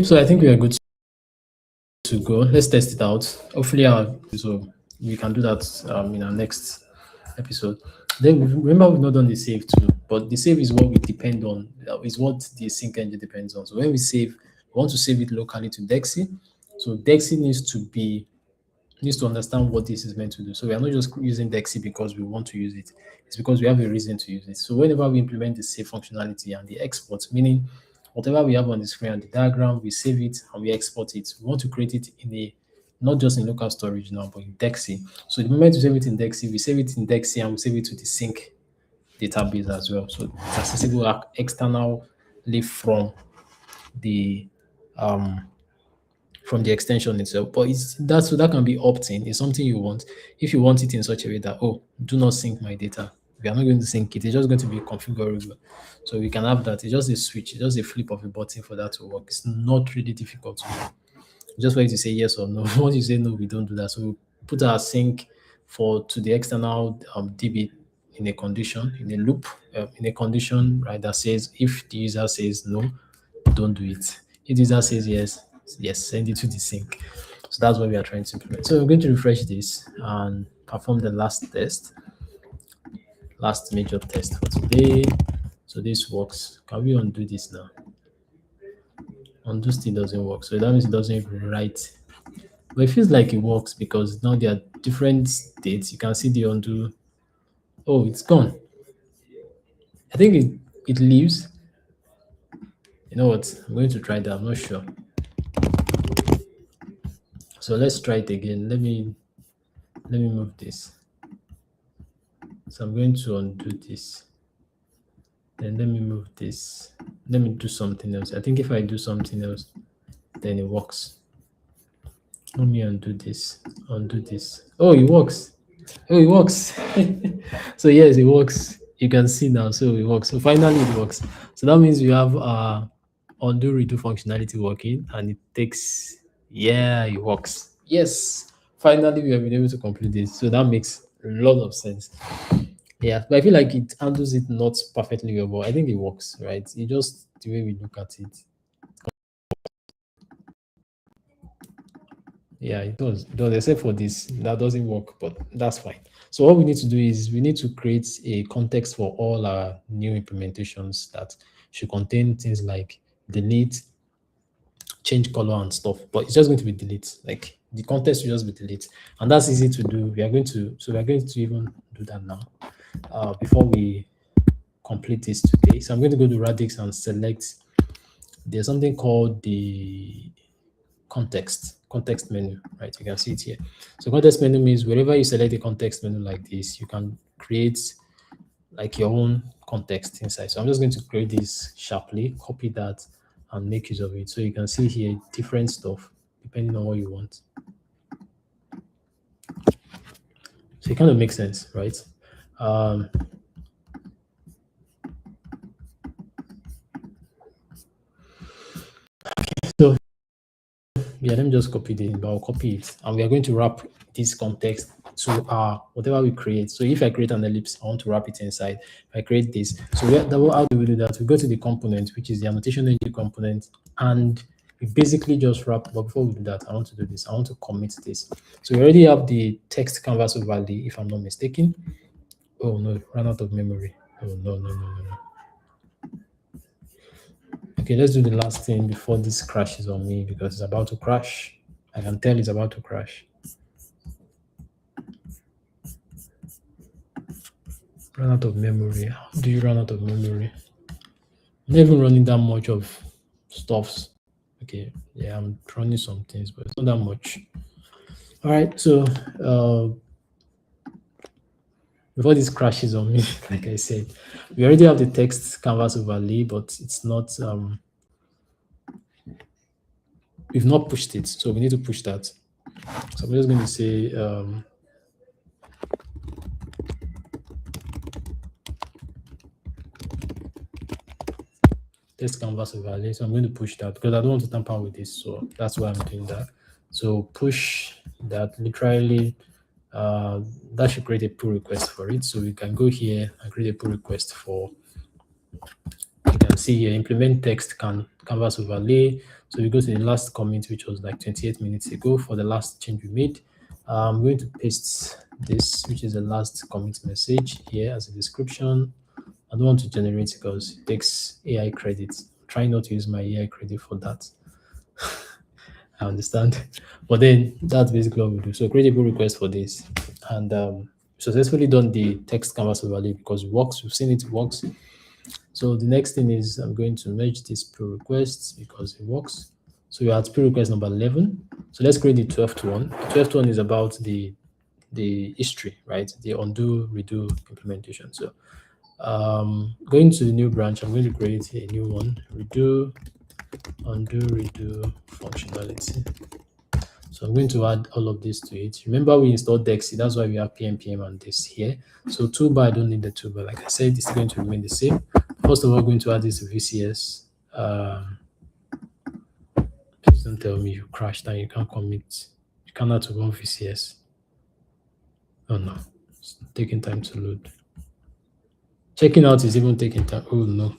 So I think we are good to go. Let's test it out. Hopefully, so we can do that in our next episode. Then remember we've not done the save too, but the save is what we depend on. Is what the sync engine depends on. So when we save, we want to save it locally to Dexy. So Dexy needs to understand what this is meant to do. So we are not just using Dexy because we want to use it. It's because we have a reason to use it. So whenever we implement the save functionality and the export, meaning whatever we have on the screen and the diagram, we save it and we export it. We want to create it in a not just in local storage now, but in Dexy. So the moment we save it in Dexy, we save it in Dexy and we save it to the sync database as well. So it's accessible externally um from the extension itself. But that can be opt-in. It's something you want. If you want it in such a way that do not sync my data. We are not going to sync it. It's just going to be configurable. So we can have that. It's just a switch. It's just a flip of a button for that to work. It's not really difficult to do. Just for you to say yes or no. Once you say no, we don't do that. So we put our sync to the external DB in a condition, in a loop, in a condition, right, that says if the user says no, don't do it. If the user says yes, yes, send it to the sink. So that's what we are trying to implement. So I'm going to refresh this and perform the last test, last major test for today. So this works. Can we undo this now? Undo still doesn't work. So that means it doesn't even write. But it feels like it works because now there are different states. You can see the undo. Oh, it's gone. I think it leaves. You know what? I'm going to try that. I'm not sure. So let's try it again. Let me move this. So I'm going to undo this. Then let me move this. Let me do something else. I think if I do something else, then it works. Let me undo this. Undo this. Oh, it works. Oh, it works. So yes, it works. You can see now. So it works. So finally it works. So that means we have undo redo functionality working, and it takes, yeah, it works. Yes. Finally we have been able to complete this. So that makes a lot of sense. Yeah, but I feel like it handles it not perfectly well, but I think it works, right? It just the way we look at it. Yeah, it does. It does, except for this. That doesn't work, but that's fine. So what we need to do is we need to create a context for all our new implementations that should contain things like delete, change color and stuff, but it's just going to be delete. Like the context will just be delete. And that's easy to do. We are going to even do that now. Before we complete this today. So I'm going to go to Radix and select, there's something called the context menu, right? You can see it here. So context menu means wherever you select a context menu like this, you can create like your own context inside. So I'm just going to create this sharply, copy that and make use of it. So you can see here different stuff depending on what you want. So it kind of makes sense, right? So yeah, let me just copy this, but I'll copy it. And we are going to wrap this context to whatever we create. So if I create an ellipse, I want to wrap it inside. If I create this, so how do we do that? We go to the component, which is the annotation engine component, and we basically just wrap. But before we do that, I want to do this. I want to commit this. So we already have the text canvas overlay, if I'm not mistaken. Oh no, ran out of memory. Oh no. Okay, let's do the last thing before this crashes on me because it's about to crash. I can tell it's about to crash. Run out of memory. How do you run out of memory? I'm not even running that much of stuffs. Okay, yeah, I'm running some things, but it's not that much. All right, so before this crashes on me, like I said, we already have the text canvas overlay, but it's not we've not pushed it, so we need to push that. So I'm just going to say text canvas overlay. So I'm going to push that because I don't want to tamper with this, so that's why I'm doing that. So push that literally. That should create a pull request for it. So we can go here and create a pull request for, you can see here, implement text canvas overlay. So we go to the last commit, which was like 28 minutes ago for the last change we made. I'm going to paste this, which is the last commit message here as a description. I don't want to generate because it takes AI credits. Try not to use my AI credit for that. I understand. But then that's basically what we do. So create a pull request for this. And successfully done the text canvas overlay because it works. We've seen it works. So the next thing is I'm going to merge these pull requests because it works. So we are at pull request number 11. So let's create the 12th one. The 12th one is about the history, right? The undo, redo implementation. So going to the new branch, I'm going to create a new one, redo, undo, redo functionality. So I'm going to add all of this to it. Remember we installed Dexy, that's why we have PNPM and this here. So toolbar, I don't need the toolbar. Like I said, it's going to remain the same. First of all, I'm going to add this to VCS. Please don't tell me you crashed and you can't commit. You cannot run VCS. Oh no, it's taking time to load. Checking out is even taking time. Oh no.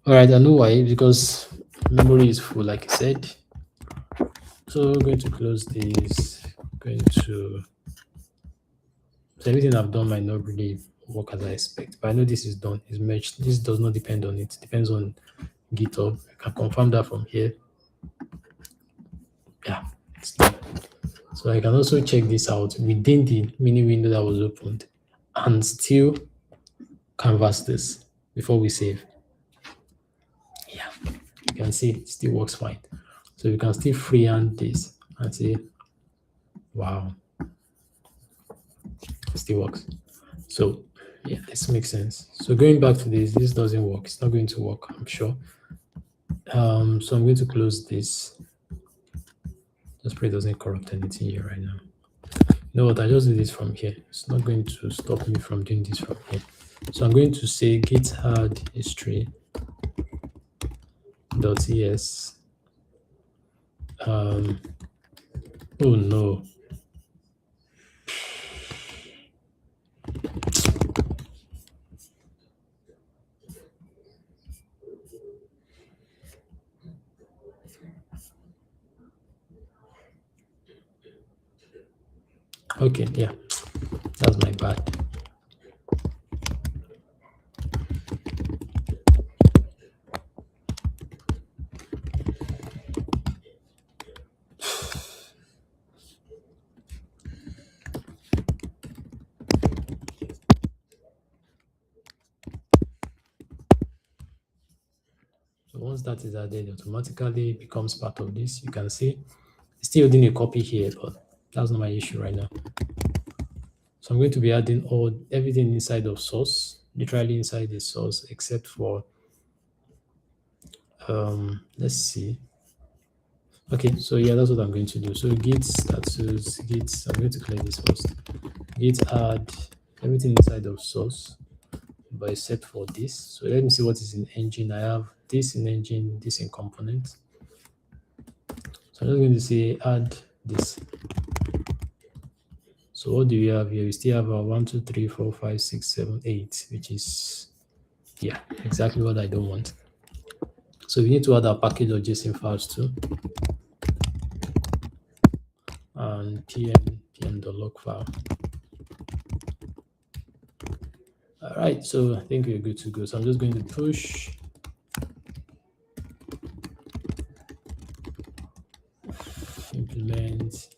All right, I know why, because memory is full, like I said. So we're going to close this. Going to, so everything I've done might not really work as I expect, but I know this is done. It's merged. This does not depend on it. It depends on GitHub. I can confirm that from here. Yeah, it's done. So I can also check this out within the mini window that was opened and still canvas this before we save. Yeah, you can see it still works fine. So you can still freehand this and say, wow, it still works. So yeah, this makes sense. So going back to this doesn't work. It's not going to work, I'm sure. So I'm going to close this. Just pray it doesn't corrupt anything here right now. You know what? I just do this from here. It's not going to stop me from doing this from here. So I'm going to say git add history .es. Oh no. Okay, yeah, that's my bad. So once that is added, it automatically becomes part of this. You can see it's still holding a copy here, but that's not my issue right now. So I'm going to be adding everything inside of source, literally inside the source, except for let's see. Okay, so yeah, that's what I'm going to do. So git status, git, I'm going to clear this first. Git add everything inside of source, but except for this. So let me see what is in engine. I have this in engine, this in component. So I'm just going to say add this. So what do you have here? We still have a 1, 2, 3, 4, 5, 6, 7, 8, which is, yeah, exactly what I don't want. So we need to add our package of JSON files too. And pm.log file. All right, so I think we're good to go. So I'm just going to push implement.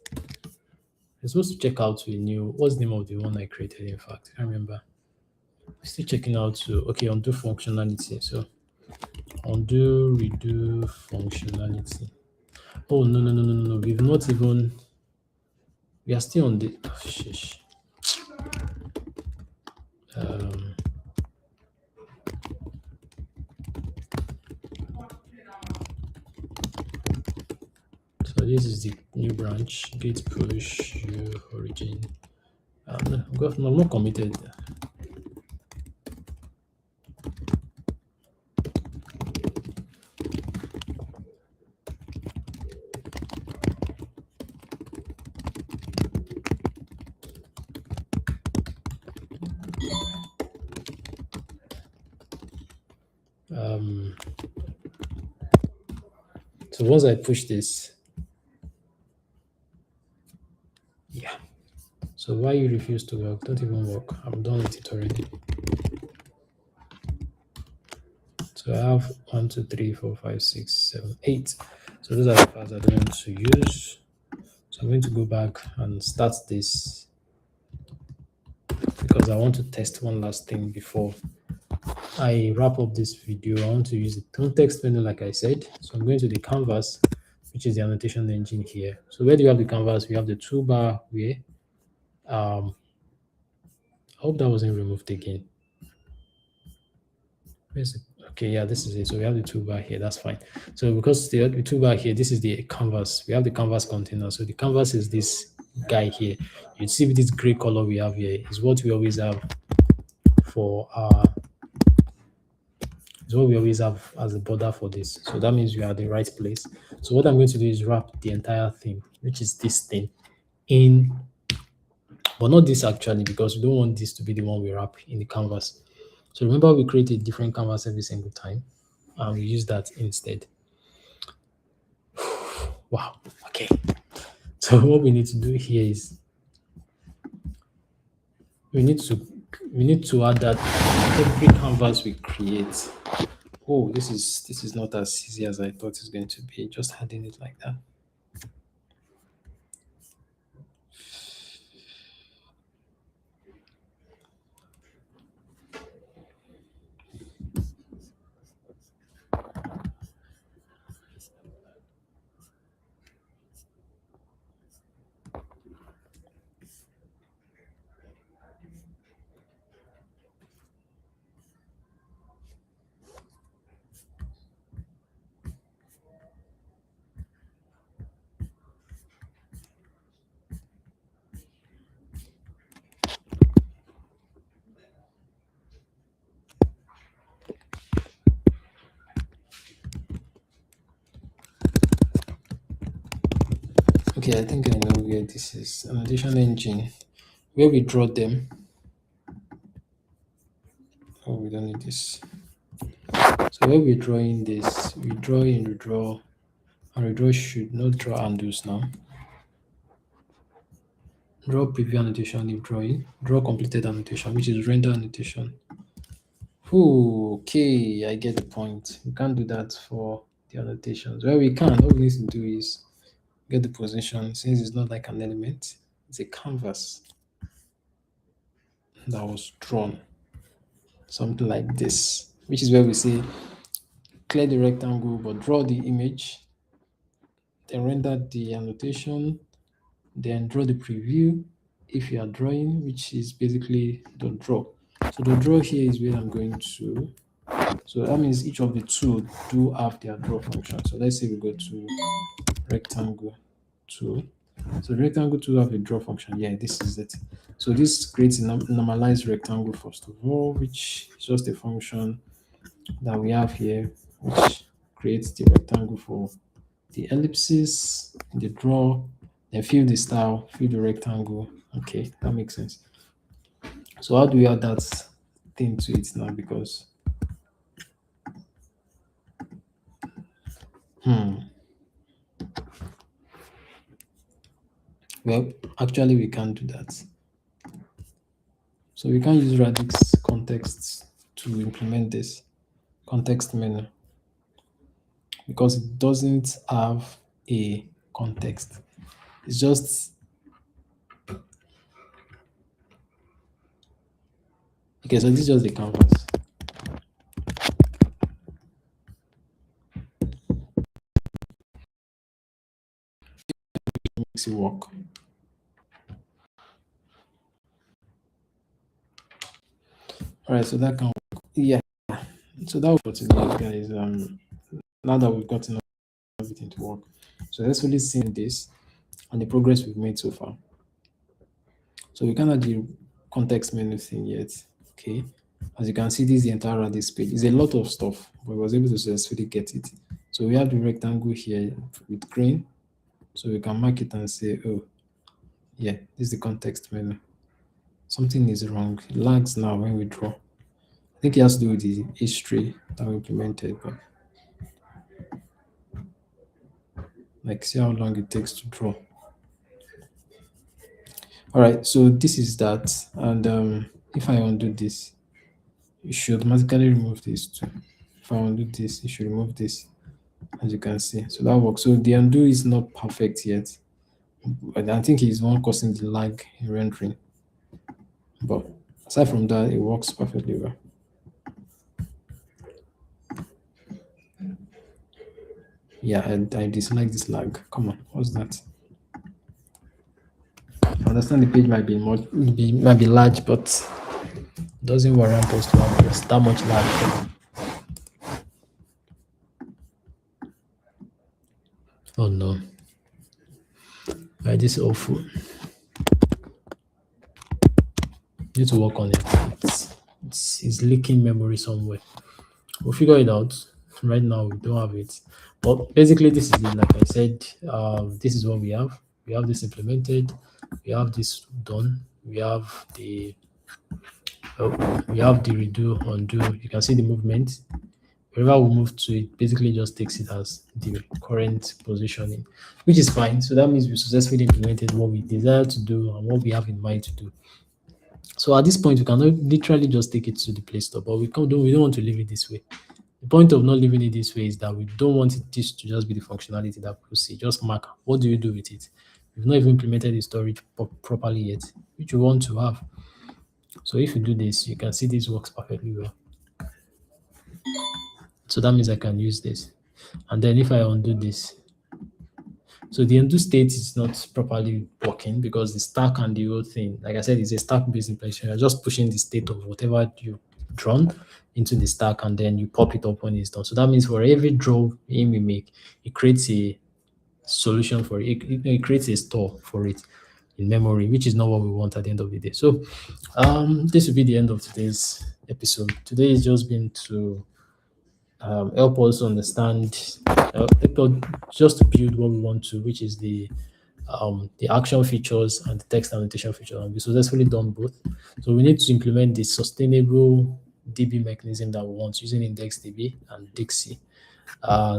I'm supposed to check out to a new, what's the name of the one I created? In fact, I can't remember. Still checking out to, okay, undo functionality. So undo, redo functionality. Oh, no. We've not even, we are still on the, oh, shish. So this is the new branch, git push origin. I'm not committed. So once I push this, yeah. So why you refuse to work? Don't even work. I'm done with it already. So I have 1, 2, 3, 4, 5, 6, 7, 8. So those are the files I don't want to use. So I'm going to go back and start this because I want to test one last thing before I wrap up this video. I want to use the context menu like I said. So I'm going to the canvas, which is the annotation engine here. So where do you have the canvas? We have the toolbar where I hope that wasn't removed again. Where's it? Okay, yeah, this is it. So we have the toolbar here. That's fine. So because the toolbar here, this is the canvas. We have the canvas container. So the canvas is this guy here. You see this gray color we have here is what we always have for our. Is what we always have as a border for this. So that means we are at the right place. So what I'm going to do is wrap the entire thing, which is this thing, in but not this actually, because we don't want this to be the one we wrap in the canvas. So remember, we create a different canvas every single time, and we use that instead. Wow. Okay. So what we need to do here is we need to add that every canvas we create. Oh, this is not as easy as I thought it's going to be. Just adding it like that. Okay, I think I know where this is. Annotation engine, where we draw them. Oh, we don't need this. So where we're drawing this, we draw in redraw, and redraw should not draw undo now. Draw preview annotation if drawing, draw completed annotation, which is render annotation. Ooh, okay, I get the point. We can't do that for the annotations. Well, we can. All we need to do is get the position. Since it's not like an element, it's a canvas that was drawn. Something like this, which is where we say clear the rectangle but draw the image, then render the annotation, then draw the preview if you are drawing, which is basically the draw. So the draw here is where I'm going to. So that means each of the two do have their draw function. So let's say we go to rectangle 2. So rectangle 2 have a draw function. Yeah, this is it. So this creates a normalized rectangle first of all, which is just a function that we have here, which creates the rectangle for the ellipses, the draw, then fill the style, fill the rectangle. Okay, that makes sense. So how do we add that thing to it now? Because well, actually we can't do that. So we can use Radix context to implement this context menu because it doesn't have a context. It's just okay. So this is just the canvas. Makes it work. All right, so that can work. Yeah. So that was for today, guys. Now that we've gotten everything to work, so let's really see this and the progress we've made so far. So we can't add the context menu thing yet. Okay. As you can see, this is the entire Radix page. It's a lot of stuff, but I was able to successfully get it. So we have the rectangle here with green. So we can mark it and say, oh, yeah, this is the context menu. Something is wrong. It lags now when we draw. I think it has to do with the history that we implemented, but like see how long it takes to draw. All right, so this is that. And if I undo this, it should automatically remove this too. If I undo this, it should remove this, as you can see. So that works. So the undo is not perfect yet, but I think it's one causing the lag in rendering. But aside from that, it works perfectly well. Yeah, I dislike this lag. Come on, what's that? I understand the page might be large, but it doesn't warrant us to have that much lag. Oh no. Right, this is awful. Need to work on it. It's leaking memory somewhere. We'll figure it out. Right now we don't have it. But basically this is it. Like I said, this is what we have. We have this implemented. We have this done. we have the we have the redo, undo. You can see the movement. Wherever we move to, it basically just takes it as the current positioning, which is fine. So that means we successfully implemented what we desire to do and what we have in mind to do. So at this point, we can literally just take it to the Play Store, but we don't want to leave it this way. The point of not leaving it this way is that we don't want this to just be the functionality that people see. Just mark what do you do with it. We've not even implemented the storage properly yet, which we want to have. So if you do this, you can see this works perfectly well. So that means I can use this. And then if I undo this, so the undo state is not properly working because the stack and the whole thing, like I said, is a stack-based implementation. You're just pushing the state of whatever you've drawn into the stack and then you pop it up when it's done. So that means for every draw we make, it creates a solution for it. It creates a store for it in memory, which is not what we want at the end of the day. So this will be the end of today's episode. Today is just been to help us understand, just to build what we want to, which is the action features and the text annotation feature. And we successfully done both. So we need to implement the sustainable DB mechanism that we want using IndexedDB and Dixie.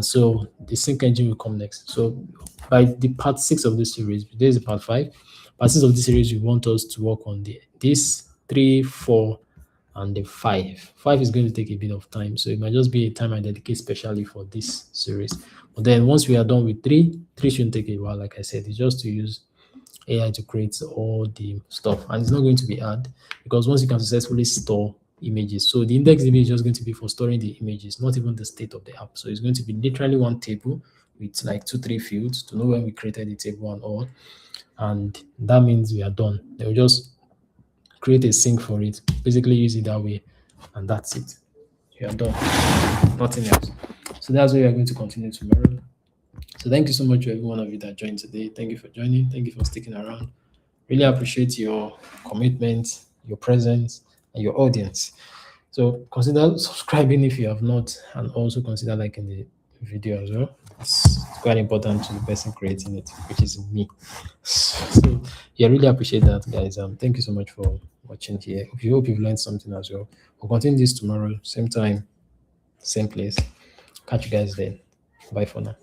So the sync engine will come next. So by the part 6 of this series, there is part 5. Part 6 of this series, we want us to work on this 3, 4, and the 5. 5 is going to take a bit of time, so it might just be a time I dedicate specially for this series. But then once we are done with 3 shouldn't take a while. Like I said, it's just to use AI to create all the stuff, and it's not going to be hard because once you can successfully store images, so the index image is just going to be for storing the images, not even the state of the app. So it's going to be literally one table with like 2-3 fields to know when we created the table and all, and that means we are done. Then we just create a sync for it, basically use it that way, and that's it. You are done. Nothing else. So that's where we are going to continue tomorrow. So thank you so much to every one of you that joined today. Thank you for joining. Thank you for sticking around. Really appreciate your commitment, your presence, and your audience. So consider subscribing if you have not, and also consider liking the video as well. It's quite important to the person creating it, which is me. So yeah, really appreciate that, guys. Thank you so much for watching here. Hope you've learned something as well. We'll continue this tomorrow, same time, same place. Catch you guys then. Bye for now.